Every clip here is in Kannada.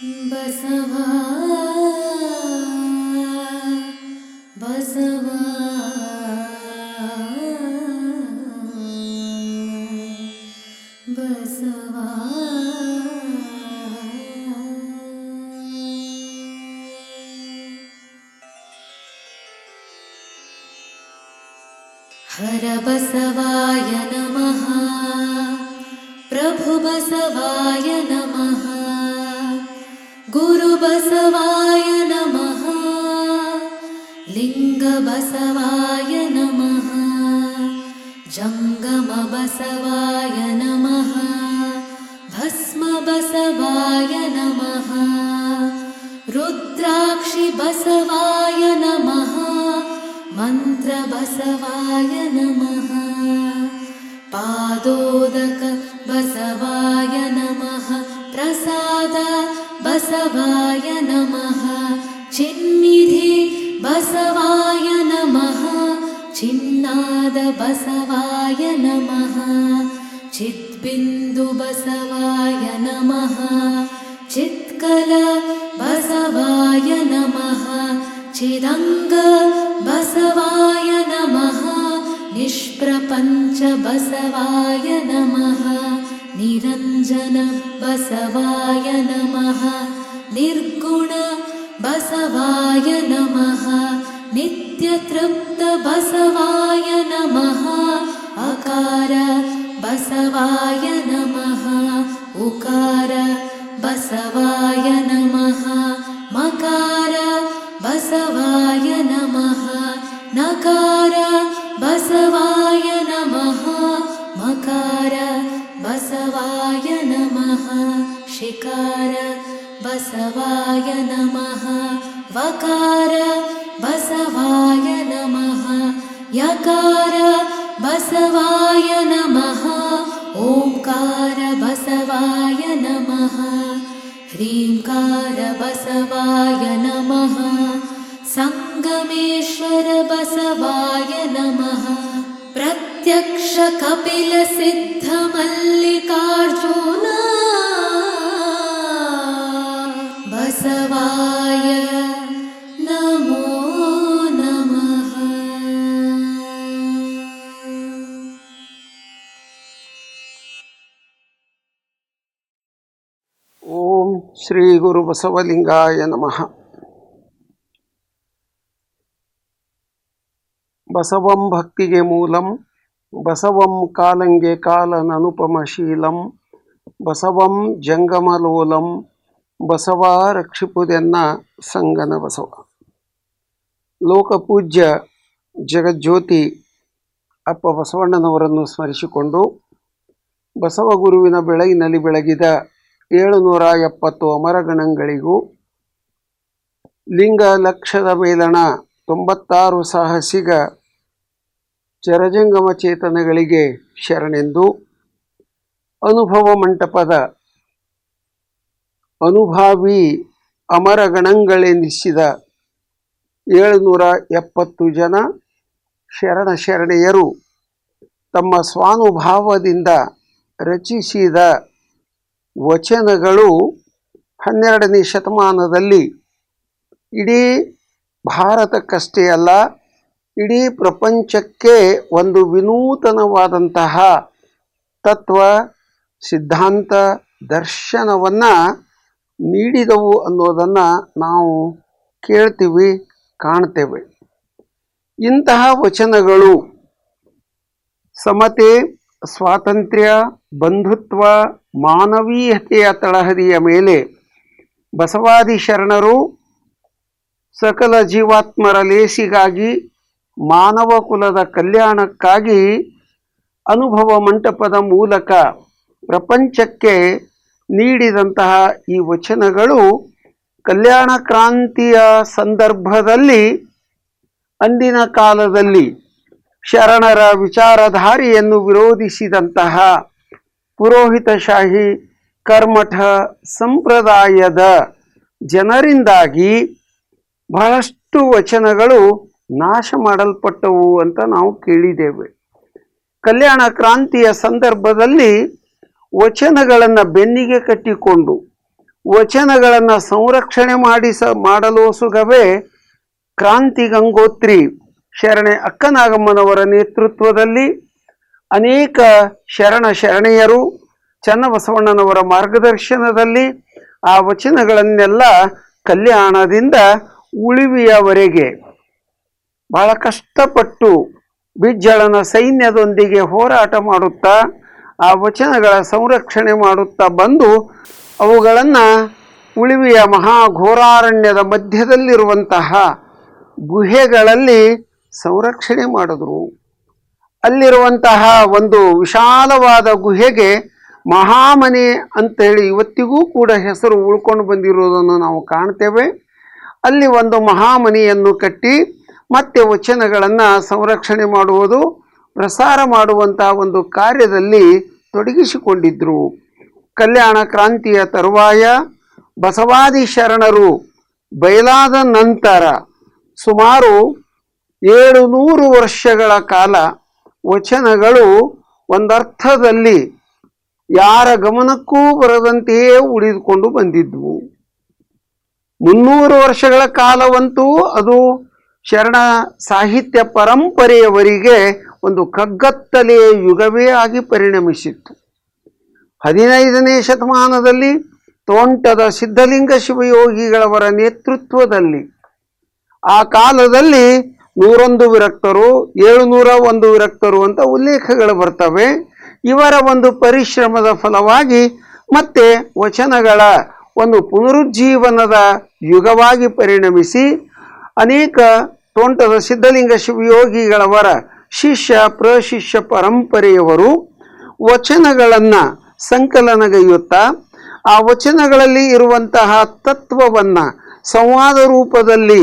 ಬಸವಾ ಬಸವಾ ಬಸವಾ ಹರ ಬಸವಾಯ ನಮಃ ಪ್ರಭು ಬಸವಾಯ ನಮಃ ಗುರು ಬಸವಾಯ ನಮಃ ಲಿಂಗ ಬಸವಾಯ ನಮಃ ಜಂಗಮ ಬಸವಾಯ ನಮಃ ಭಸ್ಮ ಬಸವಾಯ ನಮಃ ರುದ್ರಾಕ್ಷಿ ಬಸವಾಯ ನಮಃ ಮಂತ್ರ ಬಸವಾಯ ನಮಃ ಪಾದೋದಕ ಬಸವಾಯ ನಮಃ ಪ್ರಸಾದ ಬಸವಾಯ ನಮಃ ಚಿನ್ನಿಧಿ ಬಸವಾಯ ನಮಃ ಚಿನ್ನಾದ ಬಸವಾಯ ನಮಃ ಚಿತ್ಬಿಂದು ಬಸವಾಯ ನಮಃ ಚಿತ್ಕಲ ಬಸವಾಯ ನಮಃ ಚಿದಂಗ ಬಸವಾಯ ನಮಃ ನಿಷ್ಪ್ರಪಂಚ ಬಸವಾಯ ನಮಃ ನಿರಂಜನ ಬಸವಾಯ ನಮಃ ನಿರ್ಗುಣ ಬಸವಾಯ ನಮಃ ನಿತ್ಯತೃಪ್ತ ಬಸವಾಯ ನಮಃ ಅಕಾರ ಬಸವಾಯ ನಮಃ ಉಕಾರ ಬಸವಾಯ ನಮಃ ಮಕಾರ ಬಸವಾಯ ನಮಃ ನಕಾರ ಬಸವಾಯ ನಮಃ ಮಕಾರ ಬಸವಾಯ ನಮಃ ಶಿಕಾರ ಬಸವಾಯ ನಮಃ ವಕಾರ ಬಸವಾಯ ನಮಃ ಯಕಾರ ಬಸವಾಯ ನಮಃ ಓಂಕಾರ ಬಸವಾಯ ನಮಃ ಹ್ರೀಂಕಾರ ಬಸವಾಯ ನಮಃ ಸಂಗಮೇಶ್ವರ ಬಸವಾಯ ನಮಃ ಪ್ರತ್ಯಕ್ಷ ಕಪಿಲ ಸಿದ್ಧ ಮಲ್ಲಿಕಾರ್ಜುನ ಬಸವಾಯ ನಮೋ ನಮಃ. ಓಂ ಶ್ರೀ ಗುರು ಬಸವಲಿಂಗಾಯ ನಮಃ. ಬಸವಂ ಭಕ್ತಿಗೆ ಮೂಲಂ ಬಸವಂ ಕಾಲಂಗೆ ಕಾಲನನುಪಮಶೀಲಂ ಬಸವಂ ಜಂಗಮಲೋಲಂ ಬಸವ ರಕ್ಷಿಪುದೆನ್ನ ಸಂಗನ ಬಸವ. ಲೋಕಪೂಜ್ಯ ಜಗಜ್ಯೋತಿ ಅಪ್ಪ ಬಸವಣ್ಣನವರನ್ನು ಸ್ಮರಿಸಿಕೊಂಡು ಬಸವಗುರುವಿನ ಬೆಳಗಿನಲ್ಲಿ ಬೆಳಗಿದ 770 ಅಮರಗಣಗಳಿಗೂ ಲಿಂಗ ಲಕ್ಷದ ಮೇಲಣ 96 ಸಾಹಸಿಗ ಚರಜಂಗಮ ಚೇತನಗಳಿಗೆ ಶರಣೆಂದು ಅನುಭವ ಮಂಟಪದ ಅನುಭಾವಿ ಅಮರಗಣಗಳೆನಿಸಿದ 770 ಜನ ಶರಣೆಯರು ತಮ್ಮ ಸ್ವಾನುಭಾವದಿಂದ ರಚಿಸಿದ ವಚನಗಳು 12ನೇ ಶತಮಾನದಲ್ಲಿ ಇಡೀ ಭಾರತಕ್ಕಷ್ಟೇ ಅಲ್ಲ, ಇಡೀ ಪ್ರಪಂಚಕ್ಕೆ ಒಂದು ವಿನೂತನವಾದಂತಹ ತತ್ವ, ಸಿದ್ಧಾಂತ, ದರ್ಶನವನ್ನು ನೀಡಿದವು ಅನ್ನೋದನ್ನು ನಾವು ಕೇಳ್ತೀವಿ, ಕಾಣ್ತೇವೆ. ಇಂತಹ ವಚನಗಳು ಸಮತೆ, ಸ್ವಾತಂತ್ರ್ಯ, ಬಂಧುತ್ವ, ಮಾನವೀಯತೆಯ ತಳಹದಿಯ ಮೇಲೆ ಬಸವಾದಿ ಶರಣರು ಸಕಲ ಜೀವಾತ್ಮರ ಲೇಸಿಗಾಗಿ, ಮಾನವ ಕುಲದ ಕಲ್ಯಾಣಕ್ಕಾಗಿ ಅನುಭವ ಮಂಟಪದ ಮೂಲಕ ಪ್ರಪಂಚಕ್ಕೆ ನೀಡಿದಂತಹ ಈ ವಚನಗಳು ಕಲ್ಯಾಣ ಕ್ರಾಂತಿಯ ಸಂದರ್ಭದಲ್ಲಿ, ಅಂದಿನ ಕಾಲದಲ್ಲಿ ಶರಣರ ವಿಚಾರಧಾರೆಯನ್ನು ವಿರೋಧಿಸಿದಂತಹ ಪುರೋಹಿತಶಾಹಿ ಕರ್ಮಠ ಸಂಪ್ರದಾಯದ ಜನರಿಂದಾಗಿ ಬಹಳಷ್ಟು ವಚನಗಳು ನಾಶ ಮಾಡಲ್ಪಟ್ಟವು ಅಂತ ನಾವು ಕೇಳಿದ್ದೇವೆ. ಕಲ್ಯಾಣ ಕ್ರಾಂತಿಯ ಸಂದರ್ಭದಲ್ಲಿ ವಚನಗಳನ್ನು ಬೆನ್ನಿಗೆ ಕಟ್ಟಿಕೊಂಡು ವಚನಗಳನ್ನು ಸಂರಕ್ಷಣೆ ಮಾಡಲು ಸುಗವೇ ಕ್ರಾಂತಿ ಗಂಗೋತ್ರಿ ಶರಣೆ ಅಕ್ಕನಾಗಮ್ಮನವರ ನೇತೃತ್ವದಲ್ಲಿ ಅನೇಕ ಶರಣೆಯರು ಚನ್ನಬಸವಣ್ಣನವರ ಮಾರ್ಗದರ್ಶನದಲ್ಲಿ ಆ ವಚನಗಳನ್ನೆಲ್ಲ ಕಲ್ಯಾಣದಿಂದ ಉಳಿವಿಯವರೆಗೆ ಬಹಳ ಕಷ್ಟಪಟ್ಟು ಬಿಜ್ಜಳನ ಸೈನ್ಯದೊಂದಿಗೆ ಹೋರಾಟ ಮಾಡುತ್ತಾ ಆ ವಚನಗಳ ಸಂರಕ್ಷಣೆ ಮಾಡುತ್ತಾ ಬಂದು ಅವುಗಳನ್ನು ಉಳಿವಿಯ ಮಹಾಘೋರಾರಣ್ಯದ ಮಧ್ಯದಲ್ಲಿರುವಂತಹ ಗುಹೆಗಳಲ್ಲಿ ಸಂರಕ್ಷಣೆ ಮಾಡಿದ್ರು. ಅಲ್ಲಿರುವಂತಹ ಒಂದು ವಿಶಾಲವಾದ ಗುಹೆಗೆ ಮಹಾಮನೆ ಅಂತೇಳಿ ಇವತ್ತಿಗೂ ಕೂಡ ಹೆಸರು ಉಳ್ಕೊಂಡು ಬಂದಿರುವುದನ್ನು ನಾವು ಕಾಣ್ತೇವೆ. ಅಲ್ಲಿ ಒಂದು ಮಹಾಮನೆಯನ್ನು ಕಟ್ಟಿ ಮತ್ತೆ ವಚನಗಳನ್ನು ಸಂರಕ್ಷಣೆ ಮಾಡುವುದು, ಪ್ರಸಾರ ಮಾಡುವಂತಹ ಒಂದು ಕಾರ್ಯದಲ್ಲಿ ತೊಡಗಿಸಿಕೊಂಡಿದ್ದರು. ಕಲ್ಯಾಣ ಕ್ರಾಂತಿಯ ತರುವಾಯ ಬಸವಾದಿ ಶರಣರು ಬಯಲಾದ ನಂತರ ಸುಮಾರು 700 ವರ್ಷಗಳ ಕಾಲ ವಚನಗಳು ಒಂದರ್ಥದಲ್ಲಿ ಯಾರ ಗಮನಕ್ಕೂ ಬರದಂತೆಯೇ ಉಳಿದುಕೊಂಡು ಬಂದಿದ್ವು. 300 ವರ್ಷಗಳ ಕಾಲವಂತೂ ಅದು ಶರಣ ಸಾಹಿತ್ಯ ಪರಂಪರೆಯವರಿಗೆ ಒಂದು ಕಗ್ಗತ್ತಲೆಯ ಯುಗವೇ ಆಗಿ ಪರಿಣಮಿಸಿತ್ತು. 15ನೇ ಶತಮಾನದಲ್ಲಿ ತೋಂಟದ ಸಿದ್ಧಲಿಂಗ ಶಿವಯೋಗಿಗಳವರ ನೇತೃತ್ವದಲ್ಲಿ ಆ ಕಾಲದಲ್ಲಿ 101 ವಿರಕ್ತರು, 701 ವಿರಕ್ತರು ಅಂತ ಉಲ್ಲೇಖಗಳು ಬರ್ತವೆ. ಇವರ ಒಂದು ಪರಿಶ್ರಮದ ಫಲವಾಗಿ ಮತ್ತೆ ವಚನಗಳ ಒಂದು ಪುನರುಜ್ಜೀವನದ ಯುಗವಾಗಿ ಪರಿಣಮಿಸಿ ಅನೇಕ ತೋಂಟದ ಸಿದ್ಧಲಿಂಗ ಶಿವಯೋಗಿಗಳವರ ಶಿಷ್ಯ ಪ್ರಶಿಷ್ಯ ಪರಂಪರೆಯವರು ವಚನಗಳನ್ನು ಸಂಕಲನಗೈಯುತ್ತಾ ಆ ವಚನಗಳಲ್ಲಿ ಇರುವಂತಹ ತತ್ವವನ್ನು ಸಂವಾದ ರೂಪದಲ್ಲಿ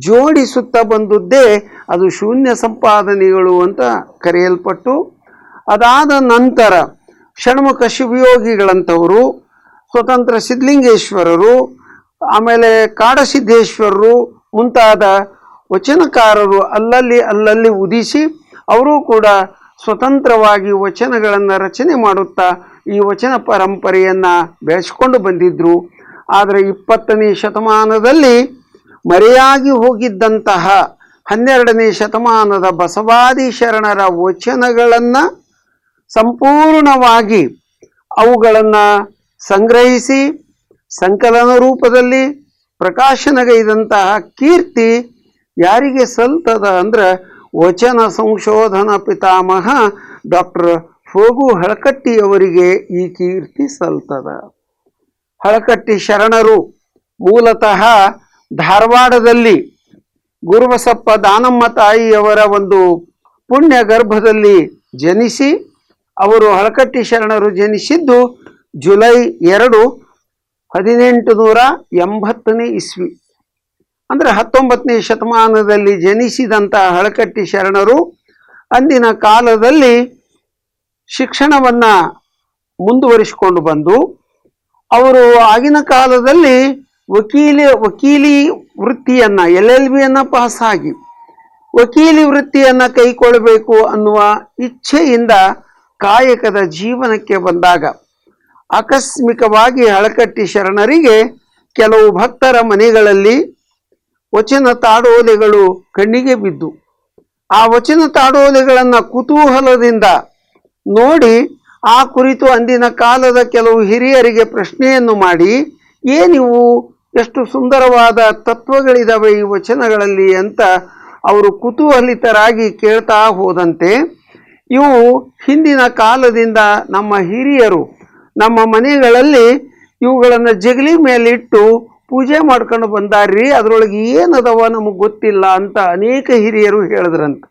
ಜೋಡಿಸುತ್ತಾ ಬಂದುದೇ ಅದು ಶೂನ್ಯ ಸಂಪಾದನೆಗಳು ಅಂತ ಕರೆಯಲ್ಪಟ್ಟು, ಅದಾದ ನಂತರ ಷಣ್ಮುಖ ಶಿವಯೋಗಿಗಳಂಥವರು, ಸ್ವತಂತ್ರ ಸಿದ್ಧಲಿಂಗೇಶ್ವರರು, ಆಮೇಲೆ ಕಾಡಸಿದ್ದೇಶ್ವರರು ಮುಂತಾದ ವಚನಕಾರರು ಅಲ್ಲಲ್ಲಿ ಉದಿಸಿ ಅವರು ಕೂಡ ಸ್ವತಂತ್ರವಾಗಿ ವಚನಗಳನ್ನು ರಚನೆ ಮಾಡುತ್ತಾ ಈ ವಚನ ಪರಂಪರೆಯನ್ನು ಬೆಳೆಸಿಕೊಂಡು ಬಂದಿದ್ದರು. ಆದರೆ 20ನೇ ಶತಮಾನದಲ್ಲಿ ಮರೆಯಾಗಿ ಹೋಗಿದ್ದಂತಹ 12ನೇ ಶತಮಾನದ ಬಸವಾದಿ ಶರಣರ ವಚನಗಳನ್ನು ಸಂಪೂರ್ಣವಾಗಿ ಅವುಗಳನ್ನು ಸಂಗ್ರಹಿಸಿ ಸಂಕಲನ ರೂಪದಲ್ಲಿ ಪ್ರಕಾಶನಗೈದಂತಹ ಕೀರ್ತಿ ಯಾರಿಗೆ ಸಲ್ತದ ಅಂದ್ರೆ ವಚನ ಸಂಶೋಧನಾ ಪಿತಾಮಹ ಡಾಕ್ಟರ್ ಫೋಗು ಹಳಕಟ್ಟಿಯವರಿಗೆ ಈ ಕೀರ್ತಿ ಸಲ್ತದ. ಹಳಕಟ್ಟಿ ಶರಣರು ಮೂಲತಃ ಧಾರವಾಡದಲ್ಲಿ ಗುರುಬಸಪ್ಪ ದಾನಮ್ಮ ತಾಯಿಯವರ ಒಂದು ಪುಣ್ಯ ಗರ್ಭದಲ್ಲಿ ಜನಿಸಿ, ಅವರು ಹಳಕಟ್ಟಿ ಶರಣರು ಜನಿಸಿದ್ದು ಜುಲೈ 2, 1880 ಇಸ್ವಿ. ಅಂದರೆ 19ನೇ ಶತಮಾನದಲ್ಲಿ ಜನಿಸಿದಂತಹ ಹಳಕಟ್ಟಿ ಶರಣರು ಅಂದಿನ ಕಾಲದಲ್ಲಿ ಶಿಕ್ಷಣವನ್ನು ಮುಂದುವರಿಸಿಕೊಂಡು ಬಂದು ಅವರು ಆಗಿನ ಕಾಲದಲ್ಲಿ ವಕೀಲಿ ವೃತ್ತಿಯನ್ನು LLBಯನ್ನು ಪಾಸಾಗಿ ವಕೀಲಿ ವೃತ್ತಿಯನ್ನು ಕೈಗೊಳ್ಳಬೇಕು ಅನ್ನುವ ಇಚ್ಛೆಯಿಂದ ಕಾಯಕದ ಜೀವನಕ್ಕೆ ಬಂದಾಗ ಆಕಸ್ಮಿಕವಾಗಿ ಹಳಕಟ್ಟಿ ಶರಣರಿಗೆ ಕೆಲವು ಭಕ್ತರ ಮನೆಗಳಲ್ಲಿ ವಚನ ತಾಡೋಲೆಗಳು ಕಣ್ಣಿಗೆ ಬಿದ್ದು ಆ ವಚನ ತಾಡೋಲೆಗಳನ್ನು ಕುತೂಹಲದಿಂದ ನೋಡಿ ಆ ಕುರಿತು ಅಂದಿನ ಕಾಲದ ಕೆಲವು ಹಿರಿಯರಿಗೆ ಪ್ರಶ್ನೆಯನ್ನು ಮಾಡಿ, ಏನಿವು ಎಷ್ಟು ಸುಂದರವಾದ ತತ್ವಗಳಿದ್ದಾವೆ ಈ ವಚನಗಳಲ್ಲಿ ಅಂತ ಅವರು ಕುತೂಹಲಿತರಾಗಿ ಕೇಳ್ತಾ ಹೋದಂತೆ ಇವು ಹಿಂದಿನ ಕಾಲದಿಂದ ನಮ್ಮ ಹಿರಿಯರು ನಮ್ಮ ಮನೆಗಳಲ್ಲಿ ಇವುಗಳನ್ನು ಜಗಲಿ ಮೇಲಿಟ್ಟು ಪೂಜೆ ಮಾಡ್ಕೊಂಡು ಬಂದಾರ್ರಿ, ಅದರೊಳಗೆ ಏನದವ ನಮಗೆ ಗೊತ್ತಿಲ್ಲ ಅಂತ ಅನೇಕ ಹಿರಿಯರು ಹೇಳಿದ್ರಂತ.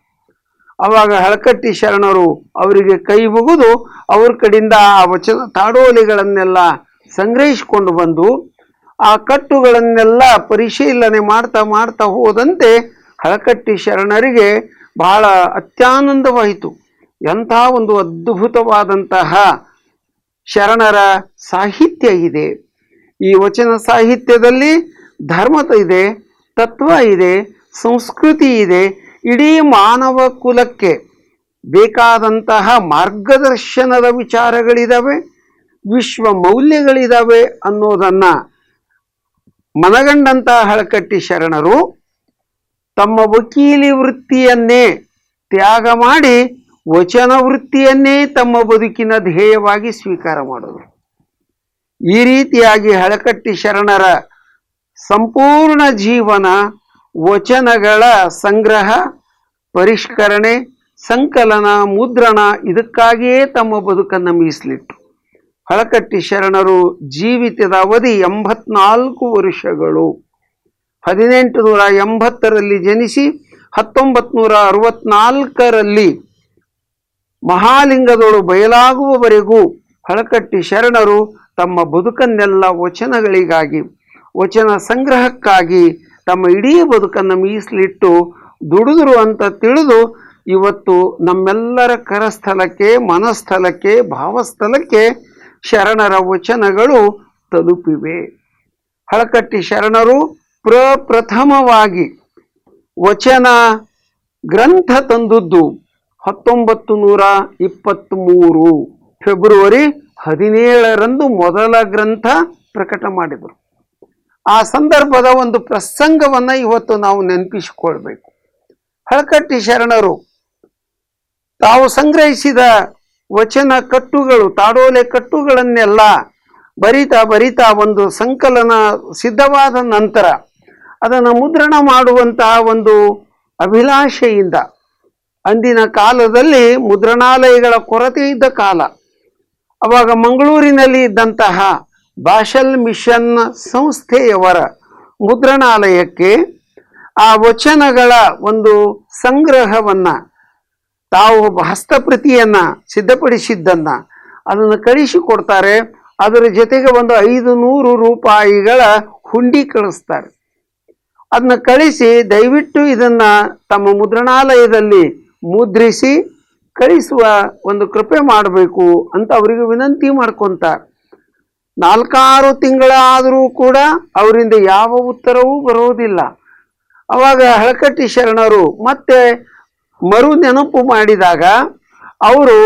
ಆವಾಗ ಹಳಕಟ್ಟಿ ಶರಣರು ಅವರಿಗೆ ಕೈ ಮುಗಿದು ಅವ್ರ ಕಡೆಯಿಂದ ಆ ವಚನ ತಾಡೋಲೆಗಳನ್ನೆಲ್ಲ ಸಂಗ್ರಹಿಸಿಕೊಂಡು ಬಂದು ಆ ಕಟ್ಟುಗಳನ್ನೆಲ್ಲ ಪರಿಶೀಲನೆ ಮಾಡ್ತಾ ಹೋದಂತೆ ಹಳಕಟ್ಟಿ ಶರಣರಿಗೆ ಬಹಳ ಅತ್ಯಾನಂದವಾಯಿತು. ಎಂಥ ಒಂದು ಅದ್ಭುತವಾದಂತಹ ಶರಣರ ಸಾಹಿತ್ಯ ಇದೆ. ಈ ವಚನ ಸಾಹಿತ್ಯದಲ್ಲಿ ಧರ್ಮ ಇದೆ, ತತ್ವ ಇದೆ, ಸಂಸ್ಕೃತಿ ಇದೆ, ಇಡೀ ಮಾನವ ಕುಲಕ್ಕೆ ಬೇಕಾದಂತಹ ಮಾರ್ಗದರ್ಶನದ ವಿಚಾರಗಳಿದ್ದಾವೆ, ವಿಶ್ವ ಮೌಲ್ಯಗಳಿದ್ದಾವೆ ಅನ್ನೋದನ್ನು ಮನಗಂಡಂತಹ ಹಳಕಟ್ಟಿ ಶರಣರು ತಮ್ಮ ವಕೀಲಿ ವೃತ್ತಿಯನ್ನೇ ತ್ಯಾಗ ಮಾಡಿ ವಚನ ವೃತ್ತಿಯನ್ನೇ ತಮ್ಮ ಬದುಕಿನ ಧ್ಯೇಯವಾಗಿ ಸ್ವೀಕಾರ ಮಾಡೋದು. ಈ ರೀತಿಯಾಗಿ ಹಳಕಟ್ಟಿ ಶರಣರ ಸಂಪೂರ್ಣ ಜೀವನ ವಚನಗಳ ಸಂಗ್ರಹ, ಪರಿಷ್ಕರಣೆ, ಸಂಕಲನ, ಮುದ್ರಣ ಇದಕ್ಕಾಗಿಯೇ ತಮ್ಮ ಬದುಕನ್ನು ಮೀಸಲಿಟ್ಟರು. ಹಳಕಟ್ಟಿ ಶರಣರು ಜೀವಿತದ ಅವಧಿ 84 ವರ್ಷಗಳು. 1880ರಲ್ಲಿ ಜನಿಸಿ 1964ರಲ್ಲಿ ಮಹಾಲಿಂಗದೋಳು ಬಯಲಾಗುವವರೆಗೂ ಹಳಕಟ್ಟಿ ಶರಣರು ತಮ್ಮ ಬದುಕನ್ನೆಲ್ಲ ವಚನಗಳಿಗಾಗಿ, ವಚನ ಸಂಗ್ರಹಕ್ಕಾಗಿ ತಮ್ಮ ಇಡೀ ಬದುಕನ್ನು ಮೀಸಲಿಟ್ಟು ದುಡಿದ್ರು ಅಂತ ತಿಳಿದು ಇವತ್ತು ನಮ್ಮೆಲ್ಲರ ಕರಸ್ಥಲಕ್ಕೆ, ಮನಸ್ಥಲಕ್ಕೆ, ಭಾವಸ್ಥಲಕ್ಕೆ ಶರಣರ ವಚನಗಳು ತಲುಪಿವೆ. ಹಳಕಟ್ಟಿ ಶರಣರು ಪ್ರಪ್ರಥಮವಾಗಿ ವಚನ ಗ್ರಂಥ ತಂದದ್ದು 1923 ಫೆಬ್ರವರಿ 17ರಂದು ಮೊದಲ ಗ್ರಂಥ ಪ್ರಕಟ ಮಾಡಿದರು. ಆ ಸಂದರ್ಭದ ಒಂದು ಪ್ರಸಂಗವನ್ನು ಇವತ್ತು ನಾವು ನೆನಪಿಸಿಕೊಳ್ಬೇಕು. ಹಳಕಟ್ಟಿ ಶರಣರು ತಾವು ಸಂಗ್ರಹಿಸಿದ ವಚನ ಕಟ್ಟುಗಳು, ತಾಡೋಲೆ ಕಟ್ಟುಗಳನ್ನೆಲ್ಲ ಬರಿತಾ ಒಂದು ಸಂಕಲನ ಸಿದ್ಧವಾದ ನಂತರ ಅದನ್ನು ಮುದ್ರಣ ಮಾಡುವಂತಹ ಒಂದು ಅಭಿಲಾಷೆಯಿಂದ, ಅಂದಿನ ಕಾಲದಲ್ಲಿ ಮುದ್ರಣಾಲಯಗಳ ಕೊರತೆ ಇದ್ದ ಕಾಲ, ಅವಾಗ ಮಂಗಳೂರಿನಲ್ಲಿ ಇದ್ದಂತಹ ಭಾಷಲ್ ಮಿಷನ್ ಸಂಸ್ಥೆಯವರ ಮುದ್ರಣಾಲಯಕ್ಕೆ ಆ ವಚನಗಳ ಒಂದು ಸಂಗ್ರಹವನ್ನು, ತಾವು ಹಸ್ತಪ್ರತಿಯನ್ನು ಸಿದ್ಧಪಡಿಸಿದ್ದನ್ನು ಅದನ್ನು ಕಳಿಸಿಕೊಡ್ತಾರೆ. ಅದರ ಜೊತೆಗೆ ಒಂದು 500 ರೂಪಾಯಿಗಳ ಹುಂಡಿ ಕಳಿಸ್ತಾರೆ. ಅದನ್ನ ಕಳಿಸಿ ದಯವಿಟ್ಟು ಇದನ್ನು ತಮ್ಮ ಮುದ್ರಣಾಲಯದಲ್ಲಿ ಮುದ್ರಿಸಿ ಕಳಿಸುವ ಒಂದು ಕೃಪೆ ಮಾಡಬೇಕು ಅಂತ ಅವರಿಗೆ ವಿನಂತಿ ಮಾಡ್ಕೊತಾರೆ. 4-6 ತಿಂಗಳಾದರೂ ಕೂಡ ಅವರಿಂದ ಯಾವ ಉತ್ತರವೂ ಬರೋದಿಲ್ಲ. ಅವಾಗ ಹಳಕಟ್ಟಿ ಶರಣರು ಮತ್ತೆ ಮರು ನೆನಪು ಮಾಡಿದಾಗ ಅವರು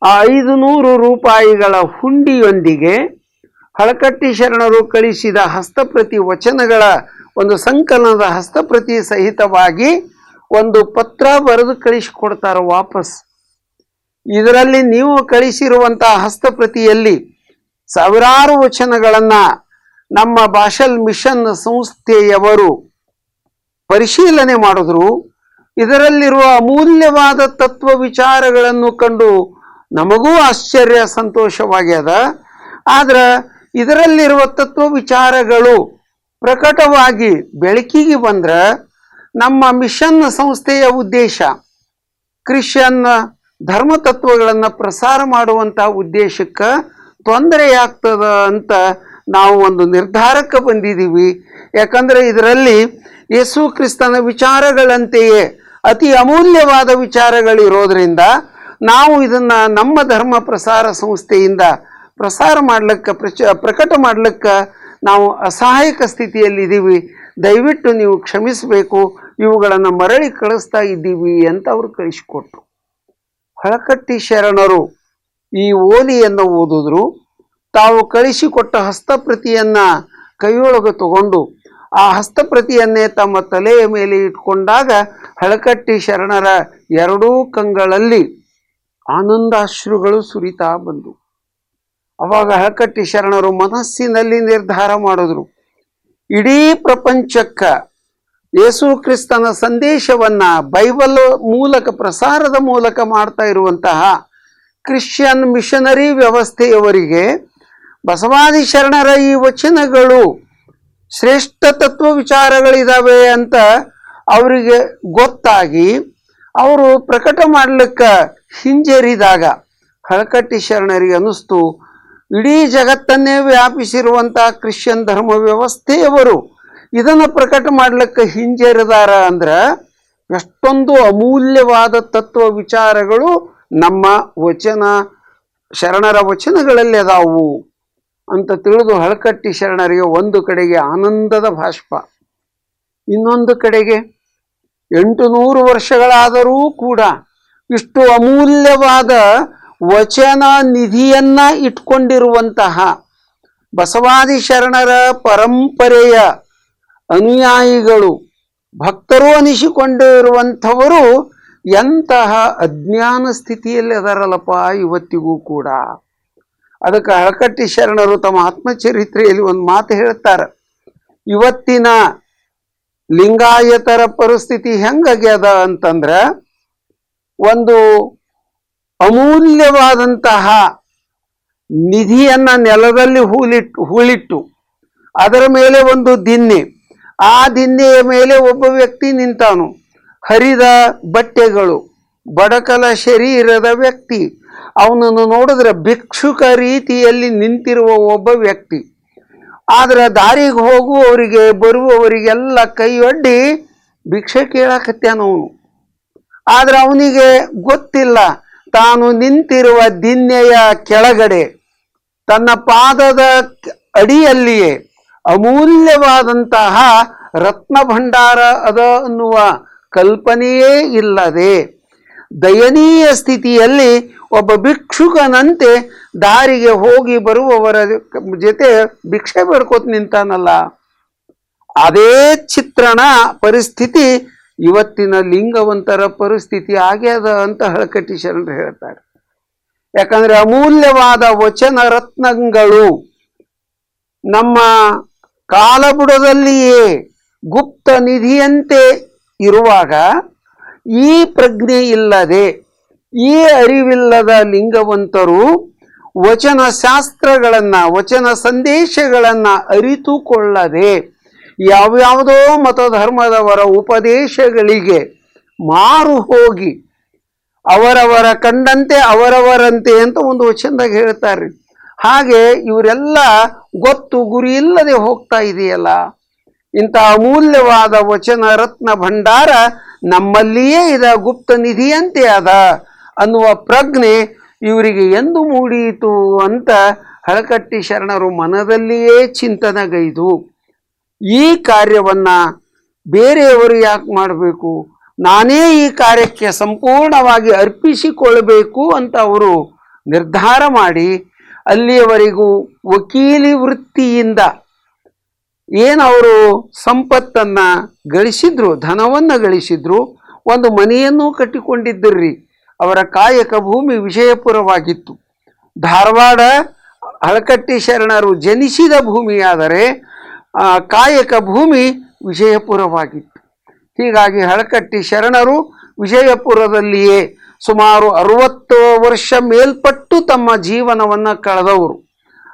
ಆ 500 ರೂಪಾಯಿಗಳ ಹುಂಡಿಯೊಂದಿಗೆ ಹಳಕಟ್ಟಿ ಶರಣರು ಕಳಿಸಿದ ಹಸ್ತಪ್ರತಿ ವಚನಗಳ ಒಂದು ಸಂಕಲನದ ಹಸ್ತಪ್ರತಿ ಸಹಿತವಾಗಿ ಒಂದು ಪತ್ರ ಬರೆದು ಕಳಿಸಿಕೊಡ್ತಾರೆ ವಾಪಸ್. ಇದರಲ್ಲಿ ನೀವು ಕಳಿಸಿರುವಂತಹ ಹಸ್ತಪ್ರತಿಯಲ್ಲಿ ಸಾವಿರಾರು ವಚನಗಳನ್ನು ನಮ್ಮ ಭಾಷಲ್ ಮಿಷನ್ ಸಂಸ್ಥೆಯವರು ಪರಿಶೀಲನೆ ಮಾಡಿದ್ರು. ಇದರಲ್ಲಿರುವ ಅಮೂಲ್ಯವಾದ ತತ್ವ ವಿಚಾರಗಳನ್ನು ಕಂಡು ನಮಗೂ ಆಶ್ಚರ್ಯ ಸಂತೋಷವಾಗ್ಯದ. ಆದ್ರೆ ಇದರಲ್ಲಿರುವ ತತ್ವ ವಿಚಾರಗಳು ಪ್ರಕಟವಾಗಿ ಬೆಳಕಿಗೆ ಬಂದ್ರೆ ನಮ್ಮ ಮಿಷನ್ ಸಂಸ್ಥೆಯ ಉದ್ದೇಶ ಕ್ರಿಶ್ಚಿಯನ್ ಧರ್ಮ ತತ್ವಗಳನ್ನು ಪ್ರಸಾರ ಮಾಡುವಂತಹ ಉದ್ದೇಶಕ್ಕೆ ತೊಂದರೆಯಾಗ್ತದ ಅಂತ ನಾವು ಒಂದು ನಿರ್ಧಾರಕ್ಕೆ ಬಂದಿದ್ದೀವಿ. ಯಾಕಂದರೆ ಇದರಲ್ಲಿ ಯೇಸು ಕ್ರಿಸ್ತನ ವಿಚಾರಗಳಂತೆಯೇ ಅತಿ ಅಮೂಲ್ಯವಾದ ವಿಚಾರಗಳಿರೋದ್ರಿಂದ ನಾವು ಇದನ್ನು ನಮ್ಮ ಧರ್ಮ ಪ್ರಸಾರ ಸಂಸ್ಥೆಯಿಂದ ಪ್ರಸಾರ ಮಾಡ್ಲಿಕ್ಕೆ ಪ್ರಕಟ ಮಾಡ್ಲಿಕ್ಕೆ ನಾವು ಅಸಹಾಯಕ ಸ್ಥಿತಿಯಲ್ಲಿದ್ದೀವಿ. ದಯವಿಟ್ಟು ನೀವು ಕ್ಷಮಿಸಬೇಕು, ಇವುಗಳನ್ನು ಮರಳಿ ಕಳಿಸ್ತಾ ಇದ್ದೀವಿ ಅಂತ ಅವರು ಕಳಿಸಿಕೊಟ್ರು. ಹಳಕಟ್ಟಿ ಶರಣರು ಈ ಓಲಿಯನ್ನು ಓದಿದ್ರು. ತಾವು ಕಳಿಸಿಕೊಟ್ಟ ಹಸ್ತಪ್ರತಿಯನ್ನು ಕೈಯೊಳಗೆ ತಗೊಂಡು ಆ ಹಸ್ತಪ್ರತಿಯನ್ನೇ ತಮ್ಮ ತಲೆಯ ಮೇಲೆ ಇಟ್ಕೊಂಡಾಗ ಹಳಕಟ್ಟಿ ಶರಣರ ಎರಡೂ ಕಂಗಳಲ್ಲಿ ಆನಂದಾಶ್ರುಗಳು ಸುರಿತಾ ಬಂದು. ಅವಾಗ ಹಳಕಟ್ಟಿ ಶರಣರು ಮನಸ್ಸಿನಲ್ಲಿ ನಿರ್ಧಾರ ಮಾಡಿದ್ರು, ಇಡೀ ಪ್ರಪಂಚಕ್ಕೆ ಯೇಸು ಕ್ರಿಸ್ತನ ಸಂದೇಶವನ್ನ ಬೈಬಲ್ ಮೂಲಕ ಪ್ರಸಾರದ ಮೂಲಕ ಮಾಡ್ತಾ ಇರುವಂತಹ ಕ್ರಿಶ್ಚಿಯನ್ ಮಿಷನರಿ ವ್ಯವಸ್ಥೆಯವರಿಗೆ ಬಸವಾದಿ ಶರಣರ ಈ ವಚನಗಳು ಶ್ರೇಷ್ಠ ತತ್ವ ವಿಚಾರಗಳಿದಾವೆ ಅಂತ ಅವರಿಗೆ ಗೊತ್ತಾಗಿ ಅವರು ಪ್ರಕಟ ಮಾಡಲಿಕ್ಕೆ ಹಿಂಜರಿದಾಗ ಹಳಕಟ್ಟಿ ಶರಣರಿಗೆ ಅನ್ನಿಸ್ತು, ಇಡೀ ಜಗತ್ತನ್ನೇ ವ್ಯಾಪಿಸಿರುವಂತಹ ಕ್ರಿಶ್ಚಿಯನ್ ಧರ್ಮ ವ್ಯವಸ್ಥೆಯವರು ಇದನ್ನು ಪ್ರಕಟ ಮಾಡಲಿಕ್ಕೆ ಹಿಂಜರಿದಾರ ಅಂದ್ರೆ ಎಷ್ಟೊಂದು ಅಮೂಲ್ಯವಾದ ತತ್ವ ವಿಚಾರಗಳು ನಮ್ಮ ವಚನ ಶರಣರ ವಚನಗಳಲ್ಲಿ ಅದಾವು ಅಂತ ತಿಳಿದು ಹಳಕಟ್ಟಿ ಶರಣರಿಗೆ ಒಂದು ಕಡೆಗೆ ಆನಂದದ ಬಾಷ್ಪ, ಇನ್ನೊಂದು ಕಡೆಗೆ 800 ವರ್ಷಗಳಾದರೂ ಕೂಡ ಇಷ್ಟು ಅಮೂಲ್ಯವಾದ ವಚನ ನಿಧಿಯನ್ನ ಇಟ್ಕೊಂಡಿರುವಂತಹ ಬಸವಾದಿ ಶರಣರ ಪರಂಪರೆಯ ಅನುಯಾಯಿಗಳು ಭಕ್ತರು ಅನಿಸಿಕೊಂಡಿರುವಂಥವರು ಎಂತಹ ಅಜ್ಞಾನ ಸ್ಥಿತಿಯಲ್ಲಿ ಅದರಲ್ಲಪ್ಪ ಇವತ್ತಿಗೂ ಕೂಡ. ಅದಕ್ಕೆ ಹಳಕಟ್ಟಿ ಶರಣರು ತಮ್ಮ ಆತ್ಮಚರಿತ್ರೆಯಲ್ಲಿ ಒಂದು ಮಾತು ಹೇಳ್ತಾರೆ. ಇವತ್ತಿನ ಲಿಂಗಾಯತರ ಪರಿಸ್ಥಿತಿ ಹೆಂಗಾಗ್ಯದ ಅಂತಂದ್ರೆ, ಒಂದು ಅಮೂಲ್ಯವಾದಂತಹ ನಿಧಿಯನ್ನ ನೆಲದಲ್ಲಿ ಹೂಳಿಟ್ಟು ಅದರ ಮೇಲೆ ಒಂದು ದಿನ್ನೆ, ಆ ದಿನ್ನೆಯ ಮೇಲೆ ಒಬ್ಬ ವ್ಯಕ್ತಿ ನಿಂತಾನು. ಹರಿದ ಬಟ್ಟೆಗಳು, ಬಡಕಲ ಶರೀರದ ವ್ಯಕ್ತಿ. ಅವನನ್ನು ನೋಡಿದ್ರೆ ಭಿಕ್ಷುಕ ರೀತಿಯಲ್ಲಿ ನಿಂತಿರುವ ಒಬ್ಬ ವ್ಯಕ್ತಿ. ಆದ್ರೆ ದಾರಿಗೆ ಹೋಗುವವರಿಗೆ ಬರುವವರಿಗೆಲ್ಲ ಕೈಯೊಡ್ಡಿ ಭಿಕ್ಷೆ ಕೇಳಕತ್ಯಾನವನು. ಆದ್ರೆ ಅವನಿಗೆ ಗೊತ್ತಿಲ್ಲ, ತಾನು ನಿಂತಿರುವ ದಿನ್ನೆಯ ಕೆಳಗಡೆ ತನ್ನ ಪಾದದ ಅಡಿಯಲ್ಲಿಯೇ ಅಮೂಲ್ಯವಾದಂತಹ ರತ್ನ ಭಂಡಾರ ಅದ ಅನ್ನುವ ಕಲ್ಪನೆಯೇ ಇಲ್ಲದೆ ದಯನೀಯ ಸ್ಥಿತಿಯಲ್ಲಿ ಒಬ್ಬ ಭಿಕ್ಷುಕನಂತೆ ದಾರಿಗೆ ಹೋಗಿ ಬರುವವರ ಜೊತೆ ಭಿಕ್ಷೆ ಬೇಡ್ಕೋತ ನಿಂತಾನಲ್ಲ. ಅದೇ ಚಿತ್ರಣ ಪರಿಸ್ಥಿತಿ ಇವತ್ತಿನ ಲಿಂಗವಂತರ ಪರಿಸ್ಥಿತಿ ಆಗ್ಯದ ಅಂತ ಹಳಕಟ್ಟಿ ಶರಣರು ಹೇಳ್ತಾರೆ. ಯಾಕಂದ್ರೆ ಅಮೂಲ್ಯವಾದ ವಚನ ರತ್ನಗಳು ನಮ್ಮ ಕಾಲಬುಡದಲ್ಲಿಯೇ ಗುಪ್ತ ನಿಧಿಯಂತೆ ಇರುವಾಗ ಈ ಪ್ರಜ್ಞೆ ಇಲ್ಲದೆ, ಈ ಅರಿವಿಲ್ಲದ ಲಿಂಗವಂತರು ವಚನ ಶಾಸ್ತ್ರಗಳನ್ನ, ವಚನ ಸಂದೇಶಗಳನ್ನ ಅರಿತುಕೊಳ್ಳದೆ ಯಾವ್ಯಾವುದೋ ಮತಧರ್ಮದವರ ಉಪದೇಶಗಳಿಗೆ ಮಾರು ಹೋಗಿ ಅವರವರ ಕಂಡಂತೆ ಅವರವರಂತೆ ಅಂತ ಒಂದು ವಚನದಾಗ ಹೇಳ್ತಾರೆ. ಹಾಗೆ ಇವರೆಲ್ಲ ಗೊತ್ತು ಗುರಿ ಇಲ್ಲದೆ ಹೋಗ್ತಾ ಇದೆಯಲ್ಲ. ಇಂಥ ಅಮೂಲ್ಯವಾದ ವಚನ ರತ್ನ ಭಂಡಾರ ನಮ್ಮಲ್ಲಿಯೇ ಇದ, ಗುಪ್ತ ನಿಧಿಯಂತೆ ಅದ ಅನ್ನುವ ಪ್ರಜ್ಞೆ ಇವರಿಗೆ ಎಂದು ಮೂಡಿಯಿತು ಅಂತ ಹಳಕಟ್ಟಿ ಶರಣರು ಮನದಲ್ಲಿಯೇ ಚಿಂತನೆಗೈದು ಈ ಕಾರ್ಯವನ್ನ ಬೇರೆಯವರು ಯಾಕೆ ಮಾಡಬೇಕು, ನಾನೇ ಈ ಕಾರ್ಯಕ್ಕೆ ಸಂಪೂರ್ಣವಾಗಿ ಅರ್ಪಿಸಿಕೊಳ್ಳಬೇಕು ಅಂತ ಅವರು ನಿರ್ಧಾರ ಮಾಡಿ ಅಲ್ಲಿಯವರೆಗೂ ವಕೀಲಿ ವೃತ್ತಿಯಿಂದ ಏನವರು ಸಂಪತ್ತನ್ನ ಗಳಿಸಿದ್ರು, ಧನವನ್ನ ಗಳಿಸಿದ್ರು, ಒಂದು ಮನೆಯನ್ನು ಕಟ್ಟಿಕೊಂಡಿದ್ದರ್ರಿ. ಅವರ ಕಾಯಕ ಭೂಮಿ ವಿಜಯಪುರವಾಗಿತ್ತು. ಧಾರವಾಡ ಹಳಕಟ್ಟಿ ಶರಣರು ಜನಿಸಿದ ಭೂಮಿಯಾದರೆ ಕಾಯಕ ಭೂಮಿ ವಿಜಯಪುರವಾಗಿತ್ತು. ಹೀಗಾಗಿ ಹಳಕಟ್ಟಿ ಶರಣರು ವಿಜಯಪುರದಲ್ಲಿಯೇ ಸುಮಾರು 60 ವರ್ಷ ಮೇಲ್ಪಟ್ಟು ತಮ್ಮ ಜೀವನವನ್ನು ಕಳೆದವರು.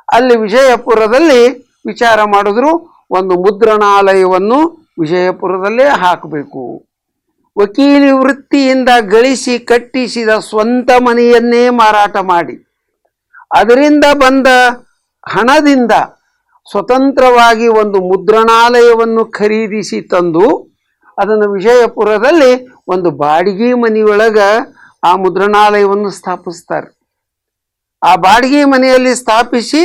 ಅಲ್ಲಿ ವಿಜಯಪುರದಲ್ಲಿ ವಿಚಾರ ಮಾಡಿದ್ರು, ಒಂದು ಮುದ್ರಣಾಲಯವನ್ನು ವಿಜಯಪುರದಲ್ಲೇ ಹಾಕಬೇಕು. ವಕೀಲಿ ವೃತ್ತಿಯಿಂದ ಗಳಿಸಿ ಕಟ್ಟಿಸಿದ ಸ್ವಂತ ಮನೆಯನ್ನೇ ಮಾರಾಟ ಮಾಡಿ ಅದರಿಂದ ಬಂದ ಹಣದಿಂದ ಸ್ವತಂತ್ರವಾಗಿ ಒಂದು ಮುದ್ರಣಾಲಯವನ್ನು ಖರೀದಿಸಿ ತಂದು ಅದನ್ನು ವಿಜಯಪುರದಲ್ಲಿ ಒಂದು ಬಾಡಿಗೆ ಮನೆಯೊಳಗ ಆ ಮುದ್ರಣಾಲಯವನ್ನು ಸ್ಥಾಪಿಸ್ತಾರೆ. ಆ ಬಾಡಿಗೆ ಮನೆಯಲ್ಲಿ ಸ್ಥಾಪಿಸಿ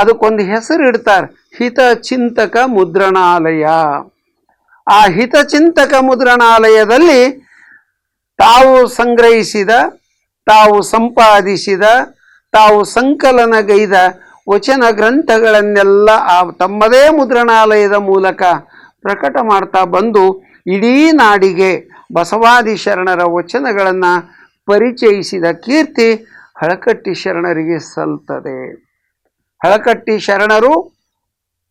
ಅದಕ್ಕೊಂದು ಹೆಸರು ಇಡ್ತಾರೆ, ಹಿತಚಿಂತಕ ಮುದ್ರಣಾಲಯ. ಆ ಹಿತಚಿಂತಕ ಮುದ್ರಣಾಲಯದಲ್ಲಿ ತಾವು ಸಂಗ್ರಹಿಸಿದ, ತಾವು ಸಂಪಾದಿಸಿದ, ತಾವು ಸಂಕಲನಗೈದ ವಚನ ಗ್ರಂಥಗಳನ್ನೆಲ್ಲ ಆ ತಮ್ಮದೇ ಮುದ್ರಣಾಲಯದ ಮೂಲಕ ಪ್ರಕಟ ಮಾಡ್ತಾ ಬಂದು ಇಡೀ ನಾಡಿಗೆ ಬಸವಾದಿ ಶರಣರ ವಚನಗಳನ್ನು ಪರಿಚಯಿಸಿದ ಕೀರ್ತಿ ಹಳಕಟ್ಟಿ ಶರಣರಿಗೆ ಸಲ್ತದೆ. ಹಳಕಟ್ಟಿ ಶರಣರು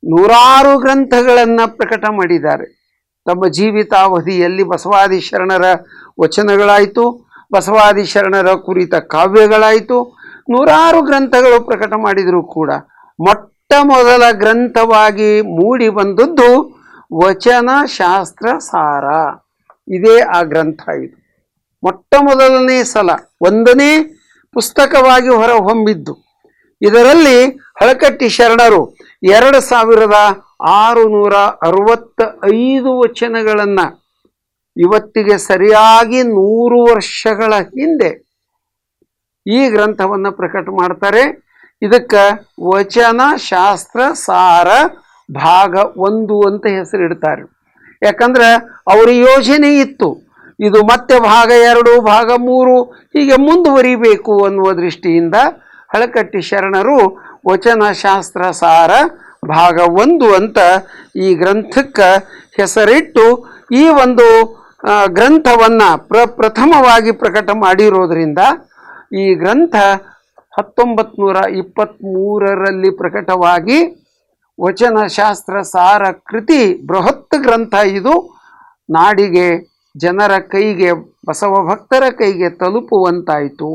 100 ಗ್ರಂಥಗಳನ್ನು ಪ್ರಕಟ ಮಾಡಿದ್ದಾರೆ ತಮ್ಮ ಜೀವಿತಾವಧಿಯಲ್ಲಿ. ಬಸವಾದಿ ಶರಣರ ವಚನಗಳಾಯಿತು, ಬಸವಾದಿ ಶರಣರ ಕುರಿತ ಕಾವ್ಯಗಳಾಯಿತು, 100 ಗ್ರಂಥಗಳು ಪ್ರಕಟ ಮಾಡಿದರೂ ಕೂಡ ಮೊಟ್ಟ ಮೊದಲ ಗ್ರಂಥವಾಗಿ ಮೂಡಿ ಬಂದದ್ದು ವಚನ ಶಾಸ್ತ್ರ ಸಾರ. ಇದೇ ಆ ಗ್ರಂಥ. ಇದು ಮೊಟ್ಟ ಮೊದಲನೇ ಸಲ 1ನೇ ಪುಸ್ತಕವಾಗಿ ಹೊರಹೊಮ್ಮಿದ್ದು. ಇದರಲ್ಲಿ ಹಳಕಟ್ಟಿ ಶರಣರು 2665 ವಚನಗಳನ್ನು ಇವತ್ತಿಗೆ ಸರಿಯಾಗಿ 100 ವರ್ಷಗಳ ಹಿಂದೆ ಈ ಗ್ರಂಥವನ್ನು ಪ್ರಕಟ ಮಾಡ್ತಾರೆ. ಇದಕ್ಕೆ ವಚನ ಶಾಸ್ತ್ರ ಸಾರ ಭಾಗ 1 ಅಂತ ಹೆಸರಿಡ್ತಾರೆ. ಯಾಕಂದ್ರೆ ಅವರ ಯೋಜನೆ ಇತ್ತು, ಇದು ಮತ್ತೆ ಭಾಗ 2, ಭಾಗ 3 ಹೀಗೆ ಮುಂದುವರಿಬೇಕು ಅನ್ನುವ ದೃಷ್ಟಿಯಿಂದ ಹಳಕಟ್ಟಿ ಶರಣರು ವಚನ ಶಾಸ್ತ್ರ ಸಾರ ಭಾಗ 1 ಅಂತ ಈ ಗ್ರಂಥಕ್ಕೆ ಹೆಸರಿಟ್ಟು ಈ ಒಂದು ಗ್ರಂಥವನ್ನು ಪ್ರಥಮವಾಗಿ ಪ್ರಕಟ ಮಾಡಿರೋದ್ರಿಂದ ಈ ಗ್ರಂಥ 1923ರಲ್ಲಿ ಪ್ರಕಟವಾಗಿ ವಚನಶಾಸ್ತ್ರ ಸಾರ ಕೃತಿ ಬೃಹತ್ ಗ್ರಂಥ ಇದು ನಾಡಿಗೆ ಜನರ ಕೈಗೆ ಬಸವ ಭಕ್ತರ ಕೈಗೆ ತಲುಪುವಂತಾಯಿತು.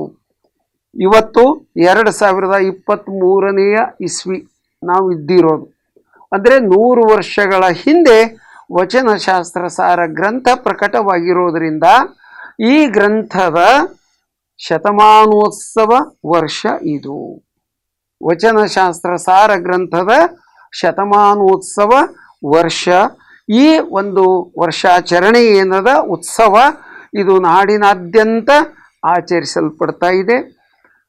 ಇವತ್ತು 2023ನೇ ಇಸ್ವಿ ನಾವು ಇದ್ದಿರೋದು, ಅಂದರೆ 100 ವರ್ಷಗಳ ಹಿಂದೆ ವಚನಶಾಸ್ತ್ರ ಸಾರ ಗ್ರಂಥ ಪ್ರಕಟವಾಗಿರೋದ್ರಿಂದ ಈ ಗ್ರಂಥದ ಶತಮಾನೋತ್ಸವ ವರ್ಷ ಇದು. ವಚನಶಾಸ್ತ್ರ ಸಾರ ಗ್ರಂಥದ ಶತಮಾನೋತ್ಸವ ವರ್ಷ. ಈ ಒಂದು ವರ್ಷಾಚರಣೆ ಏನದ ಉತ್ಸವ ಇದು ನಾಡಿನಾದ್ಯಂತ ಆಚರಿಸಲ್ಪಡ್ತಾ ಇದೆ.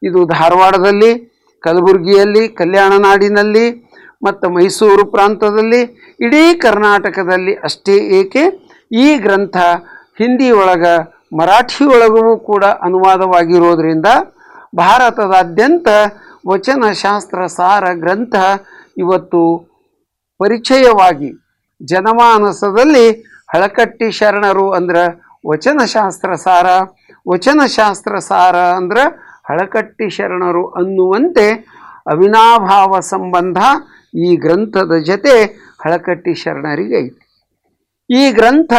ಇದು ಧಾರವಾಡದಲ್ಲಿ, ಕಲಬುರಗಿಯಲ್ಲಿ, ಕಲ್ಯಾಣ ನಾಡಿನಲ್ಲಿ ಮತ್ತು ಮೈಸೂರು ಪ್ರಾಂತದಲ್ಲಿ, ಇಡೀ ಕರ್ನಾಟಕದಲ್ಲಿ ಅಷ್ಟೇ ಏಕೆ ಈ ಗ್ರಂಥ ಹಿಂದಿ ಒಳಗೆ ಮರಾಠಿ ಒಳಗೂ ಕೂಡ ಅನುವಾದವಾಗಿರೋದ್ರಿಂದ ಭಾರತದಾದ್ಯಂತ ವಚನಶಾಸ್ತ್ರ ಸಾರ ಗ್ರಂಥ ಇವತ್ತು ಪರಿಚಯವಾಗಿ ಜನಮಾನಸದಲ್ಲಿ ಹಳಕಟ್ಟಿ ಶರಣರು ಅಂದ್ರೆ ವಚನಶಾಸ್ತ್ರ ಸಾರ, ವಚನಶಾಸ್ತ್ರ ಸಾರ ಅಂದ್ರೆ ಹಳಕಟ್ಟಿ ಶರಣರು ಅನ್ನುವಂತೆ ಅವಿನಾಭಾವ ಸಂಬಂಧ ಈ ಗ್ರಂಥದ ಜೊತೆ ಹಳಕಟ್ಟಿ ಶರಣರಿಗೆ ಐತಿ. ಈ ಗ್ರಂಥ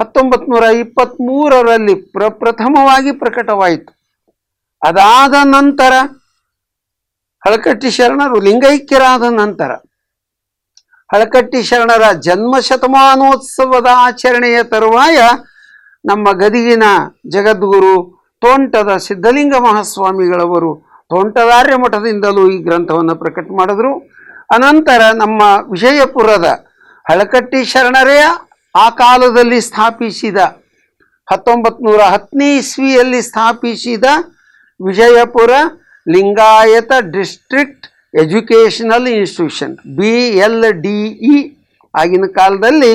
1923ರಲ್ಲಿ ಪ್ರಥಮವಾಗಿ ಪ್ರಕಟವಾಯಿತು. ಅದಾದ ನಂತರ ಹಳಕಟ್ಟಿ ಶರಣರು ಲಿಂಗೈಕ್ಯರಾದ ನಂತರ ಹಳಕಟ್ಟಿ ಶರಣರ ಜನ್ಮ ಶತಮಾನೋತ್ಸವದ ಆಚರಣೆಯ ತರುವಾಯ ನಮ್ಮ ಗದಗಿನ ಜಗದ್ಗುರು ತೋಂಟದ ಸಿದ್ಧಲಿಂಗ ಮಹಾಸ್ವಾಮಿಗಳವರು ತೋಂಟದಾರ್ಯ ಮಠದಿಂದಲೂ ಈ ಗ್ರಂಥವನ್ನು ಪ್ರಕಟ ಮಾಡಿದ್ರು. ಅನಂತರ ನಮ್ಮ ವಿಜಯಪುರದ ಹಳಕಟ್ಟಿ ಶರಣರೇ ಆ ಕಾಲದಲ್ಲಿ ಸ್ಥಾಪಿಸಿದ 1910ನೇ ಇಸ್ವಿಯಲ್ಲಿ ಸ್ಥಾಪಿಸಿದ Vijayapura Lingayat district educational institution BLDE ಆಗಿನ ಕಾಲದಲ್ಲಿ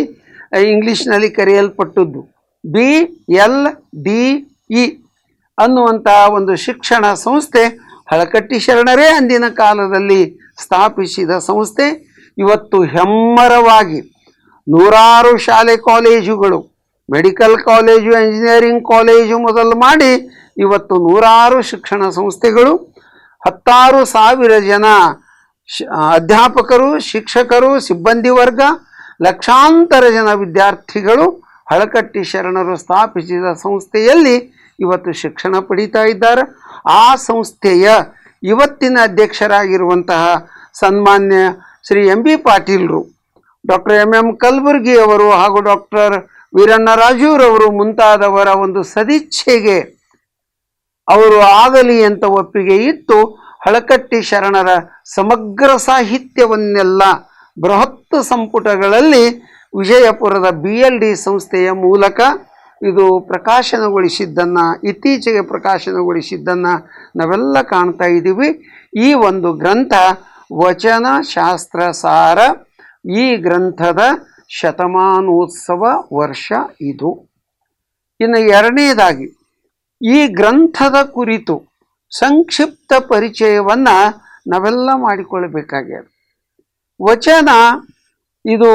ಇಂಗ್ಲೀಷ್ನಲ್ಲಿ ಕರೆಯಲ್ಪಟ್ಟದ್ದು BLDE ಅನ್ನುವಂಥ ಒಂದು ಶಿಕ್ಷಣ ಸಂಸ್ಥೆ ಹಳಕಟ್ಟಿ ಶರಣರೇ ಅಂದಿನ ಕಾಲದಲ್ಲಿ ಸ್ಥಾಪಿಸಿದ ಸಂಸ್ಥೆ. ಇವತ್ತು ಹೆಮ್ಮರವಾಗಿ ನೂರಾರು ಶಾಲೆ ಕಾಲೇಜುಗಳು, ಮೆಡಿಕಲ್ ಕಾಲೇಜು, ಇಂಜಿನಿಯರಿಂಗ್ ಕಾಲೇಜು ಮೊದಲು ಮಾಡಿ ಇವತ್ತು ನೂರಾರು ಶಿಕ್ಷಣ ಸಂಸ್ಥೆಗಳು, 10,000 ಜನ ಅಧ್ಯಾಪಕರು, ಶಿಕ್ಷಕರು, ಸಿಬ್ಬಂದಿ ವರ್ಗ, ಲಕ್ಷಾಂತರ ಜನ ವಿದ್ಯಾರ್ಥಿಗಳು ಹಳಕಟ್ಟಿ ಶರಣರು ಸ್ಥಾಪಿಸಿದ ಸಂಸ್ಥೆಯಲ್ಲಿ ಇವತ್ತು ಶಿಕ್ಷಣ ಪಡೀತಾ ಇದ್ದಾರೆ. ಆ ಸಂಸ್ಥೆಯ ಇವತ್ತಿನ ಅಧ್ಯಕ್ಷರಾಗಿರುವಂತಹ ಸನ್ಮಾನ್ಯ ಶ್ರೀ MB ಪಾಟೀಲ್ರು, ಡಾಕ್ಟರ್ MM ಕಲಬುರ್ಗಿ ಅವರು ಹಾಗೂ ಡಾಕ್ಟರ್ ವೀರಣ್ಣ ರಾಜೂರವರು ಮುಂತಾದವರ ಒಂದು ಸದಿಚ್ಛೆಗೆ ಅವರು ಆಗಲಿ ಅಂತ ಒಪ್ಪಿಗೆ ಇತ್ತು ಹಳಕಟ್ಟಿ ಶರಣರ ಸಮಗ್ರ ಸಾಹಿತ್ಯವನ್ನೆಲ್ಲ ಬೃಹತ್ ಸಂಪುಟಗಳಲ್ಲಿ ವಿಜಯಪುರದ BLD ಸಂಸ್ಥೆಯ ಮೂಲಕ ಇದು ಪ್ರಕಾಶನಗೊಳಿಸಿದ್ದನ್ನು, ಇತ್ತೀಚೆಗೆ ಪ್ರಕಾಶನಗೊಳಿಸಿದ್ದನ್ನು ನಾವೆಲ್ಲ ಕಾಣ್ತಾ ಇದ್ದೀವಿ. ಈ ಒಂದು ಗ್ರಂಥ ವಚನಶಾಸ್ತ್ರ ಸಾರ, ಈ ಗ್ರಂಥದ ಶತಮಾನೋತ್ಸವ ವರ್ಷ ಇದು. ಇನ್ನು ಎರಡನೇದಾಗಿ ಈ ಗ್ರಂಥದ ಕುರಿತು ಸಂಕ್ಷಿಪ್ತ ಪರಿಚಯವನ್ನು ನಾವೆಲ್ಲ ಮಾಡಿಕೊಳ್ಳಬೇಕಾಗ್ಯದ. ವಚನ ಇದು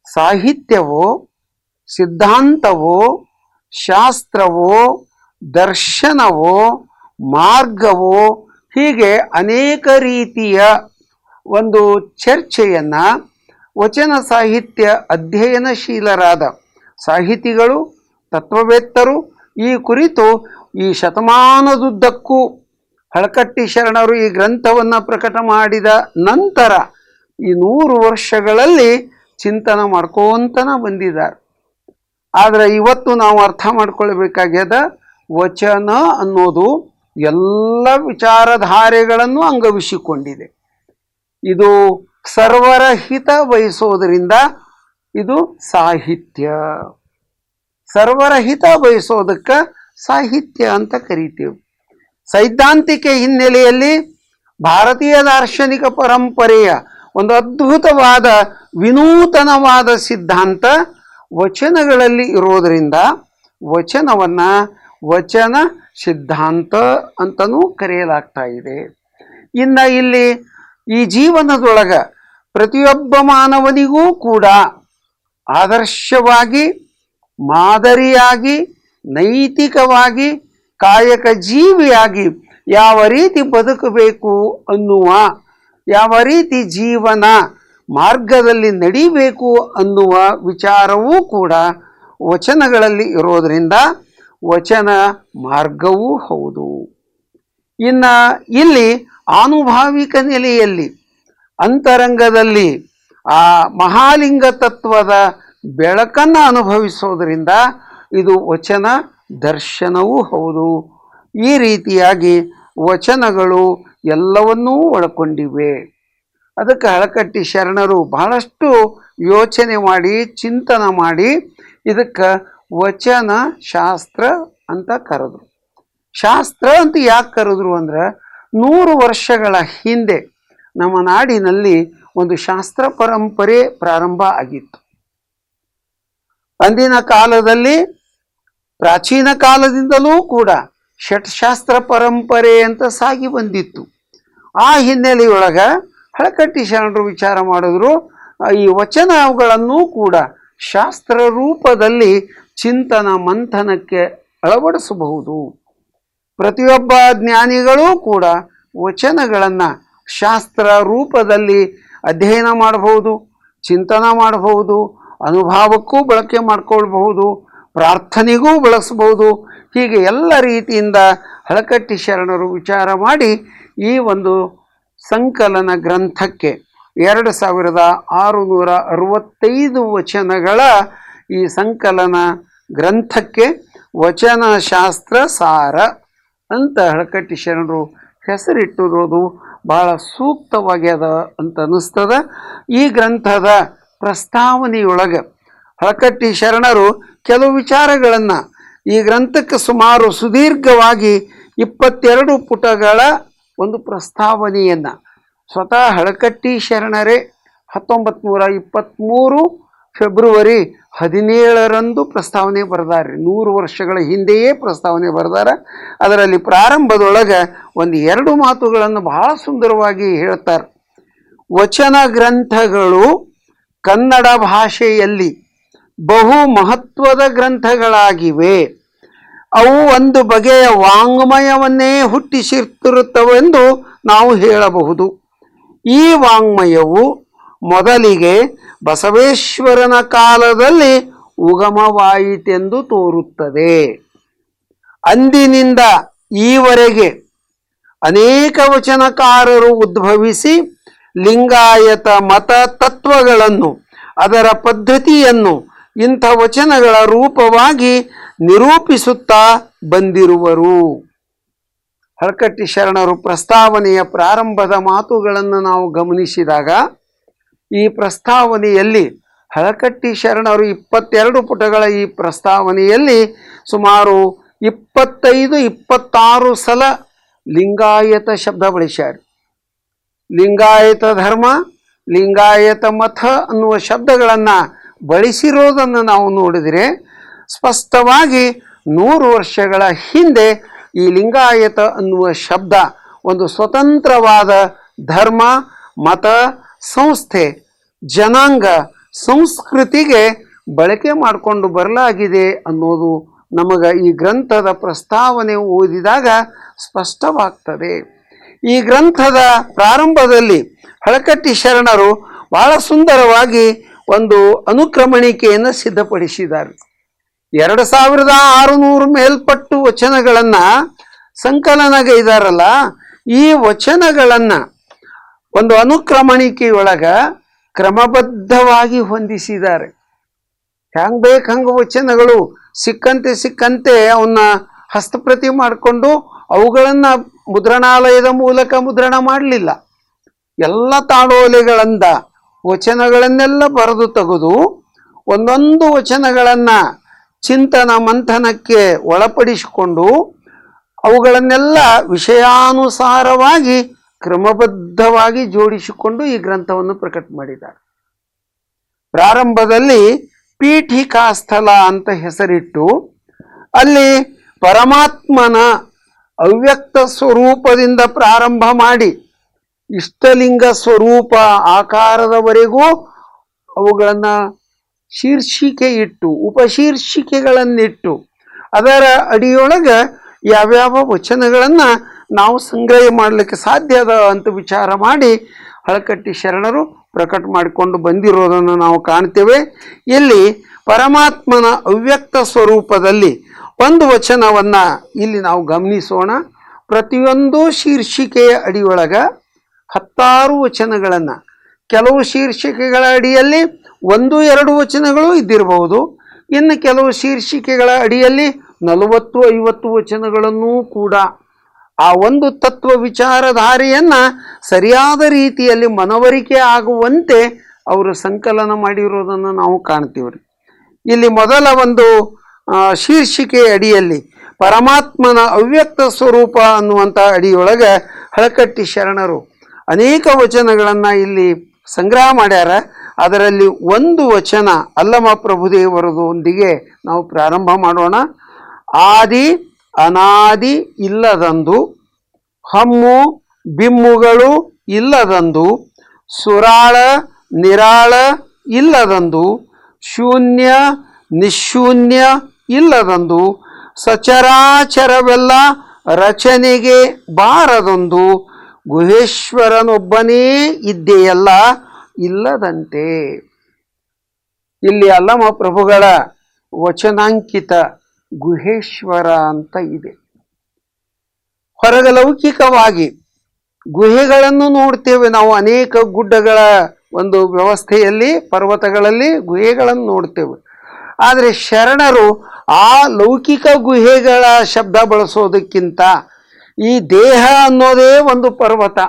ಸಾಹಿತ್ಯವೋ, ಸಿದ್ಧಾಂತವೋ, ಶಾಸ್ತ್ರವೋ, ದರ್ಶನವೋ, ಮಾರ್ಗವೋ, ಹೀಗೆ ಅನೇಕ ರೀತಿಯ ಒಂದು ಚರ್ಚೆಯನ್ನು ವಚನ ಸಾಹಿತ್ಯ ಅಧ್ಯಯನಶೀಲರಾದ ಸಾಹಿತಿಗಳು, ತತ್ವವೇತ್ತರು ಈ ಕುರಿತು ಈ ಶತಮಾನದುದ್ದಕ್ಕೂ ಹಳಕಟ್ಟಿ ಶರಣರು ಈ ಗ್ರಂಥವನ್ನು ಪ್ರಕಟ ಮಾಡಿದ ನಂತರ ಈ 100 ವರ್ಷಗಳಲ್ಲಿ ಚಿಂತನೆ ಮಾಡ್ಕೋತನ ಬಂದಿದ್ದಾರೆ. ಆದರೆ ಇವತ್ತು ನಾವು ಅರ್ಥ ಮಾಡ್ಕೊಳ್ಬೇಕಾಗ್ಯದ, ವಚನ ಅನ್ನೋದು ಎಲ್ಲ ವಿಚಾರಧಾರೆಗಳನ್ನು ಅಂಗವಿಸಿಕೊಂಡಿದೆ. ಇದು ಸರ್ವರ ಹಿತ ಬಯಸೋದರಿಂದ ಇದು ಸಾಹಿತ್ಯ. ಸರ್ವರ ಹಿತ ಬಯಸೋದಕ್ಕೆ ಸಾಹಿತ್ಯ ಅಂತ ಕರಿತೀವಿ. ಸೈದ್ಧಾಂತಿಕ ಹಿನ್ನೆಲೆಯಲ್ಲಿ ಭಾರತೀಯ ದಾರ್ಶನಿಕ ಪರಂಪರೆಯ ಒಂದು ಅದ್ಭುತವಾದ ವಿನೂತನವಾದ ಸಿದ್ಧಾಂತ ವಚನಗಳಲ್ಲಿ ಇರೋದರಿಂದ ವಚನವನ್ನು ವಚನ ಸಿದ್ಧಾಂತ ಅಂತಲೂ ಕರೆಯಲಾಗ್ತಾ ಇದೆ. ಇನ್ನು ಇಲ್ಲಿ ಈ ಜೀವನದೊಳಗೆ ಪ್ರತಿಯೊಬ್ಬ ಮಾನವನಿಗೂ ಕೂಡ ಆದರ್ಶವಾಗಿ, ಮಾದರಿಯಾಗಿ, ನೈತಿಕವಾಗಿ, ಕಾಯಕ ಜೀವಿಯಾಗಿ ಯಾವ ರೀತಿ ಬದುಕಬೇಕು ಅನ್ನುವ, ಯಾವ ರೀತಿ ಜೀವನ ಮಾರ್ಗದಲ್ಲಿ ನಡಿಬೇಕು ಅನ್ನುವ ವಿಚಾರವೂ ಕೂಡ ವಚನಗಳಲ್ಲಿ ಇರೋದರಿಂದ ವಚನ ಮಾರ್ಗವೂ ಹೌದು. ಇನ್ನು ಇಲ್ಲಿ ಆನುಭಾವಿಕ ನೆಲೆಯಲ್ಲಿ ಅಂತರಂಗದಲ್ಲಿ ಆ ಮಹಾಲಿಂಗ ತತ್ವದ ಬೆಳಕನ್ನು ಅನುಭವಿಸೋದರಿಂದ ಇದು ವಚನ ದರ್ಶನವೂ ಹೌದು. ಈ ರೀತಿಯಾಗಿ ವಚನಗಳು ಎಲ್ಲವನ್ನೂ ಒಳಗೊಂಡಿವೆ. ಅದಕ್ಕೆ ಹಳಕಟ್ಟಿ ಶರಣರು ಬಹಳಷ್ಟು ಯೋಚನೆ ಮಾಡಿ, ಚಿಂತನೆ ಮಾಡಿ ಇದಕ್ಕೆ ವಚನ ಶಾಸ್ತ್ರ ಅಂತ ಕರೆದ್ರು. ಶಾಸ್ತ್ರ ಅಂತ ಯಾಕೆ ಕರೆದ್ರು ಅಂದ್ರೆ 100 ವರ್ಷಗಳ ಹಿಂದೆ ನಮ್ಮ ನಾಡಿನಲ್ಲಿ ಒಂದು ಶಾಸ್ತ್ರ ಪರಂಪರೆ ಪ್ರಾರಂಭ ಆಗಿತ್ತು. ಅಂದಿನ ಕಾಲದಲ್ಲಿ, ಪ್ರಾಚೀನ ಕಾಲದಿಂದಲೂ ಕೂಡ ಷಟ್ಶಾಸ್ತ್ರ ಪರಂಪರೆ ಅಂತ ಸಾಗಿ ಬಂದಿತ್ತು. ಆ ಹಿನ್ನೆಲೆಯೊಳಗೆ ಹಳಕಟ್ಟಿ ಶರಣರು ವಿಚಾರ ಮಾಡಿದ್ರು, ಈ ವಚನಗಳನ್ನು ಕೂಡ ಶಾಸ್ತ್ರ ರೂಪದಲ್ಲಿ ಚಿಂತನ ಮಂಥನಕ್ಕೆ ಅಳವಡಿಸಬಹುದು. ಪ್ರತಿಯೊಬ್ಬ ಜ್ಞಾನಿಗಳೂ ಕೂಡ ವಚನಗಳನ್ನು ಶಾಸ್ತ್ರ ರೂಪದಲ್ಲಿ ಅಧ್ಯಯನ ಮಾಡಬಹುದು, ಚಿಂತನ ಮಾಡಬಹುದು, ಅನುಭವಕ್ಕೂ ಬಳಕೆ ಮಾಡಿಕೊಳ್ಬಹುದು, ಪ್ರಾರ್ಥನೆಗೂ ಬಳಸಬಹುದು. ಹೀಗೆ ಎಲ್ಲ ರೀತಿಯಿಂದ ಹಳಕಟ್ಟಿ ಶರಣರು ವಿಚಾರ ಮಾಡಿ ಈ ಒಂದು ಸಂಕಲನ ಗ್ರಂಥಕ್ಕೆ 2665 ವಚನಗಳ ಈ ಸಂಕಲನ ಗ್ರಂಥಕ್ಕೆ ವಚನಶಾಸ್ತ್ರ ಸಾರ ಅಂತ ಹಳಕಟ್ಟಿ ಶರಣರು ಹೆಸರಿಟ್ಟಿರೋದು ಬಹಳ ಸೂಕ್ತವಾಗ್ಯದ ಅಂತ ಅನ್ನಿಸ್ತದ. ಈ ಗ್ರಂಥದ ಪ್ರಸ್ತಾವನೆಯೊಳಗೆ ಹಳಕಟ್ಟಿ ಶರಣರು ಕೆಲವು ವಿಚಾರಗಳನ್ನು, ಈ ಗ್ರಂಥಕ್ಕೆ ಸುಮಾರು ಸುದೀರ್ಘವಾಗಿ 22 ಪುಟಗಳ ಒಂದು ಪ್ರಸ್ತಾವನೆಯನ್ನು ಸ್ವತಃ ಹಳಕಟ್ಟಿ ಶರಣರೇ 1923 ಫೆಬ್ರವರಿ 17ರಂದು ಪ್ರಸ್ತಾವನೆ ಬರೆದಾರೆ. 100 ವರ್ಷಗಳ ಹಿಂದೆಯೇ ಪ್ರಸ್ತಾವನೆ ಬರೆದಾರ. ಅದರಲ್ಲಿ ಪ್ರಾರಂಭದೊಳಗೆ ಒಂದು 2 ಮಾತುಗಳನ್ನು ಬಹಳ ಸುಂದರವಾಗಿ ಹೇಳ್ತಾರೆ. ವಚನ ಗ್ರಂಥಗಳು ಕನ್ನಡ ಭಾಷೆಯಲ್ಲಿ ಬಹು ಮಹತ್ವದ ಗ್ರಂಥಗಳಾಗಿವೆ. ಅವು ಒಂದು ಬಗೆಯ ವಾಂಗ್ಮಯವನ್ನೇ ಹುಟ್ಟಿಸಿರುತ್ತವೆಂದು ನಾವು ಹೇಳಬಹುದು. ಈ ವಾಂಗ್ಮಯವು ಮೊದಲಿಗೆ ಬಸವೇಶ್ವರನ ಕಾಲದಲ್ಲಿ ಉಗಮವಾಯಿತೆಂದು ತೋರುತ್ತದೆ. ಅಂದಿನಿಂದ ಈವರೆಗೆ ಅನೇಕ ವಚನಕಾರರು ಉದ್ಭವಿಸಿ ಲಿಂಗಾಯತ ಮತ ತತ್ವಗಳನ್ನು, ಅದರ ಪದ್ಧತಿಯನ್ನು ಇಂಥ ವಚನಗಳ ರೂಪವಾಗಿ ನಿರೂಪಿಸುತ್ತಾ ಬಂದಿರುವರು. ಹಳಕಟ್ಟಿ ಶರಣರು ಪ್ರಸ್ತಾವನೆಯ ಪ್ರಾರಂಭದ ಮಾತುಗಳನ್ನು ನಾವು ಗಮನಿಸಿದಾಗ, ಈ ಪ್ರಸ್ತಾವನೆಯಲ್ಲಿ ಹಳಕಟ್ಟಿ ಶರಣರು 22 ಪುಟಗಳ ಈ ಪ್ರಸ್ತಾವನೆಯಲ್ಲಿ ಸುಮಾರು 25-26 ಸಲ ಲಿಂಗಾಯತ ಶಬ್ದ ಬಳಸ್ಯಾರ. ಲಿಂಗಾಯತ ಧರ್ಮ, ಲಿಂಗಾಯತ ಮತ ಅನ್ನುವ ಶಬ್ದಗಳನ್ನು ಬಳಸಿರೋದನ್ನು ನಾವು ನೋಡಿದರೆ ಸ್ಪಷ್ಟವಾಗಿ 100 ವರ್ಷಗಳ ಹಿಂದೆ ಈ ಲಿಂಗಾಯತ ಅನ್ನುವ ಶಬ್ದ ಒಂದು ಸ್ವತಂತ್ರವಾದ ಧರ್ಮ, ಮತ, ಸಂಸ್ಥೆ, ಜನಾಂಗ, ಸಂಸ್ಕೃತಿಗೆ ಬಳಕೆ ಮಾಡಿಕೊಂಡು ಬರಲಾಗಿದೆ ಅನ್ನೋದು ನಮಗೆ ಈ ಗ್ರಂಥದ ಪ್ರಸ್ತಾವನೆ ಓದಿದಾಗ ಸ್ಪಷ್ಟವಾಗ್ತದೆ. ಈ ಗ್ರಂಥದ ಪ್ರಾರಂಭದಲ್ಲಿ ಹಳಕಟ್ಟಿ ಶರಣರು ಬಹಳ ಸುಂದರವಾಗಿ ಒಂದು ಅನುಕ್ರಮಣಿಕೆಯನ್ನು ಸಿದ್ಧಪಡಿಸಿದ್ದಾರೆ. 2600 ಮೇಲ್ಪಟ್ಟು ವಚನಗಳನ್ನು ಸಂಕಲನಗೈದಾರಲ್ಲ, ಈ ವಚನಗಳನ್ನು ಒಂದು ಅನುಕ್ರಮಣಿಕೆಯೊಳಗೆ ಕ್ರಮಬದ್ಧವಾಗಿ ಹೊಂದಿಸಿದ್ದಾರೆ. ಹೆಂಗೆ ಬೇಕು ಹಂಗೆ ವಚನಗಳು ಸಿಕ್ಕಂತೆ ಅವನ್ನ ಹಸ್ತಪ್ರತಿ ಮಾಡಿಕೊಂಡು ಅವುಗಳನ್ನು ಮುದ್ರಣಾಲಯದ ಮೂಲಕ ಮುದ್ರಣ ಮಾಡಲಿಲ್ಲ. ಎಲ್ಲ ತಾಳೋಲೆಗಳಿಂದ ವಚನಗಳನ್ನೆಲ್ಲ ಬರೆದು ತೆಗೆದು ಒಂದೊಂದು ವಚನಗಳನ್ನು ಚಿಂತನ ಮಂಥನಕ್ಕೆ ಒಳಪಡಿಸಿಕೊಂಡು ಅವುಗಳನ್ನೆಲ್ಲ ವಿಷಯಾನುಸಾರವಾಗಿ ಕ್ರಮಬದ್ಧವಾಗಿ ಜೋಡಿಸಿಕೊಂಡು ಈ ಗ್ರಂಥವನ್ನು ಪ್ರಕಟ ಮಾಡಿದ್ದಾರೆ. ಪ್ರಾರಂಭದಲ್ಲಿ ಪೀಠಿಕಾ ಸ್ಥಳ ಅಂತ ಹೆಸರಿಟ್ಟು ಅಲ್ಲಿ ಪರಮಾತ್ಮನ ಅವ್ಯಕ್ತ ಸ್ವರೂಪದಿಂದ ಪ್ರಾರಂಭ ಮಾಡಿ ಇಷ್ಟಲಿಂಗ ಸ್ವರೂಪ ಆಕಾರದವರೆಗೂ ಅವುಗಳನ್ನು ಶೀರ್ಷಿಕೆ ಇಟ್ಟು ಉಪಶೀರ್ಷಿಕೆಗಳನ್ನಿಟ್ಟು ಅದರ ಅಡಿಯೊಳಗೆ ಯಾವ್ಯಾವ ವಚನಗಳನ್ನು ನಾವು ಸಂಗ್ರಹ ಮಾಡಲಿಕ್ಕೆ ಸಾಧ್ಯ ಅದ ಅಂತ ವಿಚಾರ ಮಾಡಿ ಹಳಕಟ್ಟಿ ಶರಣರು ಪ್ರಕಟ ಮಾಡಿಕೊಂಡು ಬಂದಿರೋದನ್ನು ನಾವು ಕಾಣ್ತೇವೆ. ಇಲ್ಲಿ ಪರಮಾತ್ಮನ ಅವ್ಯಕ್ತ ಸ್ವರೂಪದಲ್ಲಿ ಒಂದು ವಚನವನ್ನು ಇಲ್ಲಿ ನಾವು ಗಮನಿಸೋಣ. ಪ್ರತಿಯೊಂದು ಶೀರ್ಷಿಕೆಯ ಅಡಿಯೊಳಗೆ 16 ವಚನಗಳನ್ನು, ಕೆಲವು ಶೀರ್ಷಿಕೆಗಳ ಅಡಿಯಲ್ಲಿ 1-2 ವಚನಗಳು ಇದ್ದಿರಬಹುದು, ಇನ್ನು ಕೆಲವು ಶೀರ್ಷಿಕೆಗಳ ಅಡಿಯಲ್ಲಿ 40-50 ವಚನಗಳನ್ನೂ ಕೂಡ ಆ ಒಂದು ತತ್ವ ವಿಚಾರಧಾರೆಯನ್ನು ಸರಿಯಾದ ರೀತಿಯಲ್ಲಿ ಮನವರಿಕೆ ಆಗುವಂತೆ ಅವರು ಸಂಕಲನ ಮಾಡಿರೋದನ್ನು ನಾವು ಕಾಣ್ತೀವ್ರಿ. ಇಲ್ಲಿ ಮೊದಲ ಒಂದು ಶೀರ್ಷಿಕೆಯ ಅಡಿಯಲ್ಲಿ ಪರಮಾತ್ಮನ ಅವ್ಯಕ್ತ ಸ್ವರೂಪ ಅನ್ನುವಂಥ ಅಡಿಯೊಳಗೆ ಹಳಕಟ್ಟಿ ಶರಣರು ಅನೇಕ ವಚನಗಳನ್ನು ಇಲ್ಲಿ ಸಂಗ್ರಹ ಮಾಡ್ಯಾರ. ಅದರಲ್ಲಿ ಒಂದು ವಚನ ಅಲ್ಲಮ ಪ್ರಭುದೇವರದೊಂದಿಗೆ ನಾವು ಪ್ರಾರಂಭ ಮಾಡೋಣ. ಆದಿ ಅನಾದಿ ಇಲ್ಲದಂದು, ಹಮ್ಮು ಬಿಮ್ಮುಗಳು ಇಲ್ಲದಂದು, ಸುರಾಳ ನಿರಾಳ ಇಲ್ಲದಂದು, ಶೂನ್ಯ ನಿಶೂನ್ಯ ಇಲ್ಲದಂದು, ಸಚರಾಚರವೆಲ್ಲ ರಚನೆಗೆ ಬಾರದೊಂದು, ಗುಹೇಶ್ವರನೊಬ್ಬನೇ ಇದ್ದೆಯಲ್ಲ ಇಲ್ಲದಂತೆ. ಇಲ್ಲಿ ಅಲ್ಲಮ ಪ್ರಭುಗಳ ವಚನಾಂಕಿತ ಗುಹೇಶ್ವರ ಅಂತ ಇದೆ. ಹೊರಗಲೌಕಿಕವಾಗಿ ಗುಹೆಗಳನ್ನು ನೋಡ್ತೇವೆ ನಾವು, ಅನೇಕ ಗುಡ್ಡಗಳ ಒಂದು ವ್ಯವಸ್ಥೆಯಲ್ಲಿ ಪರ್ವತಗಳಲ್ಲಿ ಗುಹೆಗಳನ್ನು ನೋಡ್ತೇವೆ. ಆದರೆ ಶರಣರು ಆ ಲೌಕಿಕ ಗುಹೆಗಳ ಶಬ್ದ ಬಳಸೋದಕ್ಕಿಂತ ಈ ದೇಹ ಅನ್ನೋದೇ ಒಂದು ಪರ್ವತ,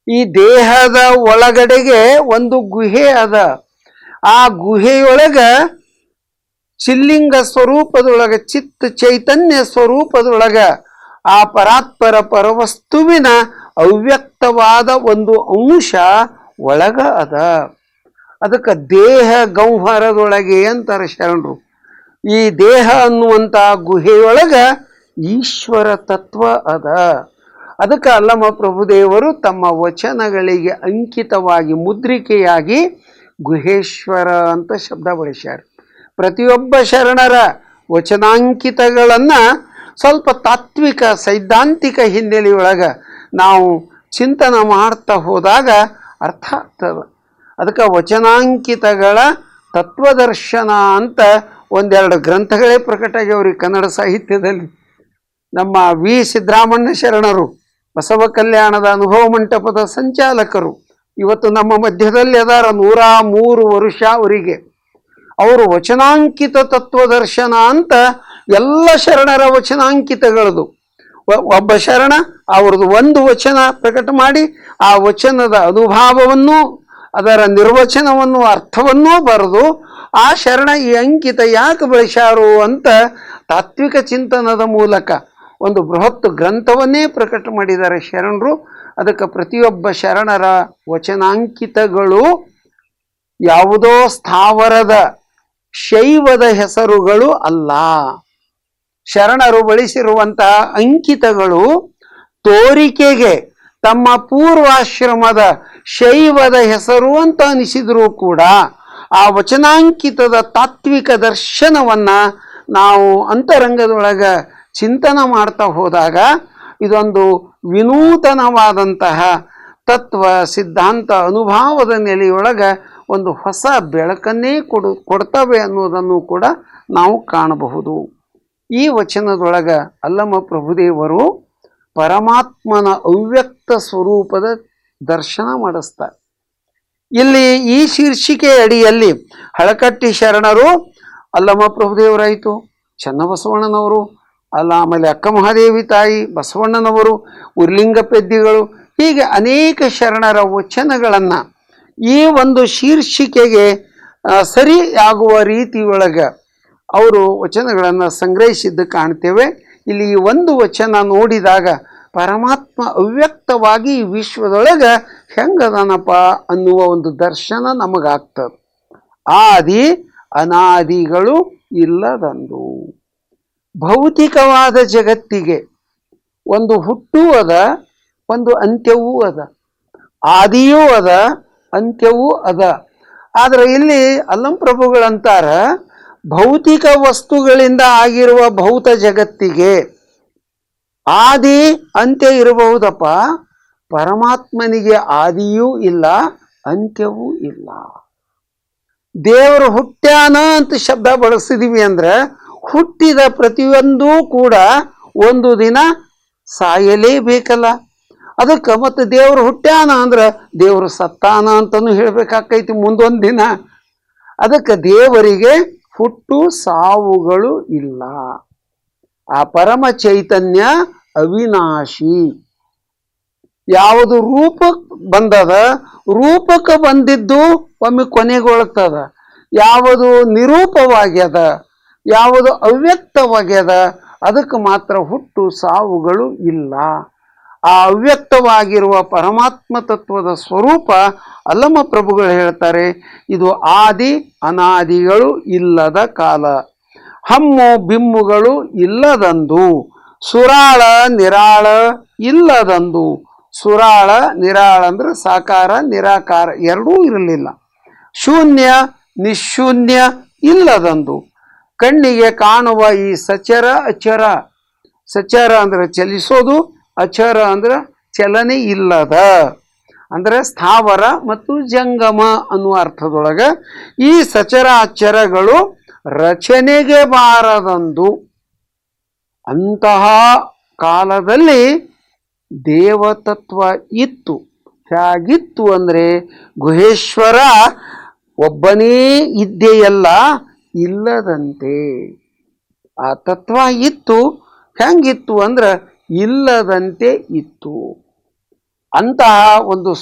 ಈ ದೇಹದ ಒಳಗಡೆಗೆ ಒಂದು ಗುಹೆ ಅದ. ಆ ಗುಹೆಯೊಳಗೆ ಚಿಲ್ಲಿಂಗ ಸ್ವರೂಪದೊಳಗೆ, ಚಿತ್ತ ಚೈತನ್ಯ ಸ್ವರೂಪದೊಳಗೆ ಆ ಪರಾತ್ಪರ ಪರವಸ್ತುವಿನ ಅವ್ಯಕ್ತವಾದ ಒಂದು ಅಂಶ ಒಳಗ ಅದ. ಅದಕ್ಕೆ ದೇಹ ಗೌಹರದೊಳಗೆ ಅಂತಾರೆ ಶರಣರು. ಈ ದೇಹ ಅನ್ನುವಂಥ ಗುಹೆಯೊಳಗೆ ಈಶ್ವರ ತತ್ವ ಅದ. ಅದಕ್ಕೆ ಅಲ್ಲಮ ಪ್ರಭುದೇವರು ತಮ್ಮ ವಚನಗಳಿಗೆ ಅಂಕಿತವಾಗಿ ಮುದ್ರಿಕೆಯಾಗಿ ಗುಹೇಶ್ವರ ಅಂತ ಶಬ್ದ ಬಳಸ್ಯಾರ. ಪ್ರತಿಯೊಬ್ಬ ಶರಣರ ವಚನಾಂಕಿತಗಳನ್ನು ಸ್ವಲ್ಪ ತಾತ್ವಿಕ ಸೈದ್ಧಾಂತಿಕ ಹಿನ್ನೆಲೆಯೊಳಗೆ ನಾವು ಚಿಂತನೆ ಮಾಡ್ತಾ ಹೋದಾಗ ಅರ್ಥ ಆಗ್ತದೆ. ಅದಕ್ಕೆ ವಚನಾಂಕಿತಗಳ ತತ್ವದರ್ಶನ ಅಂತ 1-2 ಗ್ರಂಥಗಳೇ ಪ್ರಕಟ ಆಗ್ಯಾವ್ರಿ ಕನ್ನಡ ಸಾಹಿತ್ಯದಲ್ಲಿ. ನಮ್ಮ ವಿ ಸಿದ್ದರಾಮಣ್ಣ ಶರಣರು ಬಸವ ಕಲ್ಯಾಣದ ಅನುಭವ ಮಂಟಪದ ಸಂಚಾಲಕರು ಇವತ್ತು ನಮ್ಮ ಮಧ್ಯದಲ್ಲಿ ಅದಾರ. 103 ವರ್ಷ ಅವರಿಗೆ. ಅವರು ವಚನಾಂಕಿತ ತತ್ವದರ್ಶನ ಅಂತ ಎಲ್ಲ ಶರಣರ ವಚನಾಂಕಿತಗಳದು. ಒಬ್ಬ ಶರಣ ಅವ್ರದ್ದು ಒಂದು ವಚನ ಪ್ರಕಟ ಮಾಡಿ ಆ ವಚನದ ಅನುಭಾವವನ್ನು, ಅದರ ನಿರ್ವಚನವನ್ನು, ಅರ್ಥವನ್ನೂ ಬರೆದು ಆ ಶರಣ ಈ ಅಂಕಿತ ಯಾಕೆ ಬಳಸ್ಯಾರು ಅಂತ ತಾತ್ವಿಕ ಚಿಂತನದ ಮೂಲಕ ಒಂದು ಬೃಹತ್ ಗ್ರಂಥವನ್ನೇ ಪ್ರಕಟ ಮಾಡಿದ್ದಾರೆ ಶರಣರು. ಅದಕ್ಕೆ ಪ್ರತಿಯೊಬ್ಬ ಶರಣರ ವಚನಾಂಕಿತಗಳು ಯಾವುದೋ ಸ್ಥಾವರದ ಶೈವದ ಹೆಸರುಗಳು ಅಲ್ಲ. ಶರಣರು ಬಳಸಿರುವಂತಹ ಅಂಕಿತಗಳು ತೋರಿಕೆಗೆ ತಮ್ಮ ಪೂರ್ವಾಶ್ರಮದ ಶೈವದ ಹೆಸರು ಅಂತ ಅನಿಸಿದರೂ ಕೂಡ ಆ ವಚನಾಂಕಿತದ ತಾತ್ವಿಕ ದರ್ಶನವನ್ನು ನಾವು ಅಂತರಂಗದೊಳಗೆ ಚಿಂತನೆ ಮಾಡ್ತಾ ಹೋದಾಗ ಇದೊಂದು ವಿನೂತನವಾದಂತಹ ತತ್ವ ಸಿದ್ಧಾಂತ ಅನುಭವದ ನೆಲೆಯೊಳಗೆ ಒಂದು ಹೊಸ ಬೆಳಕನ್ನೇ ಕೊಡ್ತವೆ ಅನ್ನೋದನ್ನು ಕೂಡ ನಾವು ಕಾಣಬಹುದು. ಈ ವಚನದೊಳಗೆ ಅಲ್ಲಮ ಪ್ರಭುದೇವರು ಪರಮಾತ್ಮನ ಅವ್ಯಕ್ತ ಸ್ವರೂಪದ ದರ್ಶನ ಮಾಡಿಸ್ತಾರೆ. ಇಲ್ಲಿ ಈ ಶೀರ್ಷಿಕೆ ಅಡಿಯಲ್ಲಿ ಹಳಕಟ್ಟಿ ಶರಣರು, ಅಲ್ಲಮ ಪ್ರಭುದೇವರಾಯಿತು, ಚನ್ನಬಸವಣ್ಣನವರು, ಆಮೇಲೆ ಅಕ್ಕ ಮಹಾದೇವಿ ತಾಯಿ, ಬಸವಣ್ಣನವರು, ಉರ್ಲಿಂಗ ಪೆದ್ದಿಗಳು, ಹೀಗೆ ಅನೇಕ ಶರಣರ ವಚನಗಳನ್ನು ಈ ಒಂದು ಶೀರ್ಷಿಕೆಗೆ ಸರಿಯಾಗುವ ರೀತಿಯೊಳಗೆ ಅವರು ವಚನಗಳನ್ನು ಸಂಗ್ರಹಿಸಿದ್ದು ಕಾಣ್ತೇವೆ. ಇಲ್ಲಿ ಈ ಒಂದು ವಚನ ನೋಡಿದಾಗ ಪರಮಾತ್ಮ ಅವ್ಯಕ್ತವಾಗಿ ಈ ವಿಶ್ವದೊಳಗೆ ಹೆಂಗದನಪ್ಪ ಅನ್ನುವ ಒಂದು ದರ್ಶನ ನಮಗಾಗ್ತದೆ. ಆದಿ ಅನಾದಿಗಳು ಇಲ್ಲದಂದು. ಭೌತಿಕವಾದ ಜಗತ್ತಿಗೆ ಒಂದು ಹುಟ್ಟೂ ಅದ, ಒಂದು ಅಂತ್ಯವೂ ಅದ. ಆದಿಯೂ ಅದ, ಅಂತ್ಯವೂ ಅದ. ಆದ್ರೆ ಇಲ್ಲಿ ಅಲ್ಲಂ ಪ್ರಭುಗಳಂತಾರ, ಭೌತಿಕ ವಸ್ತುಗಳಿಂದ ಆಗಿರುವ ಭೌತ ಜಗತ್ತಿಗೆ ಆದಿ ಅಂತ್ಯ ಇರಬಹುದಪ್ಪ, ಪರಮಾತ್ಮನಿಗೆ ಆದಿಯೂ ಇಲ್ಲ, ಅಂತ್ಯವೂ ಇಲ್ಲ. ದೇವರು ಹುಟ್ಟ್ಯಾನ ಅಂತ ಶಬ್ದ ಬಳಸಿದೀವಿ ಅಂದ್ರೆ ಹುಟ್ಟಿದ ಪ್ರತಿಯೊಂದೂ ಕೂಡ ಒಂದು ದಿನ ಸಾಯಲೇಬೇಕಲ್ಲ. ಅದಕ್ಕೆ ಮತ್ತೆ ದೇವರು ಹುಟ್ಟ್ಯಾನ ಅಂದ್ರೆ ದೇವರು ಸತ್ತಾನ ಅಂತಲೂ ಹೇಳ್ಬೇಕಾಕೈತಿ ಮುಂದೊಂದು ದಿನ. ಅದಕ್ಕೆ ದೇವರಿಗೆ ಹುಟ್ಟು ಸಾವುಗಳು ಇಲ್ಲ. ಆ ಪರಮ ಚೈತನ್ಯ ಅವಿನಾಶಿ. ಯಾವುದು ರೂಪಕ್ಕೆ ಬಂದದ, ರೂಪಕ್ಕೆ ಬಂದಿದ್ದು ಒಮ್ಮೆ ಕೊನೆಗೊಳ್ತದ. ಯಾವುದು ನಿರೂಪವಾಗ್ಯದ, ಯಾವುದು ಅವ್ಯಕ್ತವಾಗ್ಯದ, ಅದಕ್ಕೆ ಮಾತ್ರ ಹುಟ್ಟು ಸಾವುಗಳು ಇಲ್ಲ. ಆ ಅವ್ಯಕ್ತವಾಗಿರುವ ಪರಮಾತ್ಮ ತತ್ವದ ಸ್ವರೂಪ ಅಲ್ಲಮ ಪ್ರಭುಗಳು ಹೇಳ್ತಾರೆ, ಇದು ಆದಿ ಅನಾದಿಗಳು ಇಲ್ಲದ ಕಾಲ, ಹಮ್ಮು ಬಿಮ್ಮುಗಳು ಇಲ್ಲದಂದು, ಸುರಾಳ ನಿರಾಳ ಇಲ್ಲದಂದು. ಸುರಾಳ ನಿರಾಳ ಅಂದ್ರೆ ಸಾಕಾರ ನಿರಾಕಾರ ಎರಡೂ ಇರಲಿಲ್ಲ. ಶೂನ್ಯ ನಿಶೂನ್ಯ ಇಲ್ಲದಂದು. ಕಣ್ಣಿಗೆ ಕಾಣುವ ಈ ಸಚರ ಅಚರ, ಸಚರ ಅಂದ್ರೆ ಚಲಿಸೋದು, ಅಚರ ಅಂದ್ರೆ ಚಲನೆ ಇಲ್ಲದ, ಅಂದ್ರೆ ಸ್ಥಾವರ ಮತ್ತು ಜಂಗಮ ಅನ್ನುವ ಅರ್ಥದೊಳಗೆ ಈ ಸಚರ ಅಚರಗಳು ರಚನೆಗೆ ಬಾರದಂದು. ಅಂತಹ ಕಾಲದಲ್ಲಿ ದೇವತತ್ವ ಇತ್ತು. ಹೇಗಿತ್ತು ಅಂದರೆ ಗುಹೇಶ್ವರ ಒಬ್ಬನೇ ಇದ್ದೆಯಲ್ಲ, ಇಲ್ಲದಂತೆ. ಆ ತತ್ವ ಇತ್ತು. ಹೆಂಗಿತ್ತು ಅಂದ್ರೆ ಇಲ್ಲದಂತೆ ಇತ್ತು. ಅಂತಹ ಒಂದು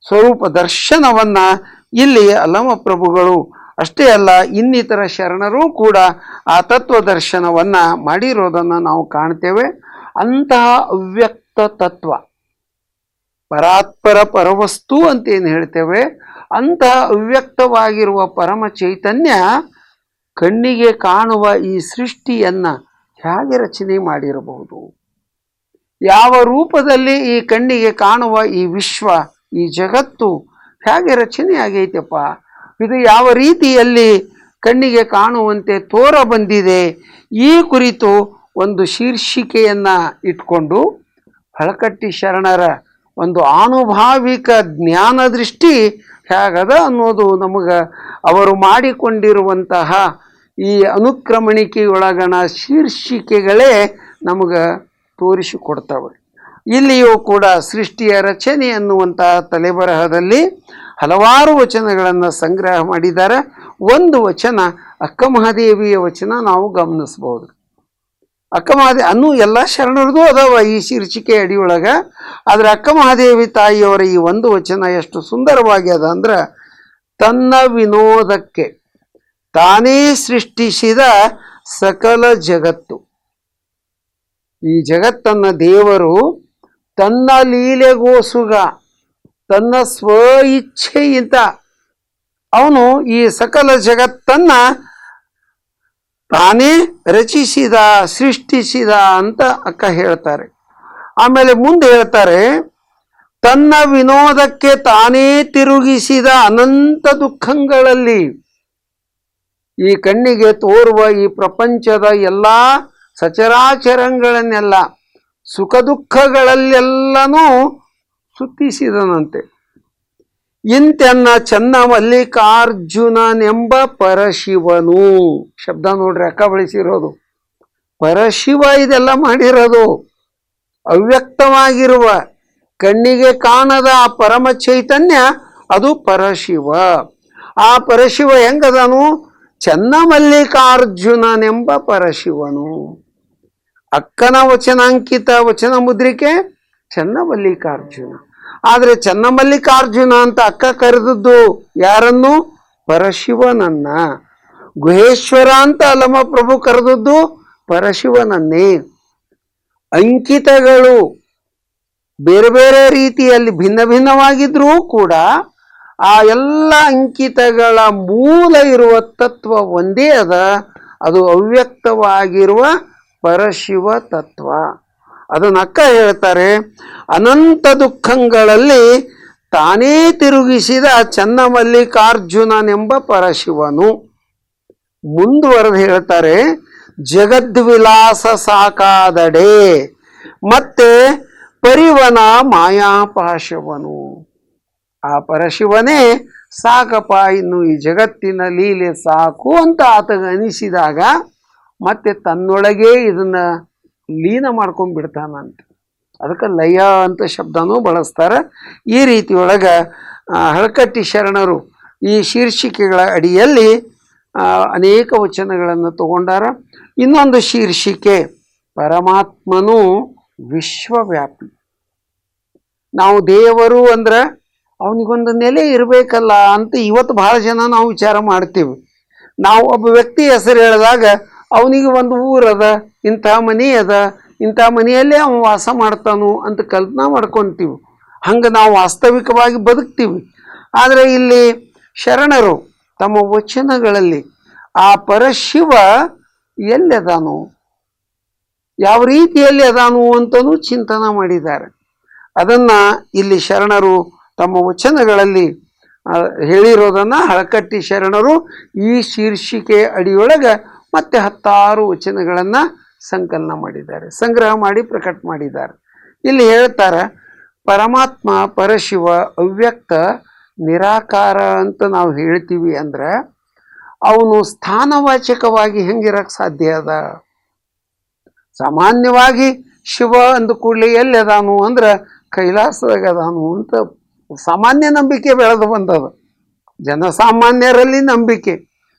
ಸ್ವರೂಪ ದರ್ಶನವನ್ನ ಇಲ್ಲಿ ಅಲ್ಲಮ ಪ್ರಭುಗಳು ಅಷ್ಟೇ ಅಲ್ಲ, ಇನ್ನಿತರ ಶರಣರೂ ಕೂಡ ಆ ತತ್ವ ದರ್ಶನವನ್ನ ಮಾಡಿರೋದನ್ನು ನಾವು ಕಾಣ್ತೇವೆ. ಅಂತಹ ಅವ್ಯಕ್ತ ತತ್ವ, ಪರಾತ್ಪರ ಪರವಸ್ತು ಅಂತೇನು ಹೇಳ್ತೇವೆ, ಅಂತಹ ಅವ್ಯಕ್ತವಾಗಿರುವ ಪರಮ ಚೈತನ್ಯ ಕಣ್ಣಿಗೆ ಕಾಣುವ ಈ ಸೃಷ್ಟಿಯನ್ನ ಹೇಗೆ ರಚನೆ ಮಾಡಿರಬಹುದು? ಯಾವ ರೂಪದಲ್ಲಿ ಈ ಕಣ್ಣಿಗೆ ಕಾಣುವ ಈ ವಿಶ್ವ, ಈ ಜಗತ್ತು ಹೇಗೆ ರಚನೆ ಆಗೈತಪ್ಪ? ಇದು ಯಾವ ರೀತಿಯಲ್ಲಿ ಕಣ್ಣಿಗೆ ಕಾಣುವಂತೆ ತೋರ ಬಂದಿದೆ? ಈ ಕುರಿತು ಒಂದು ಶೀರ್ಷಿಕೆಯನ್ನ ಇಟ್ಕೊಂಡು ಹಳಕಟ್ಟಿ ಶರಣರ ಒಂದು ಆನುಭಾವಿಕ ಜ್ಞಾನ ದೃಷ್ಟಿ ಹೇಗದ ಅನ್ನೋದು ನಮಗೆ ಅವರು ಮಾಡಿಕೊಂಡಿರುವಂತಹ ಈ ಅನುಕ್ರಮಣಿಕೆಯೊಳಗಣ ಶೀರ್ಷಿಕೆಗಳೇ ನಮಗೆ ತೋರಿಸಿಕೊಡ್ತವೆ. ಇಲ್ಲಿಯೂ ಕೂಡ ಸೃಷ್ಟಿಯ ರಚನೆ ಅನ್ನುವಂತಹ ತಲೆಬರಹದಲ್ಲಿ ಹಲವಾರು ವಚನಗಳನ್ನು ಸಂಗ್ರಹ ಮಾಡಿದ್ದಾರೆ. ಒಂದು ವಚನ ಅಕ್ಕಮಹಾದೇವಿಯ ವಚನ ನಾವು ಗಮನಿಸ್ಬೋದು. ಅಕ್ಕಮಹಾದೇವಿ ಎಲ್ಲ ಶರಣರದು ಅದಾವ ಈ ಶೀರ್ಷಿಕೆ ಅಡಿಯೊಳಗೆ. ಆದರೆ ಅಕ್ಕಮಹಾದೇವಿ ತಾಯಿಯವರ ಈ ಒಂದು ವಚನ ಎಷ್ಟು ಸುಂದರವಾಗಿ ಅದ ಅಂದ್ರೆ, ತನ್ನ ವಿನೋದಕ್ಕೆ ತಾನೇ ಸೃಷ್ಟಿಸಿದ ಸಕಲ ಜಗತ್ತು. ಈ ಜಗತ್ತನ್ನ ದೇವರು ತನ್ನ ಲೀಲೆಗೋಸುಗ, ತನ್ನ ಸ್ವ ಇಚ್ಛೆಯಿಂದ ಅವನು ಈ ಸಕಲ ಜಗತ್ತನ್ನ ತಾನೇ ರಚಿಸಿದ, ಸೃಷ್ಟಿಸಿದ ಅಂತ ಅಕ್ಕ ಹೇಳ್ತಾರೆ. ಆಮೇಲೆ ಮುಂದೆ ಹೇಳ್ತಾರೆ, ತನ್ನ ವಿನೋದಕ್ಕೆ ತಾನೇ ತಿರುಗಿಸಿದ ಅನಂತ ದುಃಖಗಳಲ್ಲಿ. ಈ ಕಣ್ಣಿಗೆ ತೋರುವ ಈ ಪ್ರಪಂಚದ ಎಲ್ಲ ಸಚರಾಚರಗಳನ್ನೆಲ್ಲ ಸುಖ ದುಃಖಗಳಲ್ಲೆಲ್ಲನೂ ಸುತ್ತಿಸಿದನಂತೆ. ಇಂತೆನ್ನ ಚನ್ನ ಮಲ್ಲಿಕಾರ್ಜುನನೆಂಬ ಪರಶಿವನು. ಶಬ್ದ ನೋಡ್ರಿ ಅಕ್ಕ ಬಳಸಿರೋದು. ಪರಶಿವ ಇದೆಲ್ಲ ಮಾಡಿರೋದು. ಅವ್ಯಕ್ತವಾಗಿರುವ ಕಣ್ಣಿಗೆ ಕಾಣದ ಆ ಪರಮ ಚೈತನ್ಯ ಅದು ಪರಶಿವ. ಆ ಪರಶಿವ ಹೆಂಗದನು? ಚನ್ನ ಮಲ್ಲಿಕಾರ್ಜುನನೆಂಬ ಪರಶಿವನು. ಅಕ್ಕನ ವಚನಾಂಕಿತ ವಚನ ಮುದ್ರಿಕೆ ಚನ್ನ ಮಲ್ಲಿಕಾರ್ಜುನ. ಆದರೆ ಚನ್ನ ಮಲ್ಲಿಕಾರ್ಜುನ ಅಂತ ಅಕ್ಕ ಕರೆದದ್ದು ಯಾರನ್ನು? ಪರಶಿವನನ್ನ. ಗುಹೇಶ್ವರ ಅಂತ ಅಲ್ಲಮ ಪ್ರಭು ಕರೆದದ್ದು ಪರಶಿವನನ್ನೇ. ಅಂಕಿತಗಳು ಬೇರೆ ಬೇರೆ ರೀತಿಯಲ್ಲಿ ಭಿನ್ನ ಭಿನ್ನವಾಗಿದ್ರೂ ಕೂಡ ಆ ಎಲ್ಲ ಅಂಕಿತಗಳ ಮೂಲ ಇರುವ ತತ್ವ ಒಂದೇ ಅದ, ಅದು ಅವ್ಯಕ್ತವಾಗಿರುವ ಪರಶಿವ ತತ್ವ. ಅದನ್ನ ಅಕ್ಕ ಹೇಳ್ತಾರೆ, ಅನಂತ ದುಃಖಗಳಲ್ಲಿ ತಾನೇ ತಿರುಗಿಸಿದ ಚನ್ನಮಲ್ಲಿಕಾರ್ಜುನನೆಂಬ ಪರಶಿವನು. ಮುಂದುವರೆದು ಹೇಳ್ತಾರೆ, ಜಗದ್ವಿಲಾಸ ಸಾಕಾದಡೆ ಮತ್ತೆ ಪರಿವನ ಮಾಯಾಪಾಶವನು. ಆ ಪರಶಿವನೇ ಸಾಕಪ್ಪ, ಇನ್ನು ಈ ಜಗತ್ತಿನ ಲೀಲೆ ಸಾಕು ಅಂತ ಆತಗ ಅನಿಸಿದಾಗ ಮತ್ತೆ ತನ್ನೊಳಗೆ ಇದನ್ನ ಲೀನ ಮಾಡ್ಕೊಂಡ್ಬಿಡ್ತಾನಂತ. ಅದಕ್ಕೆ ಲಯ ಅಂತ ಶಬ್ದನೂ ಬಳಸ್ತಾರೆ. ಈ ರೀತಿಯೊಳಗೆ ಹಳಕಟ್ಟಿ ಶರಣರು ಈ ಶೀರ್ಷಿಕೆಗಳ ಅಡಿಯಲ್ಲಿ ಅನೇಕ ವಚನಗಳನ್ನು ತಗೊಂಡಾರ. ಇನ್ನೊಂದು ಶೀರ್ಷಿಕೆ, ಪರಮಾತ್ಮನು ವಿಶ್ವವ್ಯಾಪಿ. ನಾವು ದೇವರು ಅಂದ್ರೆ ಅವನಿಗೊಂದು ನೆಲೆ ಇರಬೇಕಲ್ಲ ಅಂತ ಇವತ್ತು ಬಹಳ ಜನ ನಾವು ವಿಚಾರ ಮಾಡ್ತೀವಿ. ನಾವು ಒಬ್ಬ ವ್ಯಕ್ತಿ ಹೆಸರು ಹೇಳಿದಾಗ ಅವನಿಗೆ ಒಂದು ಊರದ, ಇಂಥ ಮನೆ ಅದ, ಇಂಥ ಮನೆಯಲ್ಲೇ ಅವನು ವಾಸ ಮಾಡ್ತಾನು ಅಂತ ಕಲ್ಪನಾ ಮಾಡ್ಕೊತೀವಿ. ಹಂಗೆ ನಾವು ವಾಸ್ತವಿಕವಾಗಿ ಬದುಕ್ತೀವಿ. ಆದರೆ ಇಲ್ಲಿ ಶರಣರು ತಮ್ಮ ವಚನಗಳಲ್ಲಿ ಆ ಪರಶಿವ ಎಲ್ಲಿ ಅದಾನು, ಯಾವ ರೀತಿಯಲ್ಲಿ ಅದಾನು ಅಂತಲೂ ಚಿಂತನೆ ಮಾಡಿದ್ದಾರೆ. ಅದನ್ನು ಇಲ್ಲಿ ಶರಣರು ತಮ್ಮ ವಚನಗಳಲ್ಲಿ ಹೇಳಿರೋದನ್ನು ಹಳಕಟ್ಟಿ ಶರಣರು ಈ ಶೀರ್ಷಿಕೆ ಅಡಿಯೊಳಗೆ ಮತ್ತೆ 10 ವಚನಗಳನ್ನು ಸಂಕಲನ ಮಾಡಿದ್ದಾರೆ, ಸಂಗ್ರಹ ಮಾಡಿ ಪ್ರಕಟ ಮಾಡಿದ್ದಾರೆ. ಇಲ್ಲಿ ಹೇಳ್ತಾರೆ, ಪರಮಾತ್ಮ ಪರಶಿವ ಅವ್ಯಕ್ತ ನಿರಾಕಾರ ಅಂತ ನಾವು ಹೇಳ್ತೀವಿ ಅಂದ್ರೆ ಅವನು ಸ್ಥಾನವಾಚಕವಾಗಿ ಹೆಂಗಿರಕ್ಕೆ ಸಾಧ್ಯ ಅದ? ಸಾಮಾನ್ಯವಾಗಿ ಶಿವ ಅಂದ ಕೂಡಲೇ ಎಲ್ಲಿ ಅದಾನು ಅಂದ್ರೆ ಕೈಲಾಸದಾಗ ಅದಾನು ಅಂತ ಸಾಮಾನ್ಯ ನಂಬಿಕೆ ಬೆಳೆದು ಬಂದದ. ಜನಸಾಮಾನ್ಯರಲ್ಲಿ ನಂಬಿಕೆ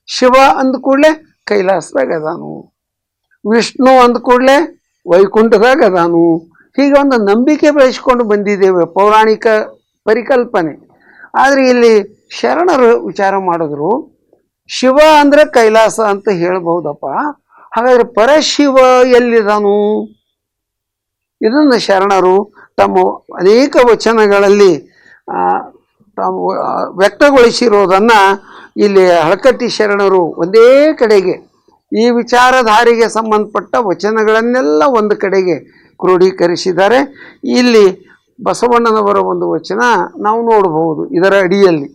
ಶಿವ ಅಂದ ಕೂಡಲೇ ಕೈಲಾಸದಾಗ ಅದಾನು, ವಿಷ್ಣು ಅಂದ ಕೂಡಲೇ ವೈಕುಂಠದಾಗ ಅದಾನು. ಹೀಗೆ ಒಂದು ನಂಬಿಕೆ ಬೆಳೆಸ್ಕೊಂಡು ಬಂದಿದ್ದೇವೆ, ಪೌರಾಣಿಕ ಪರಿಕಲ್ಪನೆ. ಆದರೆ ಇಲ್ಲಿ ಶರಣರು ವಿಚಾರ ಮಾಡಿದ್ರು, ಶಿವ ಅಂದರೆ ಕೈಲಾಸ ಅಂತ ಹೇಳ್ಬಹುದಪ್ಪ, ಹಾಗಾದ್ರೆ ಪರಶಿವ ಎಲ್ಲಿದಾನು? ಇದನ್ನು ಶರಣರು ತಮ್ಮ ಅನೇಕ ವಚನಗಳಲ್ಲಿ ವ್ಯಕ್ತಗೊಳಿಸಿರೋದನ್ನು ಇಲ್ಲಿ ಹಳಕಟ್ಟಿ ಶರಣರು ಒಂದೇ ಕಡೆಗೆ ಈ ವಿಚಾರಧಾರೆಗೆ ಸಂಬಂಧಪಟ್ಟ ವಚನಗಳನ್ನೆಲ್ಲ ಒಂದು ಕಡೆಗೆ ಕ್ರೋಢೀಕರಿಸಿದ್ದಾರೆ. ಇಲ್ಲಿ ಬಸವಣ್ಣನವರ ಒಂದು ವಚನ ನಾವು ನೋಡಬಹುದು ಇದರ ಅಡಿಯಲ್ಲಿ.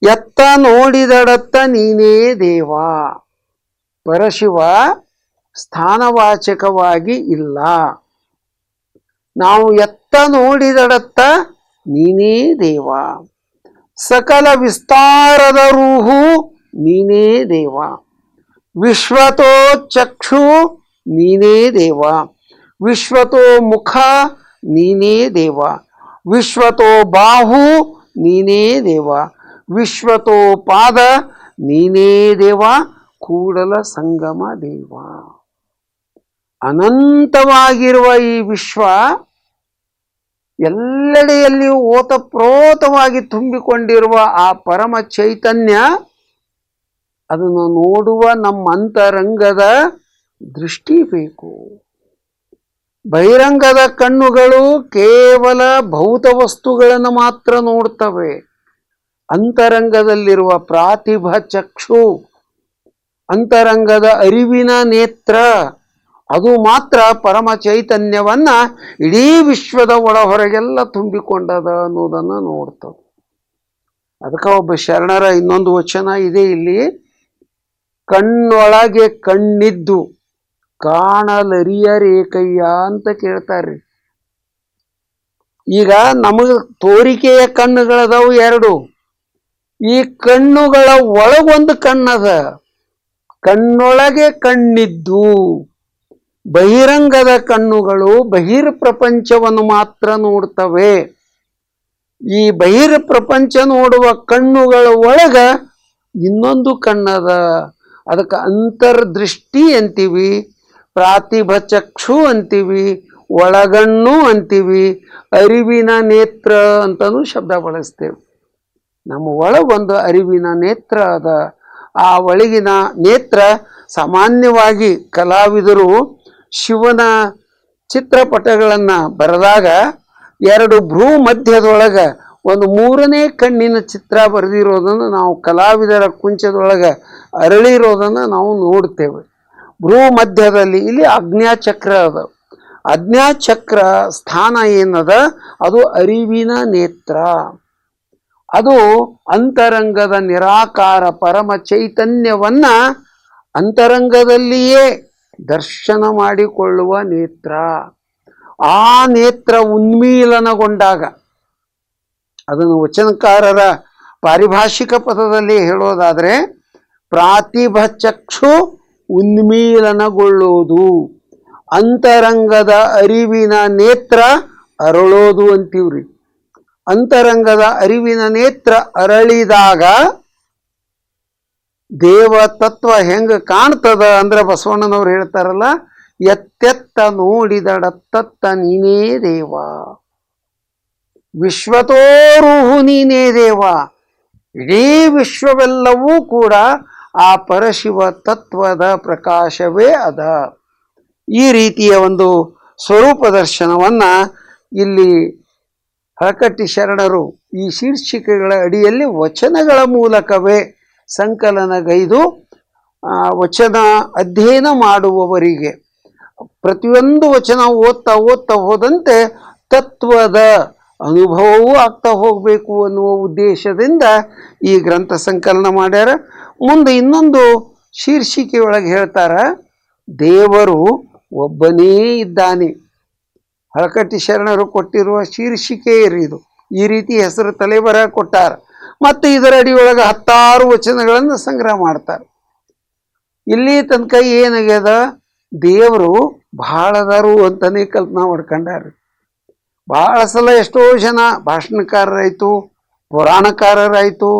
ಎತ್ತ ನೋಡಿದಡತ್ತ ನೀನೇ ದೇವ. ಪರಶಿವ ಸ್ಥಾನವಾಚಕವಾಗಿ ಇಲ್ಲ. ನಾವು ಎತ್ತ ನೋಡಿದಡತ್ತ ನೀನೇ ದೇವ, ಸಕಲ ವಿಸ್ತಾರದ ರೂಹು ನೀನೇ ದೇವ, ವಿಶ್ವತೋ ಚಕ್ಷು ನೀನೇ ದೇವ, ವಿಶ್ವತೋ ಮುಖ ನೀನೇ ದೇವ, ವಿಶ್ವತೋ ಬಾಹು ನೀನೇ ದೇವ, ವಿಶ್ವತೋ ಪಾದ ನೀನೇ ದೇವ, ಕೂಡಲ ಸಂಗಮ ದೇವ. ಅನಂತವಾಗಿರುವ ಈ ವಿಶ್ವ ಎಲ್ಲೆಡೆಯಲ್ಲಿಯೂ ಓತಪ್ರೋತವಾಗಿ ತುಂಬಿಕೊಂಡಿರುವ ಆ ಪರಮ ಚೈತನ್ಯ, ಅದನ್ನು ನೋಡುವ ನಮ್ಮ ಅಂತರಂಗದ ದೃಷ್ಟಿ ಬೇಕು. ಬಹಿರಂಗದ ಕಣ್ಣುಗಳು ಕೇವಲ ಭೌತ ವಸ್ತುಗಳನ್ನು ಮಾತ್ರ ನೋಡ್ತವೆ. ಅಂತರಂಗದಲ್ಲಿರುವ ಪ್ರಾತಿಭ ಚಕ್ಷು, ಅಂತರಂಗದ ಅರಿವಿನ ನೇತ್ರ, ಅದು ಮಾತ್ರ ಪರಮ ಚೈತನ್ಯವನ್ನ ಇಡೀ ವಿಶ್ವದ ಒಳ ಹೊರಗೆಲ್ಲ ತುಂಬಿಕೊಂಡದ ಅನ್ನೋದನ್ನು ನೋಡ್ತವೆ. ಅದಕ್ಕೆ ಒಬ್ಬ ಶರಣರ ಇನ್ನೊಂದು ವಚನ ಇದೆ ಇಲ್ಲಿ, ಕಣ್ಣೊಳಗೆ ಕಣ್ಣಿದ್ದು ಕಾಣಲರಿಯರೇಕಯ್ಯ ಅಂತ ಕೇಳ್ತಾರ್ರಿ. ಈಗ ನಮಗೆ ತೋರಿಕೆಯ ಕಣ್ಣುಗಳದಾವು 2. ಈ ಕಣ್ಣುಗಳ ಒಳಗೊಂದು ಕಣ್ಣದ. ಕಣ್ಣೊಳಗೆ ಕಣ್ಣಿದ್ದು ಬಹಿರಂಗದ ಕಣ್ಣುಗಳು ಬಹಿರ್ ಪ್ರಪಂಚವನ್ನು ಮಾತ್ರ ನೋಡ್ತವೆ. ಈ ಬಹಿರ್ ಪ್ರಪಂಚ ನೋಡುವ ಕಣ್ಣುಗಳ ಒಳಗ ಇನ್ನೊಂದು ಕಣ್ಣದ, ಅದಕ್ಕೆ ಅಂತರ್ದೃಷ್ಟಿ ಅಂತೀವಿ, ಪ್ರಾತಿಭ ಚಕ್ಷು ಅಂತೀವಿ, ಒಳಗಣ್ಣು ಅಂತೀವಿ, ಅರಿವಿನ ನೇತ್ರ ಅಂತಲೂ ಶಬ್ದ ಬಳಸ್ತೇವೆ. ನಮ್ಮ ಒಳಗೊಂದು ಅರಿವಿನ ನೇತ್ರ ಅದ. ಆ ಒಳಗಿನ ನೇತ್ರ ಸಾಮಾನ್ಯವಾಗಿ ಕಲಾವಿದರು ಶಿವನ ಚಿತ್ರಪಟಗಳನ್ನು ಬರೆದಾಗ 2 ಭ್ರೂ ಮಧ್ಯದೊಳಗೆ ಒಂದು 3ನೇ ಕಣ್ಣಿನ ಚಿತ್ರ ಬರೆದಿರೋದನ್ನು ನಾವು ಕಲಾವಿದರ ಕುಂಚದೊಳಗೆ ಅರಳಿರೋದನ್ನು ನಾವು ನೋಡ್ತೇವೆ. ಭ್ರೂ ಮಧ್ಯದಲ್ಲಿ ಇಲ್ಲಿ ಆಜ್ಞಾಚಕ್ರ ಅದ. ಆಜ್ಞಾಚಕ್ರ ಸ್ಥಾನ ಏನದ ಅದು ಅರಿವಿನ ನೇತ್ರ. ಅದು ಅಂತರಂಗದ ನಿರಾಕಾರ ಪರಮ ಚೈತನ್ಯವನ್ನ ಅಂತರಂಗದಲ್ಲಿಯೇ ದರ್ಶನ ಮಾಡಿಕೊಳ್ಳುವ ನೇತ್ರ. ಆ ನೇತ್ರ ಉನ್ಮೀಲನಗೊಂಡಾಗ, ಅದನ್ನು ವಚನಕಾರರ ಪಾರಿಭಾಷಿಕ ಪದದಲ್ಲಿ ಹೇಳೋದಾದರೆ ಪ್ರಾತಿಭಚಕ್ಷು ಉನ್ಮೀಲನಗೊಳ್ಳೋದು, ಅಂತರಂಗದ ಅರಿವಿನ ನೇತ್ರ ಅರಳೋದು ಅಂತೀವ್ರಿ. ಅಂತರಂಗದ ಅರಿವಿನ ನೇತ್ರ ಅರಳಿದಾಗ ದೇವ ತತ್ವ ಹೆಂಗ ಕಾಣ್ತದ ಅಂದ್ರೆ ಬಸವಣ್ಣನವ್ರು ಹೇಳ್ತಾರಲ್ಲ, ಎತ್ತೆತ್ತ ನೋಡಿದಡತ್ತತ್ತ ನೀನೇ ದೇವ, ವಿಶ್ವತೋರುಹು ನೀನೇ ದೇವ. ಇಡೀ ವಿಶ್ವವೆಲ್ಲವೂ ಕೂಡ ಆ ಪರಶಿವ ತತ್ವದ ಪ್ರಕಾಶವೇ ಅದ. ಈ ರೀತಿಯ ಒಂದು ಸ್ವರೂಪ ದರ್ಶನವನ್ನ ಇಲ್ಲಿ ಹಳಕಟ್ಟಿ ಶರಣರು ಈ ಶೀರ್ಷಿಕೆಗಳ ಅಡಿಯಲ್ಲಿ ವಚನಗಳ ಮೂಲಕವೇ ಸಂಕಲನಗೈದು ವಚನ ಅಧ್ಯಯನ ಮಾಡುವವರಿಗೆ ಪ್ರತಿಯೊಂದು ವಚನ ಓದ್ತಾ ಓದ್ತಾ ಹೋದಂತೆ ತತ್ವದ ಅನುಭವವೂ ಆಗ್ತಾ ಹೋಗಬೇಕು ಅನ್ನುವ ಉದ್ದೇಶದಿಂದ ಈ ಗ್ರಂಥ ಸಂಕಲನ ಮಾಡ್ಯಾರ. ಮುಂದೆ ಇನ್ನೊಂದು ಶೀರ್ಷಿಕೆಯೊಳಗೆ ಹೇಳ್ತಾರ, ದೇವರು ಒಬ್ಬನೇ ಇದ್ದಾನೆ. ಹಳಕಟ್ಟಿ ಶರಣರು ಕೊಟ್ಟಿರುವ ಶೀರ್ಷಿಕೆ ಇದು. ಈ ರೀತಿ ಹೆಸರು ತಲೆಬರ ಕೊಟ್ಟಾರ. ಮತ್ತು ಇದರ ಅಡಿಯೊಳಗೆ 16 ವಚನಗಳನ್ನು ಸಂಗ್ರಹ ಮಾಡ್ತಾರೆ. ಇಲ್ಲಿ ತನಕ ಏನಾಗ್ಯದ, ದೇವರು ಬಹಳದರು ಅಂತಲೇ ಕಲ್ಪನಾ ಮಾಡ್ಕೊಂಡಾರ. ಬಹಳ ಸಲ ಎಷ್ಟೋ ಜನ ಭಾಷಣಕಾರರಾಯಿತು, ಪುರಾಣಕಾರರಾಯಿತು,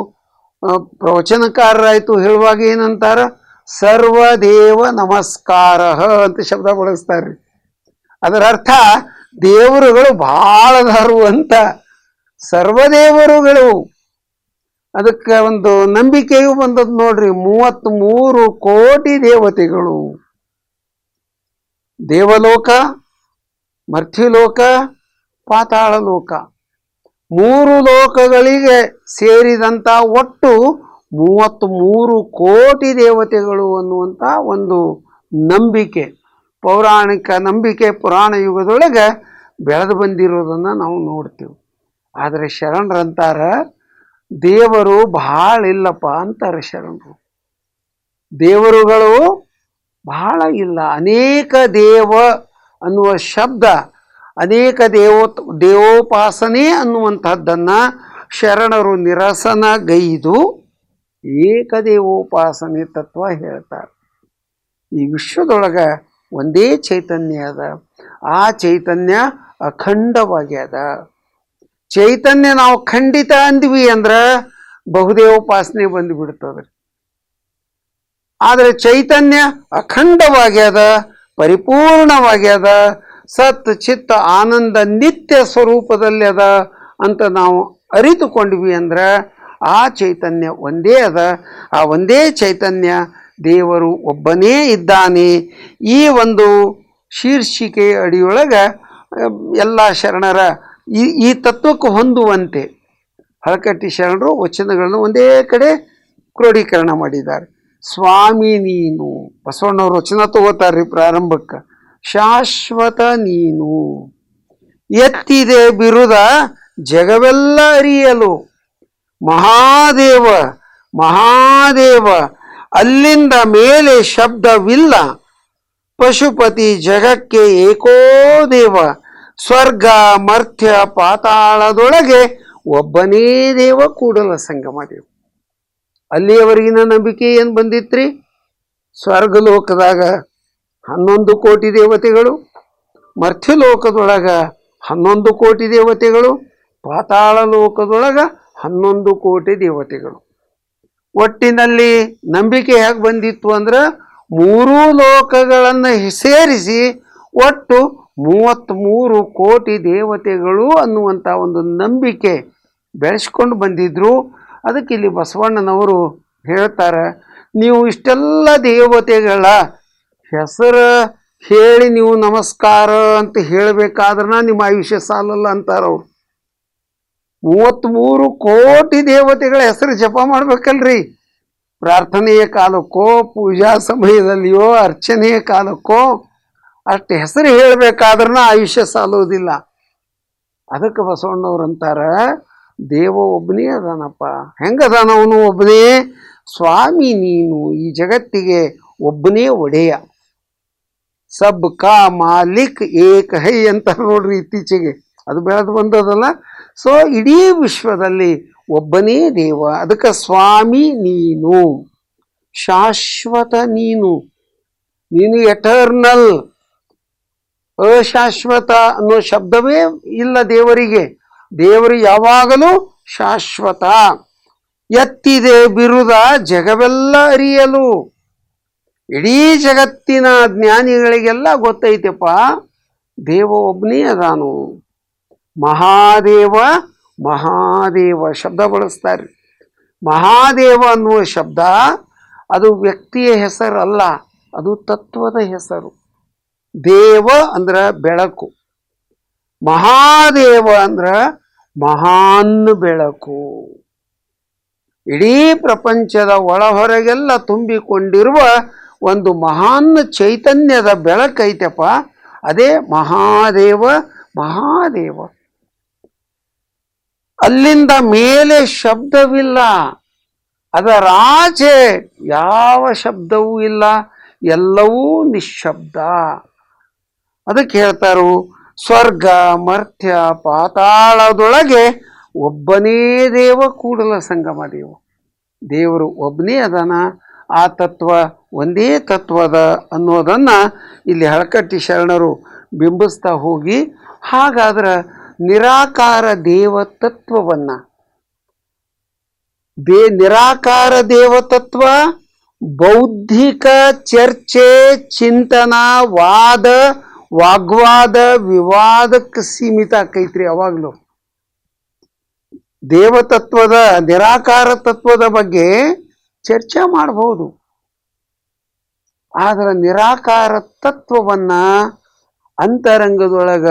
ಪ್ರವಚನಕಾರರಾಯಿತು ಹೇಳುವಾಗ ಏನಂತಾರ, ಸರ್ವದೇವ ನಮಸ್ಕಾರ ಅಂತ ಶಬ್ದ ಬಳಸ್ತಾರ್ರಿ. ಅದರ ಅರ್ಥ ದೇವರುಗಳು ಬಹಳದರು ಅಂತ. ಸರ್ವದೇವರುಗಳು, ಅದಕ್ಕೆ ಒಂದು ನಂಬಿಕೆಯೂ ಬಂದದ್ದು ನೋಡ್ರಿ. 33 ಕೋಟಿ ದೇವತೆಗಳು, ದೇವಲೋಕ, ಮರ್ತ್ಯಲೋಕ, ಪಾತಾಳ ಲೋಕ, 3 ಲೋಕಗಳಿಗೆ ಸೇರಿದಂಥ ಒಟ್ಟು 33 ಕೋಟಿ ದೇವತೆಗಳು ಅನ್ನುವಂಥ ಒಂದು ನಂಬಿಕೆ, ಪೌರಾಣಿಕ ನಂಬಿಕೆ ಪುರಾಣ ಯುಗದೊಳಗೆ ಬೆಳೆದು ಬಂದಿರೋದನ್ನು ನಾವು ನೋಡ್ತೀವಿ. ಆದರೆ ಶರಣರಂತಾರ ದೇವರು ಬಹಳ ಇಲ್ಲಪ್ಪ ಅಂತಾರೆ ಶರಣರು. ದೇವರುಗಳು ಬಹಳ ಇಲ್ಲ. ಅನೇಕ ದೇವ ಅನ್ನುವ ಶಬ್ದ, ಅನೇಕ ದೇವೋಪಾಸನೆ ಅನ್ನುವಂಥದ್ದನ್ನು ಶರಣರು ನಿರಸನಗೈದು ಏಕದೇವೋಪಾಸನೆ ತತ್ವ ಹೇಳ್ತಾರೆ. ಈ ವಿಶ್ವದೊಳಗೆ ಒಂದೇ ಚೈತನ್ಯ ಅದ. ಆ ಚೈತನ್ಯ ಅಖಂಡವಾಗ್ಯದ. ಚೈತನ್ಯ ನಾವು ಖಂಡಿತ ಅಂದ್ವಿ ಅಂದ್ರೆ ಬಹುದೇವೋಪಾಸನೆ ಬಂದುಬಿಡ್ತದ್ರಿ. ಆದರೆ ಚೈತನ್ಯ ಅಖಂಡವಾಗ್ಯದ, ಪರಿಪೂರ್ಣವಾಗ್ಯದ, ಸತ್ ಚಿತ್ತ ಆನಂದ ನಿತ್ಯ ಸ್ವರೂಪದಲ್ಲಿ ಅದ ಅಂತ ನಾವು ಅರಿತುಕೊಂಡ್ವಿ ಅಂದ್ರೆ ಆ ಚೈತನ್ಯ ಒಂದೇ ಅದ. ಆ ಒಂದೇ ಚೈತನ್ಯ ದೇವರು ಒಬ್ಬನೇ ಇದ್ದಾನೆ. ಈ ಒಂದು ಶೀರ್ಷಿಕೆ ಅಡಿಯೊಳಗೆ ಎಲ್ಲ ಶರಣರ ಈ ತತ್ವಕ್ಕೆ ಹೊಂದುವಂತೆ ಹಳಕಟ್ಟಿ ಶರಣರು ವಚನಗಳನ್ನು ಒಂದೇ ಕಡೆ ಕ್ರೋಢೀಕರಣ ಮಾಡಿದ್ದಾರೆ. ಸ್ವಾಮಿ ನೀನು, ಬಸವಣ್ಣವ್ರ ವಚನ ತಗೋತಾರ್ರಿ ಪ್ರಾರಂಭಕ್ಕೆ. ಶಾಶ್ವತ ನೀನು, ಎತ್ತಿದೆ ಬಿರುದ ಜಗವೆಲ್ಲ ಅರಿಯಲು. ಮಹಾದೇವ ಮಹಾದೇವ, ಅಲ್ಲಿಂದ ಮೇಲೆ ಶಬ್ದವಿಲ್ಲ. ಪಶುಪತಿ ಜಗಕ್ಕೆ ಏಕೋ ದೇವ, ಸ್ವರ್ಗ ಮರ್ತ್ಯ ಪಾತಾಳದೊಳಗೆ ಒಬ್ಬನೇ ದೇವ ಕೂಡಲ ಸಂಗಮ ದೇವ. ಅಲ್ಲಿಯವರೆಗಿನ ನಂಬಿಕೆ ಏನು ಬಂದಿತ್ರಿ? ಸ್ವರ್ಗಲೋಕದಾಗ 11 ಕೋಟಿ ದೇವತೆಗಳು, ಮರ್ತ್ಯಲೋಕದೊಳಗೆ 11 ಕೋಟಿ ದೇವತೆಗಳು, ಪಾತಾಳ ಲೋಕದೊಳಗೆ 11 ಕೋಟಿ ದೇವತೆಗಳು. ಒಟ್ಟಿನಲ್ಲಿ ನಂಬಿಕೆ ಹೇಗೆ ಬಂದಿತ್ತು ಅಂದ್ರೆ 3 ಲೋಕಗಳನ್ನು ಸೇರಿಸಿ ಒಟ್ಟು 33 ಕೋಟಿ ದೇವತೆಗಳು ಅನ್ನುವಂಥ ಒಂದು ನಂಬಿಕೆ ಬೆಳೆಸ್ಕೊಂಡು ಬಂದಿದ್ರು. ಅದಕ್ಕೆ ಇಲ್ಲಿ ಬಸವಣ್ಣನವರು ಹೇಳ್ತಾರೆ, ನೀವು ಇಷ್ಟೆಲ್ಲ ದೇವತೆಗಳ ಹೆಸರು ಹೇಳಿ ನೀವು ನಮಸ್ಕಾರ ಅಂತ ಹೇಳಬೇಕಾದ್ರೆ ನಿಮ್ಮ ಆಯುಷ್ಯ ಸಾಲಲ್ಲ ಅಂತಾರವ್ರು. 33 ಕೋಟಿ ದೇವತೆಗಳ ಹೆಸರು ಜಪ ಮಾಡ್ಬೇಕಲ್ರಿ. ಪ್ರಾರ್ಥನೆಯ ಕಾಲಕ್ಕೋ, ಪೂಜಾ ಸಮಯದಲ್ಲಿಯೋ, ಅರ್ಚನೆಯ ಕಾಲಕ್ಕೋ, ಅಷ್ಟು ಹೆಸರು ಹೇಳಬೇಕಾದ್ರೂ ಆಯುಷ್ಯ ಸಾಲುವುದಿಲ್ಲ. ಅದಕ್ಕೆ ಬಸವಣ್ಣವ್ರು ಅಂತಾರ, ದೇವ ಒಬ್ಬನೇ ಅದಾನಪ್ಪ. ಹೆಂಗದಾನ ಅವನು? ಒಬ್ಬನೇ ಸ್ವಾಮಿ. ನೀನು ಈ ಜಗತ್ತಿಗೆ ಒಬ್ಬನೇ ಒಡೆಯ. ಸಬ್ ಕಾ ಮಾಲಿಕ್ ಏಕ ಹೈ ಅಂತ ನೋಡ್ರಿ, ಇತ್ತೀಚೆಗೆ ಅದು ಬೆಳೆದು ಬಂದದಲ್ಲ. ಸೊ ಇಡೀ ವಿಶ್ವದಲ್ಲಿ ಒಬ್ಬನೇ ದೇವ. ಅದಕ್ಕೆ ಸ್ವಾಮಿ ನೀನು, ಶಾಶ್ವತ ನೀನು, ನೀನು ಎಟರ್ನಲ್. ಅಶಾಶ್ವತ ಅನ್ನೋ ಶಬ್ದವೇ ಇಲ್ಲ ದೇವರಿಗೆ. ದೇವರು ಯಾವಾಗಲೂ ಶಾಶ್ವತ. ಎತ್ತಿದೆ ಬಿರುದ ಜಗವೆಲ್ಲ ಅರಿಯಲು. ಇಡೀ ಜಗತ್ತಿನ ಜ್ಞಾನಿಗಳಿಗೆಲ್ಲ ಗೊತ್ತೈತೆಪ್ಪ, ದೇವ ಒಬ್ಬನೇ ಅದಾನು. ಮಹಾದೇವ ಮಹಾದೇವ ಶಬ್ದ ಬಳಸ್ತಾರೆ. ಮಹಾದೇವ ಅನ್ನುವ ಶಬ್ದ ಅದು ವ್ಯಕ್ತಿಯ ಹೆಸರಲ್ಲ, ಅದು ತತ್ವದ ಹೆಸರು. ದೇವ ಅಂದ್ರೆ ಬೆಳಕು, ಮಹಾದೇವ ಅಂದ್ರೆ ಮಹಾನ್ ಬೆಳಕು. ಇಡೀ ಪ್ರಪಂಚದ ಒಳಹೊರಗೆಲ್ಲ ತುಂಬಿಕೊಂಡಿರುವ ಒಂದು ಮಹಾನ್ ಚೈತನ್ಯದ ಬೆಳಕೈತಪ್ಪ, ಅದೇ ಮಹಾದೇವ ಮಹಾದೇವ. ಅಲ್ಲಿಂದ ಮೇಲೆ ಶಬ್ದವಿಲ್ಲ, ಅದರ ಆಚೆ ಯಾವ ಶಬ್ದವೂ ಇಲ್ಲ, ಎಲ್ಲವೂ ನಿಶ್ಶಬ್ದ. ಅದಕ್ಕೆ ಹೇಳ್ತಾರು, ಸ್ವರ್ಗ ಮರ್ತ್ಯ ಪಾತಾಳದೊಳಗೆ ಒಬ್ಬನೇ ದೇವ ಕೂಡಲ ಸಂಗಮ ದೇವ. ದೇವರು ಒಬ್ಬನೇ ಅದಾನ, ಆ ತತ್ವ ಒಂದೇ ತತ್ವದ ಅನ್ನೋದನ್ನು ಇಲ್ಲಿ ಹಳಕಟ್ಟಿ ಶರಣರು ಬಿಂಬಿಸ್ತಾ ಹೋಗಿ, ಹಾಗಾದ್ರೆ ನಿರಾಕಾರ ದೇವತತ್ವವನ್ನು ನಿರಾಕಾರ ದೇವತತ್ವ ಬೌದ್ಧಿಕ ಚರ್ಚೆ, ಚಿಂತನ, ವಾದ, ವಾಗ್ವಾದ, ವಿವಾದಕ್ಕೆ ಸೀಮಿತ ಆಕೈತ್ರಿ. ಅವಾಗಲೂ ದೇವತತ್ವದ ನಿರಾಕಾರ ತತ್ವದ ಬಗ್ಗೆ ಚರ್ಚೆ ಮಾಡಬಹುದು, ಆದರೆ ನಿರಾಕಾರ ತತ್ವವನ್ನ ಅಂತರಂಗದೊಳಗ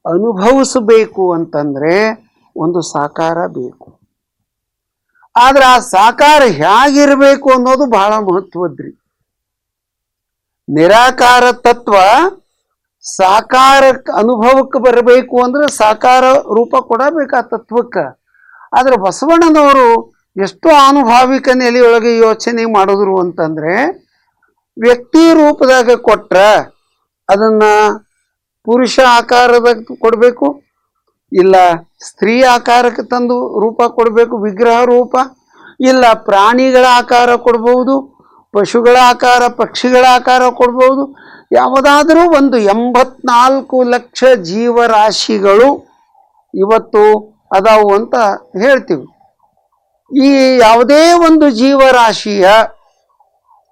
ಅನುಭವಿಸಬೇಕು ಅಂತಂದ್ರೆ ಒಂದು ಸಾಕಾರ ಬೇಕು. ಆದ್ರೆ ಆ ಸಾಕಾರ ಹೇಗಿರಬೇಕು ಅನ್ನೋದು ಬಹಳ ಮಹತ್ವದ್ರಿ. ನಿರಾಕಾರ ತತ್ವ ಸಾಕಾರ ಅನುಭವಕ್ಕೆ ಬರಬೇಕು ಅಂದ್ರೆ ಸಾಕಾರ ರೂಪ ಕೊಡಬೇಕು ಆ ತತ್ವಕ್ಕೆ. ಆದ್ರೆ ಬಸವಣ್ಣನವರು ಎಷ್ಟು ಆನುಭಾವಿಕ ನೆಲೆಯೊಳಗೆ ಯೋಚನೆ ಮಾಡಿದ್ರು ಅಂತಂದ್ರೆ, ವ್ಯಕ್ತಿ ರೂಪದಾಗ ಕೊಟ್ರ ಅದನ್ನ ಪುರುಷ ಆಕಾರದಾಗ ಕೊಡಬೇಕು, ಇಲ್ಲ ಸ್ತ್ರೀ ಆಕಾರಕ್ಕೆ ತಂದು ರೂಪ ಕೊಡಬೇಕು, ವಿಗ್ರಹ ರೂಪ, ಇಲ್ಲ ಪ್ರಾಣಿಗಳ ಆಕಾರ ಕೊಡ್ಬೋದು, ಪಶುಗಳ ಆಕಾರ, ಪಕ್ಷಿಗಳ ಆಕಾರ ಕೊಡ್ಬೋದು. ಯಾವುದಾದರೂ ಒಂದು 84 ಲಕ್ಷ ಜೀವರಾಶಿಗಳು ಇವತ್ತು ಅದಾವು ಅಂತ ಹೇಳ್ತೀವಿ. ಈ ಯಾವುದೇ ಒಂದು ಜೀವರಾಶಿಯ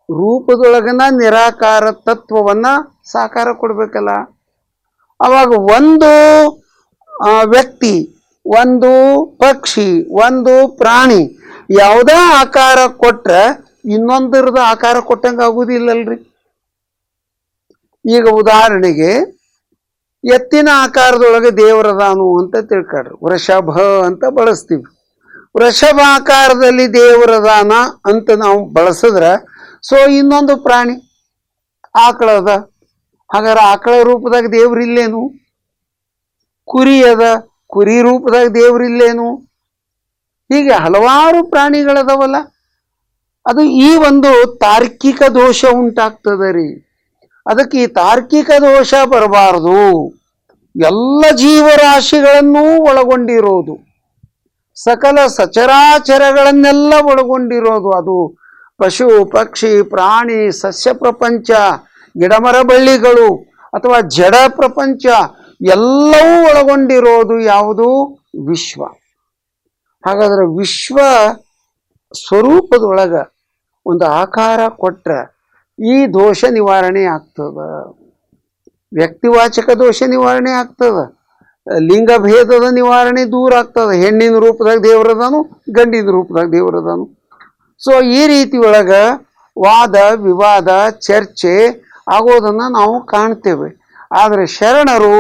ರೂಪದೊಳಗನ ನಿರಾಕಾರ ತತ್ವವನ್ನ ಸಾಕಾರ ಕೊಡ್ಬೇಕಲ್ಲ. ಅವಾಗ ಒಂದು ವ್ಯಕ್ತಿ, ಒಂದು ಪಕ್ಷಿ, ಒಂದು ಪ್ರಾಣಿ ಯಾವುದೇ ಆಕಾರ ಕೊಟ್ರೆ ಇನ್ನೊಂದರದ ಆಕಾರ ಕೊಟ್ಟಂಗೆ ಆಗುವುದಿಲ್ಲಲ್ರಿ. ಈಗ ಉದಾಹರಣೆಗೆ ಎತ್ತಿನ ಆಕಾರದೊಳಗೆ ದೇವರದಾನು ಅಂತ ತಿಳ್ಕೊಳ್ರಿ, ವೃಷಭ ಅಂತ ಬಳಸ್ತೀವಿ. ವೃಷಭ ಆಕಾರದಲ್ಲಿ ದೇವರದಾನ ಅಂತ ನಾವು ಬಳಸಿದ್ರೆ, ಸೊ ಇನ್ನೊಂದು ಪ್ರಾಣಿ ಆಕಳ ಅದ, ಹಾಗಾದ್ರೆ ಆಕಳ ರೂಪದಾಗ ದೇವ್ರಿಲ್ಲೇನು? ಕುರಿ ಅದ, ಕುರಿ ರೂಪದಾಗ ದೇವ್ರಿಲ್ಲೇನು? ಹೀಗೆ ಹಲವಾರು ಪ್ರಾಣಿಗಳದವಲ್ಲ. ಅದು ಈ ಒಂದು ತಾರ್ಕಿಕ ದೋಷ ಉಂಟಾಗ್ತದೆ ರೀ. ಅದಕ್ಕೆ ಈ ತಾರ್ಕಿಕ ದೋಷ ಬರಬಾರದು. ಎಲ್ಲ ಜೀವರಾಶಿಗಳನ್ನೂ ಒಳಗೊಂಡಿರೋದು, ಸಕಲ ಸಚರಾಚರಗಳನ್ನೆಲ್ಲ ಒಳಗೊಂಡಿರೋದು ಅದು. ಪಶು ಪಕ್ಷಿ ಪ್ರಾಣಿ ಸಸ್ಯ ಪ್ರಪಂಚ, ಗಿಡಮರ ಬಳ್ಳಿಗಳು ಅಥವಾ ಜಡ ಪ್ರಪಂಚ ಎಲ್ಲವೂ ಒಳಗೊಂಡಿರೋದು ಯಾವುದು? ವಿಶ್ವ. ಹಾಗಾದ್ರೆ ವಿಶ್ವ ಸ್ವರೂಪದೊಳಗ ಒಂದು ಆಕಾರ ಕೊಟ್ರೆ ಈ ದೋಷ ನಿವಾರಣೆ ಆಗ್ತದ. ವ್ಯಕ್ತಿವಾಚಕ ದೋಷ ನಿವಾರಣೆ ಆಗ್ತದ, ಲಿಂಗಭೇದದ ನಿವಾರಣೆ ದೂರ ಆಗ್ತದೆ. ಹೆಣ್ಣಿನ ರೂಪದಾಗ ದೇವರದಾನು, ಗಂಡಿನ ರೂಪದಾಗ ದೇವರದಾನು. ಸೊ ಈ ರೀತಿ ಒಳಗ ವಾದ ವಿವಾದ ಚರ್ಚೆ ಆಗೋದನ್ನು ನಾವು ಕಾಣ್ತೇವೆ. ಆದರೆ ಶರಣರು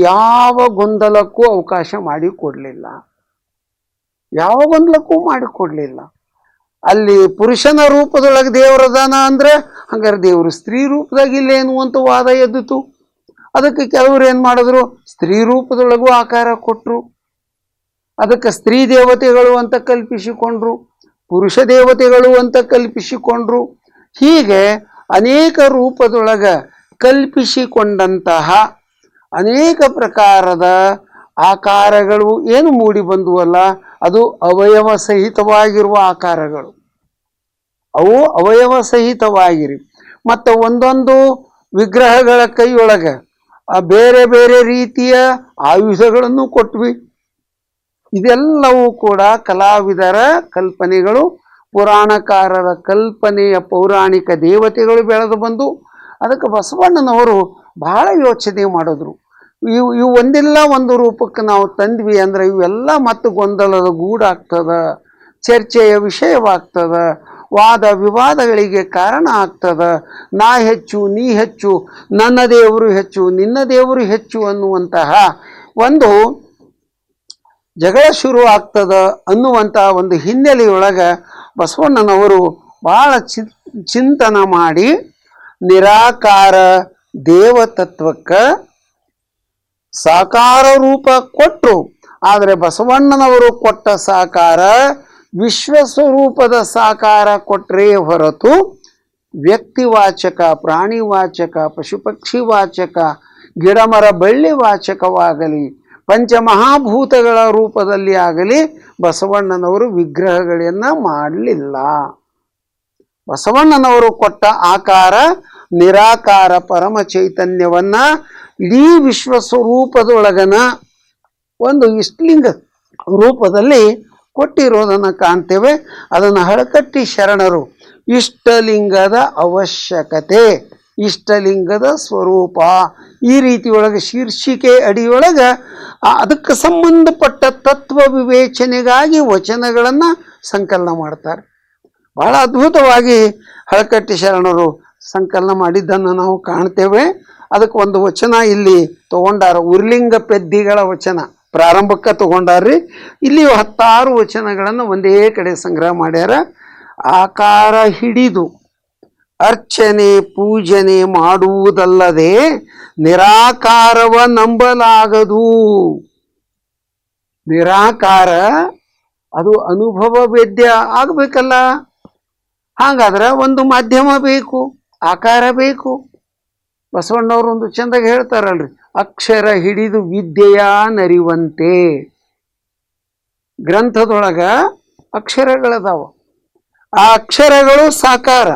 ಯಾವ ಗೊಂದಲಕ್ಕೂ ಅವಕಾಶ ಮಾಡಿಕೊಡ್ಲಿಲ್ಲ, ಯಾವ ಗೊಂದಲಕ್ಕೂ ಮಾಡಿಕೊಡ್ಲಿಲ್ಲ. ಅಲ್ಲಿ ಪುರುಷನ ರೂಪದೊಳಗೆ ದೇವರದಾನ ಅಂದ್ರೆ ಹಂಗಾರೆ ದೇವರು ಸ್ತ್ರೀ ರೂಪದಾಗ ಇಲ್ಲೇನು ಅಂತ ವಾದ ಎದ್ದಿತು. ಅದಕ್ಕೆ ಕೆಲವರು ಏನು ಮಾಡಿದ್ರು, ಸ್ತ್ರೀ ರೂಪದೊಳಗೂ ಆಕಾರ ಕೊಟ್ಟರು. ಅದಕ್ಕೆ ಸ್ತ್ರೀ ದೇವತೆಗಳು ಅಂತ ಕಲ್ಪಿಸಿಕೊಂಡ್ರು, ಪುರುಷ ದೇವತೆಗಳು ಅಂತ ಕಲ್ಪಿಸಿಕೊಂಡ್ರು. ಹೀಗೆ ಅನೇಕ ರೂಪದೊಳಗೆ ಕಲ್ಪಿಸಿಕೊಂಡಂತಹ ಅನೇಕ ಪ್ರಕಾರದ ಆಕಾರಗಳು ಏನು ಮೂಡಿ ಬಂದುವಲ್ಲ, ಅದು ಅವಯವ ಸಹಿತವಾಗಿರುವ ಆಕಾರಗಳು. ಅವು ಅವಯವ ಸಹಿತವಾಗಿರಿ. ಮತ್ತು ಒಂದೊಂದು ವಿಗ್ರಹಗಳ ಕೈಯೊಳಗೆ ಬೇರೆ ಬೇರೆ ರೀತಿಯ ಆಯುಧಗಳನ್ನು ಕೊಟ್ವಿ. ಇದೆಲ್ಲವೂ ಕೂಡ ಕಲಾವಿದರ ಕಲ್ಪನೆಗಳು, ಪುರಾಣಕಾರರ ಕಲ್ಪನೆಯ ಪೌರಾಣಿಕ ದೇವತೆಗಳು ಬೆಳೆದು ಬಂದು ಅದಕ್ಕೆ ಬಸವಣ್ಣನವರು ಬಹಳ ಯೋಚನೆ ಮಾಡಿದ್ರು. ಇವು ಒಂದಿಲ್ಲ ಒಂದು ರೂಪಕ್ಕೆ ನಾವು ತಂದ್ವಿ ಅಂದರೆ ಇವೆಲ್ಲ ಮತ್ತು ಗೊಂದಲದ ಗೂಡಾಗ್ತದ, ಚರ್ಚೆಯ ವಿಷಯವಾಗ್ತದ, ವಾದ ವಿವಾದಗಳಿಗೆ ಕಾರಣ ಆಗ್ತದ. ನಾ ಹೆಚ್ಚು, ನೀ ಹೆಚ್ಚು, ನನ್ನ ದೇವರು ಹೆಚ್ಚು, ನಿನ್ನ ದೇವರು ಹೆಚ್ಚು ಅನ್ನುವಂತಹ ಒಂದು ಜಗಳ ಶುರು ಆಗ್ತದ ಅನ್ನುವಂತಹ ಒಂದು ಹಿನ್ನೆಲೆಯೊಳಗೆ ಬಸವಣ್ಣನವರು ಭಾಳ ಚಿಂತನ ಮಾಡಿ ನಿರಾಕಾರ ದೇವತತ್ವಕ್ಕೆ ಸಾಕಾರ ರೂಪ ಕೊಟ್ಟರು. ಆದರೆ ಬಸವಣ್ಣನವರು ಕೊಟ್ಟ ಸಾಕಾರ ವಿಶ್ವಸ್ವರೂಪದ ಸಾಕಾರ ಕೊಟ್ಟರೇ ಹೊರತು ವ್ಯಕ್ತಿವಾಚಕ, ಪ್ರಾಣಿವಾಚಕ, ಪಶುಪಕ್ಷಿವಾಚಕ, ಗಿಡಮರ ಬಳ್ಳಿ ವಾಚಕವಾಗಲಿ, ಪಂಚಮಹಾಭೂತಗಳ ರೂಪದಲ್ಲಿ ಆಗಲಿ ಬಸವಣ್ಣನವರು ವಿಗ್ರಹಗಳನ್ನು ಮಾಡಲಿಲ್ಲ. ಬಸವಣ್ಣನವರು ಕೊಟ್ಟ ಆಕಾರ ನಿರಾಕಾರ ಪರಮ ಚೈತನ್ಯವನ್ನ ಇಡೀ ವಿಶ್ವಸ್ವರೂಪದೊಳಗನ ಒಂದು ಇಷ್ಟಲಿಂಗ ರೂಪದಲ್ಲಿ ಕೊಟ್ಟಿರೋದನ್ನು ಕಾಣ್ತೇವೆ. ಅದನ್ನು ಹಳಕಟ್ಟಿ ಶರಣರು ಇಷ್ಟಲಿಂಗದ ಅವಶ್ಯಕತೆ, ಇಷ್ಟಲಿಂಗದ ಸ್ವರೂಪ, ಈ ರೀತಿಯೊಳಗೆ ಶೀರ್ಷಿಕೆ ಅಡಿಯೊಳಗೆ ಅದಕ್ಕೆ ಸಂಬಂಧಪಟ್ಟ ತತ್ವ ವಿವೇಚನೆಗಾಗಿ ವಚನಗಳನ್ನು ಸಂಕಲನ ಮಾಡ್ತಾರೆ. ಬಹಳ ಅದ್ಭುತವಾಗಿ ಹಳಕಟ್ಟಿ ಶರಣರು ಸಂಕಲನ ಮಾಡಿದ್ದನ್ನು ನಾವು ಕಾಣ್ತೇವೆ. ಅದಕ್ಕೆ ಒಂದು ವಚನ ಇಲ್ಲಿ ತಗೊಂಡಾರ, ಉರ್ಲಿಂಗ ಪೆದ್ದಿಗಳ ವಚನ ಪ್ರಾರಂಭಕ್ಕೆ ತಗೊಂಡಾರ್ರಿ. ಇಲ್ಲಿ 16 ವಚನಗಳನ್ನು ಒಂದೇ ಕಡೆ ಸಂಗ್ರಹ ಮಾಡ್ಯಾರ. ಆಕಾರ ಹಿಡಿದು ಅರ್ಚನೆ ಪೂಜನೆ ಮಾಡುವುದಲ್ಲದೆ ನಿರಾಕಾರವ ನಂಬಲಾಗದು. ನಿರಾಕಾರ ಅದು ಅನುಭವ ವೇದ್ಯ ಆಗಬೇಕಲ್ಲ. ಹಾಗಾದ್ರೆ ಒಂದು ಮಾಧ್ಯಮ ಬೇಕು, ಆಕಾರ ಬೇಕು. ಬಸವಣ್ಣವರು ಒಂದು ಚಂದಾಗಿ ಹೇಳ್ತಾರಲ್ರಿ, ಅಕ್ಷರ ಹಿಡಿದು ವಿದ್ಯೆಯ ನರಿವಂತೆ. ಗ್ರಂಥದೊಳಗ ಅಕ್ಷರಗಳದಾವ, ಆ ಅಕ್ಷರಗಳು ಸಾಕಾರ.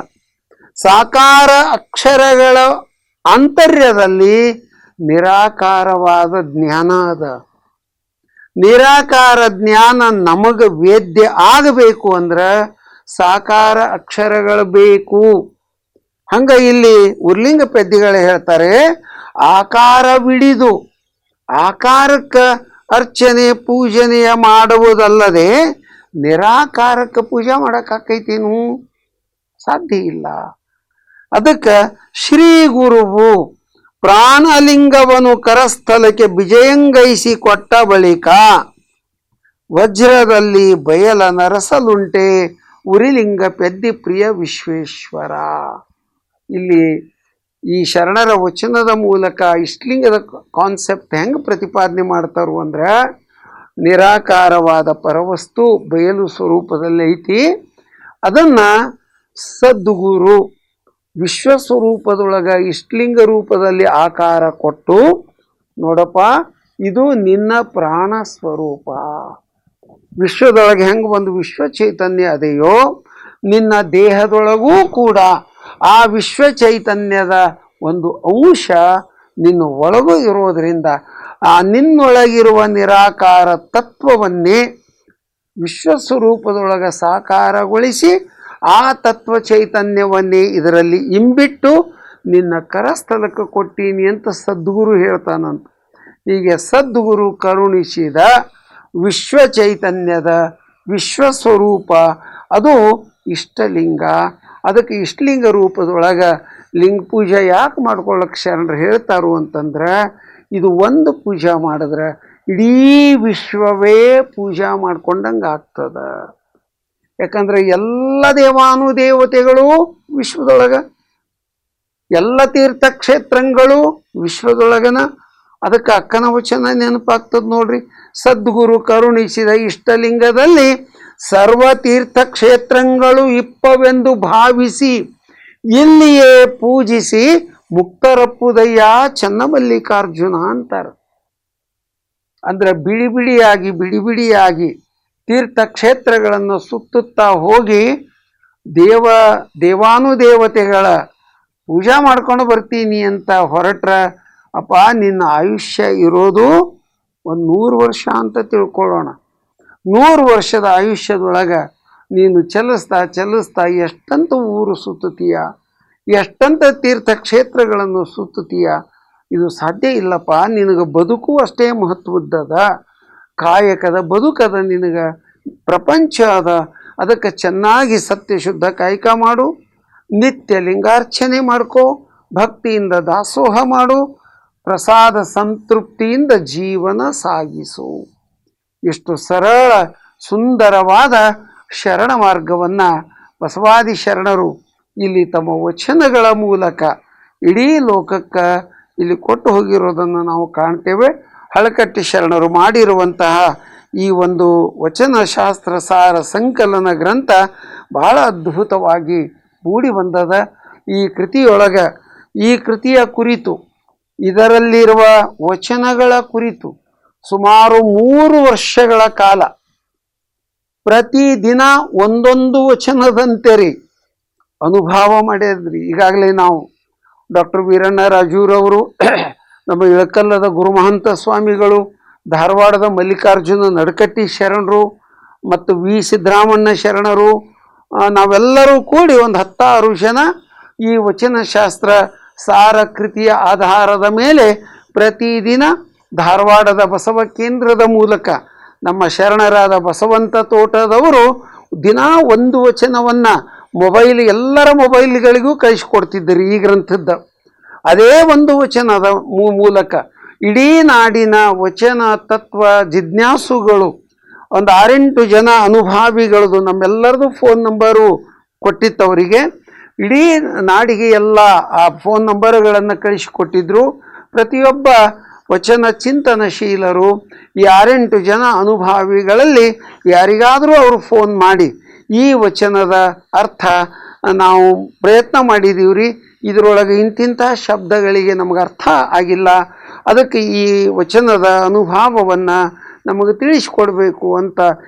ಸಾಕಾರ ಅಕ್ಷರಗಳ ಆಂತರ್ಯದಲ್ಲಿ ನಿರಾಕಾರವಾದ ಜ್ಞಾನ ಅದ. ನಿರಾಕಾರ ಜ್ಞಾನ ನಮಗೆ ವೇದ್ಯ ಆಗಬೇಕು ಅಂದ್ರೆ ಸಾಕಾರ ಅಕ್ಷರಗಳು ಬೇಕು. ಹಂಗ ಇಲ್ಲಿ ಉರ್ಲಿಂಗ ಪೆದ್ದಿಗಳು ಹೇಳ್ತಾರೆ, ಆಕಾರವಿಡಿದು ಆಕಾರಕ್ಕೆ ಅರ್ಚನೆ ಪೂಜನೆಯ ಮಾಡುವುದಲ್ಲದೆ ನಿರಾಕಾರಕ್ಕೆ ಪೂಜೆ ಮಾಡೋಕ್ಕಾಕೈತೇನು? ಸಾಧ್ಯ ಇಲ್ಲ. ಅದಕ್ಕೆ ಶ್ರೀ ಗುರುವು ಪ್ರಾಣಲಿಂಗವನ್ನು ಕರಸ್ಥಲಕ್ಕೆ ವಿಜಯಂಗೈಸಿ ಕೊಟ್ಟ ಬಳಿಕ ವಜ್ರದಲ್ಲಿ ಬಯಲ ನರಸಲುಂಟೆ ಉರಿಲಿಂಗ ಪೆದ್ದಿ ಪ್ರಿಯ ವಿಶ್ವೇಶ್ವರ. ಇಲ್ಲಿ ಈ ಶರಣರ ವಚನದ ಮೂಲಕ ಇಷ್ಟಲಿಂಗದ ಕಾನ್ಸೆಪ್ಟ್ ಹೆಂಗೆ ಪ್ರತಿಪಾದನೆ ಮಾಡ್ತಾರು ಅಂದ್ರೆ, ನಿರಾಕಾರವಾದ ಪರವಸ್ತು ಬಯಲು ಸ್ವರೂಪದಲ್ಲಿ ಐತಿ, ಅದನ್ನು ಸದ್ಗುರು ವಿಶ್ವಸ್ವರೂಪದೊಳಗ ಇಷ್ಟಲಿಂಗ ರೂಪದಲ್ಲಿ ಆಕಾರ ಕೊಟ್ಟು, ನೋಡಪ್ಪ ಇದು ನಿನ್ನ ಪ್ರಾಣ ಸ್ವರೂಪ, ವಿಶ್ವದೊಳಗೆ ಹೆಂಗೆ ಒಂದು ವಿಶ್ವ ಚೈತನ್ಯ ಅದೆಯೋ ನಿನ್ನ ದೇಹದೊಳಗೂ ಕೂಡ ಆ ವಿಶ್ವ ಚೈತನ್ಯದ ಒಂದು ಅಂಶ ನಿನ್ನ ಒಳಗೂ ಇರೋದರಿಂದ ಆ ನಿನ್ನೊಳಗಿರುವ ನಿರಾಕಾರ ತತ್ವವನ್ನೇ ವಿಶ್ವಸ್ವರೂಪದೊಳಗೆ ಸಾಕಾರಗೊಳಿಸಿ ಆ ತತ್ವ ಚೈತನ್ಯವನ್ನೇ ಇದರಲ್ಲಿ ಇಂಬಿಟ್ಟು ನಿನ್ನ ಕರಸ್ಥಲಕ್ಕೆ ಕೊಟ್ಟೀನಿ ಅಂತ ಸದ್ಗುರು ಹೇಳ್ತಾನಂತ. ಹೀಗೆ ಸದ್ಗುರು ಕರುಣಿಸಿದ ವಿಶ್ವ ಚೈತನ್ಯದ ವಿಶ್ವಸ್ವರೂಪ ಅದು ಇಷ್ಟಲಿಂಗ. ಅದಕ್ಕೆ ಇಷ್ಟಲಿಂಗ ರೂಪದೊಳಗೆ ಲಿಂಗ ಪೂಜೆ ಯಾಕೆ ಮಾಡ್ಕೊಳ್ಳೋಕೆ ಶರಣರು ಹೇಳ್ತಾರು ಅಂತಂದ್ರೆ, ಇದು ಒಂದು ಪೂಜೆ ಮಾಡಿದ್ರೆ ಇಡೀ ವಿಶ್ವವೇ ಪೂಜಾ ಮಾಡ್ಕೊಂಡಂಗೆ ಆಗ್ತದ. ಯಾಕಂದ್ರೆ ಎಲ್ಲ ದೇವಾನುದೇವತೆಗಳು ವಿಶ್ವದೊಳಗೆ ಎಲ್ಲ ತೀರ್ಥಕ್ಷೇತ್ರಗಳು ವಿಶ್ವದೊಳಗನ ಅದಕ್ಕೆ ಅಕ್ಕನ ವಚನ ನೆನಪಾಗ್ತದೆ ನೋಡ್ರಿ. ಸದ್ಗುರು ಕರುಣಿಸಿದ ಇಷ್ಟಲಿಂಗದಲ್ಲಿ ಸರ್ವ ತೀರ್ಥಕ್ಷೇತ್ರಗಳು ಇಪ್ಪವೆಂದು ಭಾವಿಸಿ ಇಲ್ಲಿಯೇ ಪೂಜಿಸಿ ಮುಕ್ತರಪ್ಪುದಯ್ಯ ಚನ್ನಮಲ್ಲಿಕಾರ್ಜುನ ಅಂತಾರೆ. ಅಂದ್ರೆ ಬಿಡಿ ಬಿಡಿಯಾಗಿ ತೀರ್ಥಕ್ಷೇತ್ರಗಳನ್ನು ಸುತ್ತುತ್ತಾ ಹೋಗಿ ದೇವಾನುದೇವತೆಗಳ ಪೂಜಾ ಮಾಡ್ಕೊಂಡು ಬರ್ತೀನಿ ಅಂತ ಹೊರಟ್ರ ಅಪ್ಪ ನಿನ್ನ ಆಯುಷ್ಯ ಇರೋದು 100 ವರ್ಷ ಅಂತ ತಿಳ್ಕೊಳ್ಳೋಣ. 100 ವರ್ಷದ ಆಯುಷ್ಯದೊಳಗೆ ನೀನು ಚಲಿಸ್ತಾ ಎಷ್ಟಂತ ಊರು ಸುತ್ತುತ್ತೀಯ, ಎಷ್ಟಂತ ತೀರ್ಥಕ್ಷೇತ್ರಗಳನ್ನು ಸುತ್ತುತ್ತೀಯ. ಇದು ಸಾಧ್ಯ ಇಲ್ಲಪ್ಪ. ನಿನಗೆ ಬದುಕು ಅಷ್ಟೇ ಮಹತ್ವದ್ದದ, ಕಾಯಕದ ಬದುಕದ, ನಿನಗೆ ಪ್ರಪಂಚ ಅದ. ಅದಕ್ಕೆ ಚೆನ್ನಾಗಿ ಸತ್ಯಶುದ್ಧ ಕಾಯಕ ಮಾಡು, ನಿತ್ಯ ಲಿಂಗಾರ್ಚನೆ ಮಾಡ್ಕೋ, ಭಕ್ತಿಯಿಂದ ದಾಸೋಹ ಮಾಡು, ಪ್ರಸಾದ ಸಂತೃಪ್ತಿಯಿಂದ ಜೀವನ ಸಾಗಿಸು. ಇಷ್ಟು ಸರಳ ಸುಂದರವಾದ ಶರಣ ಮಾರ್ಗವನ್ನು ಬಸವಾದಿ ಶರಣರು ಇಲ್ಲಿ ತಮ್ಮ ವಚನಗಳ ಮೂಲಕ ಇಡೀ ಲೋಕಕ್ಕೆ ಇಲ್ಲಿ ಕೊಟ್ಟು ಹೋಗಿರೋದನ್ನು ನಾವು ಕಾಣ್ತೇವೆ. ಹಳಕಟ್ಟಿ ಶರಣರು ಮಾಡಿರುವಂತಹ ಈ ಒಂದು ವಚನ ಶಾಸ್ತ್ರ ಸಾರ ಸಂಕಲನ ಗ್ರಂಥ ಬಹಳ ಅದ್ಭುತವಾಗಿ ಮೂಡಿ ಬಂದದ. ಈ ಕೃತಿಯೊಳಗೆ ಈ ಕೃತಿಯ ಕುರಿತು, ಇದರಲ್ಲಿರುವ ವಚನಗಳ ಕುರಿತು ಸುಮಾರು 3 ವರ್ಷಗಳ ಕಾಲ ಪ್ರತಿದಿನ ಒಂದೊಂದು ವಚನದಂತೆ ರೀ ಅನುಭವ ಮಾಡಿದ್ರಿ. ಈಗಾಗಲೇ ನಾವು ಡಾಕ್ಟರ್ ವೀರಣ್ಣ ರಾಜೂರವರು, ನಮ್ಮ ಇಳಕಲ್ಲದ ಗುರುಮಹಂತ ಸ್ವಾಮಿಗಳು, ಧಾರವಾಡದ ಮಲ್ಲಿಕಾರ್ಜುನ ನಡಕಟ್ಟಿ ಶರಣರು ಮತ್ತು ವಿ ಸಿದ್ದರಾಮಣ್ಣ ಶರಣರು, ನಾವೆಲ್ಲರೂ ಕೂಡಿ ಒಂದು 16 ಜನ ಈ ವಚನಶಾಸ್ತ್ರ ಸಾರ ಕೃತಿಯ ಆಧಾರದ ಮೇಲೆ ಪ್ರತಿದಿನ ಧಾರವಾಡದ ಬಸವ ಕೇಂದ್ರದ ಮೂಲಕ ನಮ್ಮ ಶರಣರಾದ ಬಸವಂತ ತೋಟದವರು ದಿನ ಒಂದು ವಚನವನ್ನು ಎಲ್ಲರ ಮೊಬೈಲ್ಗಳಿಗೂ ಕಳಿಸ್ಕೊಡ್ತಿದ್ದರು ಈ ಗ್ರಂಥದ್ದು. ಅದೇ ಒಂದು ವಚನದ ಮೂಲಕ ಇಡೀ ನಾಡಿನ ವಚನ ತತ್ವ ಜಿಜ್ಞಾಸುಗಳು ಒಂದು 6-8 ಜನ ಅನುಭಾವಿಗಳದು ನಮ್ಮೆಲ್ಲರದು ಫೋನ್ ನಂಬರು ಕೊಟ್ಟಿತ್ತವರಿಗೆ. ಇಡೀ ನಾಡಿಗೆ ಎಲ್ಲ ಆ ಫೋನ್ ನಂಬರ್ಗಳನ್ನು ಕಳಿಸಿಕೊಟ್ಟಿದ್ರು. ಪ್ರತಿಯೊಬ್ಬ ವಚನ ಚಿಂತನಶೀಲರು ಈ 6-8 ಜನ ಅನುಭಾವಿಗಳಲ್ಲಿ ಯಾರಿಗಾದರೂ ಅವರು ಫೋನ್ ಮಾಡಿ ಈ ವಚನದ ಅರ್ಥ ನಾವು ಪ್ರಯತ್ನ ಮಾಡಿದ್ದೀವಿ ರೀ, ಇದರೊಳಗೆ ಇಂತಿಂಥ ಶಬ್ದಗಳಿಗೆ ನಮಗೆ ಅರ್ಥ ಆಗಿಲ್ಲ, ಅದಕ್ಕೆ ಈ ವಚನದ ಅನುಭವವನ್ನು ನಮಗೆ ತಿಳಿಸ್ಕೊಡ್ಬೇಕು ಅಂತ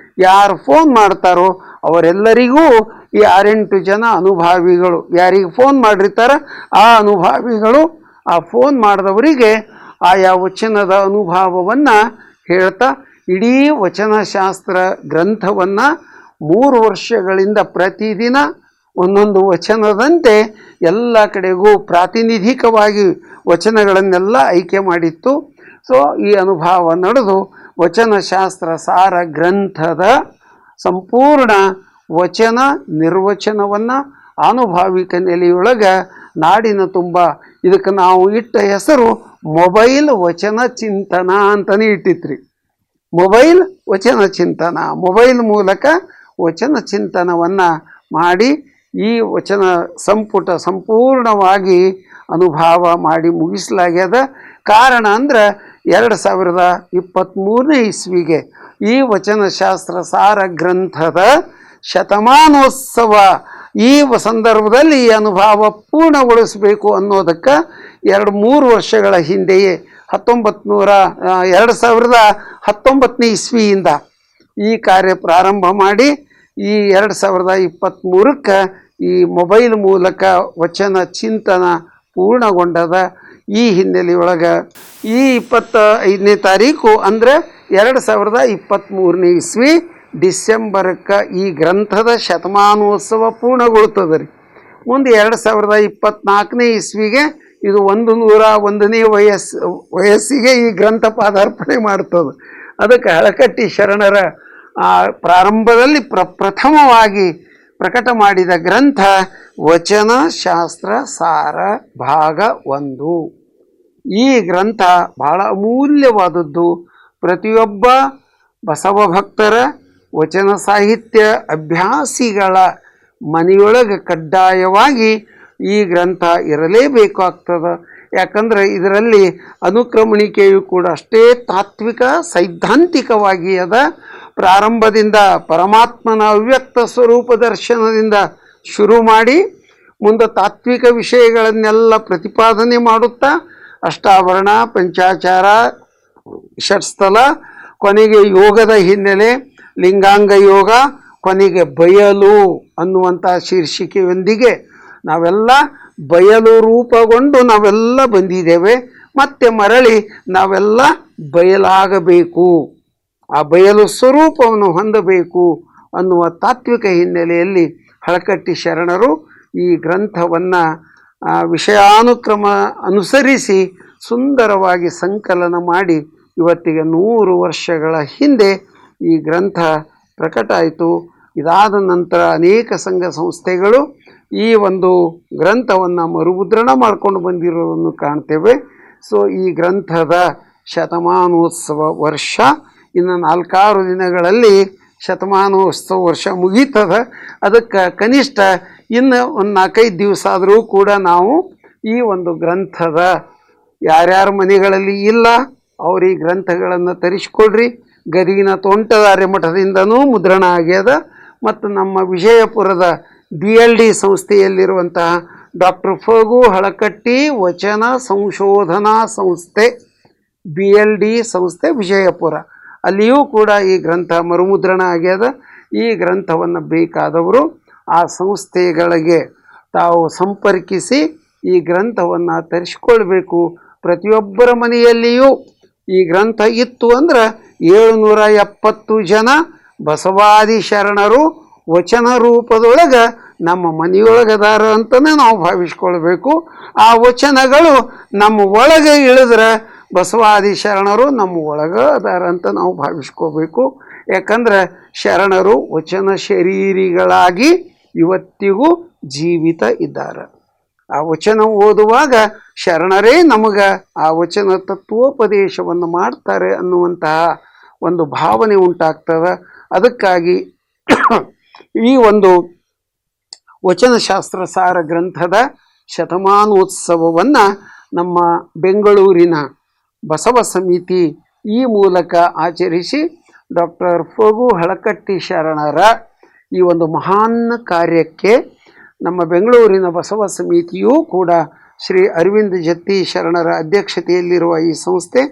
ಯಾರು ಫೋನ್ ಮಾಡ್ತಾರೋ ಅವರೆಲ್ಲರಿಗೂ ಈ 6-8 ಜನ ಅನುಭಾವಿಗಳು ಯಾರಿಗೆ ಫೋನ್ ಮಾಡಿರ್ತಾರೆ ಆ ಅನುಭಾವಿಗಳು ಆ ಫೋನ್ ಮಾಡಿದವರಿಗೆ ಆಯಾ ವಚನದ ಅನುಭವವನ್ನು ಹೇಳ್ತಾ ಇಡೀ ವಚನಶಾಸ್ತ್ರ ಗ್ರಂಥವನ್ನು 3 ವರ್ಷಗಳಿಂದ ಪ್ರತಿದಿನ ಒಂದೊಂದು ವಚನದಂತೆ ಎಲ್ಲ ಕಡೆಗೂ ಪ್ರಾತಿನಿಧಿಕವಾಗಿ ವಚನಗಳನ್ನೆಲ್ಲ ಆಯ್ಕೆ ಮಾಡಿತ್ತು. ಸೊ ಈ ಅನುಭವ ನಡೆದು ವಚನಶಾಸ್ತ್ರ ಸಾರ ಗ್ರಂಥದ ಸಂಪೂರ್ಣ ವಚನ ನಿರ್ವಚನವನ್ನು ಆನುಭಾವಿಕ ನೆಲೆಯೊಳಗೆ ನಾಡಿನ ತುಂಬ ಇದಕ್ಕೆ ನಾವು ಇಟ್ಟ ಹೆಸರು ಮೊಬೈಲ್ ವಚನ ಚಿಂತನ ಅಂತಲೇ ಇಟ್ಟಿತ್ರಿ. ಮೊಬೈಲ್ ವಚನ ಚಿಂತನ, ಮೊಬೈಲ್ ಮೂಲಕ ವಚನ ಚಿಂತನವನ್ನು ಮಾಡಿ ಈ ವಚನ ಸಂಪುಟ ಸಂಪೂರ್ಣವಾಗಿ ಅನುಭವ ಮಾಡಿ ಮುಗಿಸಲಾಗ್ಯದ. ಕಾರಣ ಅಂದ್ರೆ 2023ನೇ ಇಸ್ವಿಗೆ ಈ ವಚನಶಾಸ್ತ್ರ ಸಾರ ಗ್ರಂಥದ ಶತಮಾನೋತ್ಸವ ಈ ಸಂದರ್ಭದಲ್ಲಿ ಈ ಅನುಭವ ಪೂರ್ಣಗೊಳಿಸಬೇಕು ಅನ್ನೋದಕ್ಕೆ 2-3 ವರ್ಷಗಳ ಹಿಂದೆಯೇ 2019ನೇ ಇಸ್ವಿಯಿಂದ ಈ ಕಾರ್ಯ ಪ್ರಾರಂಭ ಮಾಡಿ ಈ 2023ಕ್ಕೆ ಈ ಮೊಬೈಲ್ ಮೂಲಕ ವಚನ ಚಿಂತನ ಪೂರ್ಣಗೊಂಡದ. ಈ ಹಿನ್ನೆಲೆಯೊಳಗೆ ಈ 25ನೇ ತಾರೀಕು ಅಂದರೆ 2023ನೇ ಇಸ್ವಿ ಡಿಸೆಂಬರ್ಕ್ಕೆ ಈ ಗ್ರಂಥದ ಶತಮಾನೋತ್ಸವ ಪೂರ್ಣಗೊಳ್ತದೆ ರೀ. ಮುಂದೆ 2024ನೇ ಇಸ್ವಿಗೆ ಇದು 101ನೇ ವಯಸ್ಸಿಗೆ ಈ ಗ್ರಂಥ ಪಾದಾರ್ಪಣೆ ಮಾಡ್ತದೆ. ಅದಕ್ಕೆ ಹಳಕಟ್ಟಿ ಶರಣರ ಪ್ರಾರಂಭದಲ್ಲಿ ಪ್ರಥಮವಾಗಿ ಪ್ರಕಟ ಮಾಡಿದ ಗ್ರಂಥ ವಚನ ಶಾಸ್ತ್ರ ಸಾರ ಭಾಗ 1. ಈ ಗ್ರಂಥ ಬಹಳ ಅಮೂಲ್ಯವಾದದ್ದು. ಪ್ರತಿಯೊಬ್ಬ ಬಸವ ಭಕ್ತರ ವಚನ ಸಾಹಿತ್ಯ ಅಭ್ಯಾಸಿಗಳ ಮನೆಯೊಳಗೆ ಕಡ್ಡಾಯವಾಗಿ ಈ ಗ್ರಂಥ ಇರಲೇಬೇಕಾಗ್ತದೆ. ಯಾಕಂದರೆ ಇದರಲ್ಲಿ ಅನುಕ್ರಮಣಿಕೆಯು ಕೂಡ ಅಷ್ಟೇ ತಾತ್ವಿಕ ಸೈದ್ಧಾಂತಿಕವಾಗಿ ಅದ. ಪ್ರಾರಂಭದಿಂದ ಪರಮಾತ್ಮನ ಅವ್ಯಕ್ತ ಸ್ವರೂಪ ದರ್ಶನದಿಂದ ಶುರು ಮಾಡಿ ಮುಂದೆ ತಾತ್ವಿಕ ವಿಷಯಗಳನ್ನೆಲ್ಲ ಪ್ರತಿಪಾದನೆ ಮಾಡುತ್ತಾ ಅಷ್ಟಾವರಣ, ಪಂಚಾಚಾರ, ಷಟ್ಸ್ಥಲ, ಕೊನೆಗೆ ಯೋಗದ ಹಿನ್ನೆಲೆ, ಲಿಂಗಾಂಗ ಯೋಗ, ಕೊನೆಗೆ ಬಯಲು ಅನ್ನುವಂಥ ಶೀರ್ಷಿಕೆಯೊಂದಿಗೆ ನಾವೆಲ್ಲ ಬಯಲು ರೂಪಗೊಂಡು ನಾವೆಲ್ಲ ಬಂದಿದ್ದೇವೆ. ಮತ್ತೆ ಮರಳಿ ನಾವೆಲ್ಲ ಬಯಲಾಗಬೇಕು, ಆ ಬಯಲು ಸ್ವರೂಪವನ್ನು ಹೊಂದಬೇಕು ಅನ್ನುವ ತಾತ್ವಿಕ ಹಿನ್ನೆಲೆಯಲ್ಲಿ ಹಳಕಟ್ಟಿ ಶರಣರು ಈ ಗ್ರಂಥವನ್ನು ವಿಷಯಾನುಕ್ರಮ ಅನುಸರಿಸಿ ಸುಂದರವಾಗಿ ಸಂಕಲನ ಮಾಡಿ ಇವತ್ತಿಗೆ 100 ವರ್ಷಗಳ ಹಿಂದೆ ಈ ಗ್ರಂಥ ಪ್ರಕಟ ಆಯಿತು. ಇದಾದ ನಂತರ ಅನೇಕ ಸಂಘ ಸಂಸ್ಥೆಗಳು ಈ ಒಂದು ಗ್ರಂಥವನ್ನು ಮರುಮುದ್ರಣ ಮಾಡಿಕೊಂಡು ಬಂದಿರೋದನ್ನು ಕಾಣ್ತೇವೆ. ಸೊ ಈ ಗ್ರಂಥದ ಶತಮಾನೋತ್ಸವ ವರ್ಷ ಇನ್ನು 4-6 ದಿನಗಳಲ್ಲಿ ಶತಮಾನೋತ್ಸವ ವರ್ಷ ಮುಗೀತದ. ಅದಕ್ಕೆ ಕನಿಷ್ಠ ಇನ್ನು ಒಂದು 4-5 ದಿವಸ ಆದರೂ ಕೂಡ ನಾವು ಈ ಒಂದು ಗ್ರಂಥದ ಯಾರ್ಯಾರ ಮನೆಗಳಲ್ಲಿ ಇಲ್ಲ ಅವ್ರು ಈ ಗ್ರಂಥಗಳನ್ನು ತರಿಸ್ಕೊಳ್ರಿ. ಗದಗಿನ ತೋಂಟದಾರ್ಯ ಮಠದಿಂದನೂ ಮುದ್ರಣ ಆಗ್ಯದ ಮತ್ತು ನಮ್ಮ ವಿಜಯಪುರದ BLD ಸಂಸ್ಥೆಯಲ್ಲಿರುವಂತಹ ಡಾಕ್ಟರ್ ಫಗು ಹಳಕಟ್ಟಿ ವಚನ ಸಂಶೋಧನಾ ಸಂಸ್ಥೆ, BLD ಸಂಸ್ಥೆ ವಿಜಯಪುರ, ಅಲ್ಲಿಯೂ ಕೂಡ ಈ ಗ್ರಂಥ ಮರುಮುದ್ರಣ ಆಗ್ಯದ. ಈ ಗ್ರಂಥವನ್ನು ಬೇಕಾದವರು ಆ ಸಂಸ್ಥೆಗಳಿಗೆ ತಾವು ಸಂಪರ್ಕಿಸಿ ಈ ಗ್ರಂಥವನ್ನು ತರಿಸ್ಕೊಳ್ಬೇಕು. ಪ್ರತಿಯೊಬ್ಬರ ಮನೆಯಲ್ಲಿಯೂ ಈ ಗ್ರಂಥ ಇತ್ತು ಅಂದ್ರೆ 770 ಜನ ಬಸವಾದಿ ಶರಣರು ವಚನ ರೂಪದೊಳಗೆ ನಮ್ಮ ಮನೆಯೊಳಗದಾರ ಅಂತಲೇ ನಾವು ಭಾವಿಸ್ಕೊಳ್ಬೇಕು. ಆ ವಚನಗಳು ನಮ್ಮ ಒಳಗೆ ಇಳಿದ್ರೆ ಬಸವಾದಿ ಶರಣರು ನಮ್ಮ ಒಳಗೆ ಅದಾರ ಅಂತ ನಾವು ಭಾವಿಸ್ಕೋಬೇಕು. ಯಾಕಂದ್ರೆ ಶರಣರು ವಚನ ಶರೀರಿಗಳಾಗಿ ಇವತ್ತಿಗೂ ಜೀವಿತ ಇದ್ದಾರೆ. ಆ ವಚನ ಓದುವಾಗ ಶರಣರೇ ನಮಗೆ ಆ ವಚನ ತತ್ವೋಪದೇಶವನ್ನು ಮಾಡ್ತಾರೆ ಅನ್ನುವಂತಹ ಒಂದು ಭಾವನೆ ಉಂಟಾಗ್ತದೆ. ಅದಕ್ಕಾಗಿ ಈ ಒಂದು ವಚನಶಾಸ್ತ್ರ ಸಾರ ಗ್ರಂಥದ ಶತಮಾನೋತ್ಸವವನ್ನು ನಮ್ಮ ಬೆಂಗಳೂರಿನ ಬಸವ ಸಮಿತಿ ಈ ಮೂಲಕ ಆಚರಿಸಿ ಡಾಕ್ಟರ್ ಫಗು ಹಳಕಟ್ಟಿ ಶರಣರ ಈ ಒಂದು ಮಹಾನ್ ಕಾರ್ಯಕ್ಕೆ ನಮ್ಮ ಬೆಂಗಳೂರಿನ ಬಸವ ಸಮಿತಿಯೂ ಕೂಡ ಶ್ರೀ ಅರವಿಂದ ಜತ್ತಿ ಶರಣರ ಅಧ್ಯಕ್ಷತೆಯಲ್ಲಿರುವ ಈ ಸಂಸ್ಥೆ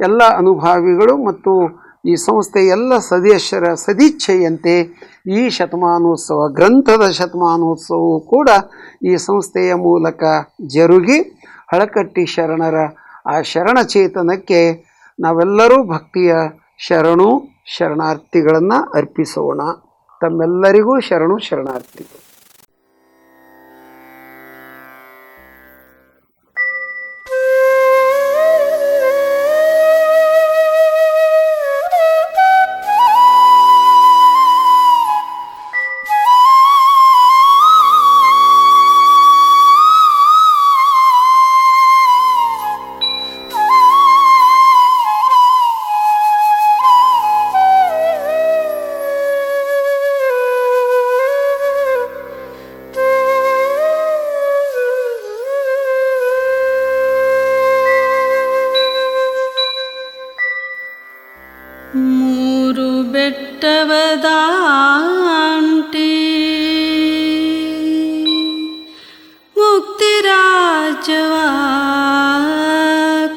ಎಲ್ಲ ಅನುಭಾವಿಗಳು ಮತ್ತು ಈ ಸಂಸ್ಥೆ ಎಲ್ಲ ಸದಸ್ಯರ ಸದಿಚ್ಛೆಯಂತೆ ಈ ಶತಮಾನೋತ್ಸವ ಗ್ರಂಥದ ಶತಮಾನೋತ್ಸವವು ಕೂಡ ಈ ಸಂಸ್ಥೆಯ ಮೂಲಕ ಜರುಗಿ ಹಳಕಟ್ಟಿ ಶರಣರ ಆ ಶರಣಚೇತನಕ್ಕೆ ನಾವೆಲ್ಲರೂ ಭಕ್ತಿಯ ಶರಣಾರ್ಥಿಗಳನ್ನು ಅರ್ಪಿಸೋಣ. ತಮ್ಮೆಲ್ಲರಿಗೂ ಶರಣಾರ್ಥಿಗಳು. ಬೆಟ್ಟವದಾಂಟಿ ಮುಕ್ತಿರಾಜವ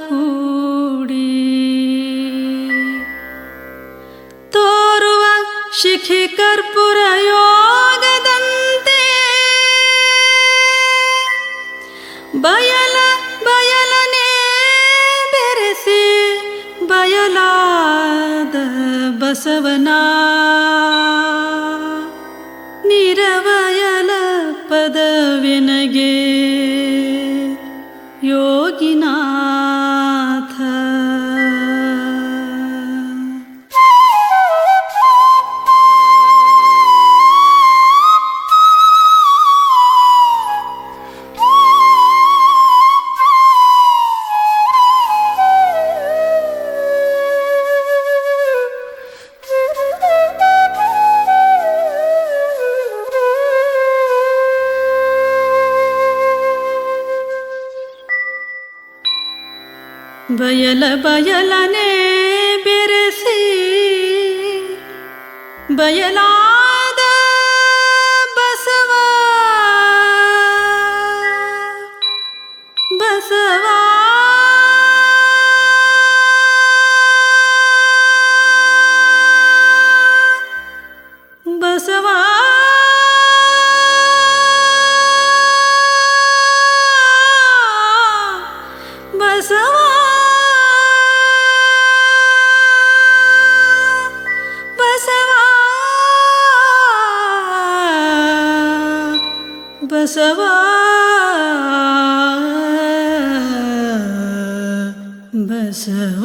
ಕೂಡಿ ತೋರುವ ಶಿಖಿ ಕರ್ಪೂರ ಯೋಗದಂತೆ ಬಯಲನೆ ಬೆರೆಸಿ ಬಯಲಾದ ಬಸವನ ನಿರವಯಲ ಪದವಿನಗೆ ಯೋಗಿನಾಥ. ಬಯಲ ಬಯಲನೆ ಬೆರೆಸಿ ಬಯಲಾದ ಬಸವ ಬಸವ ಬಸವ ಬಸವ ಬಸವ ಬಸವ ಬಸವ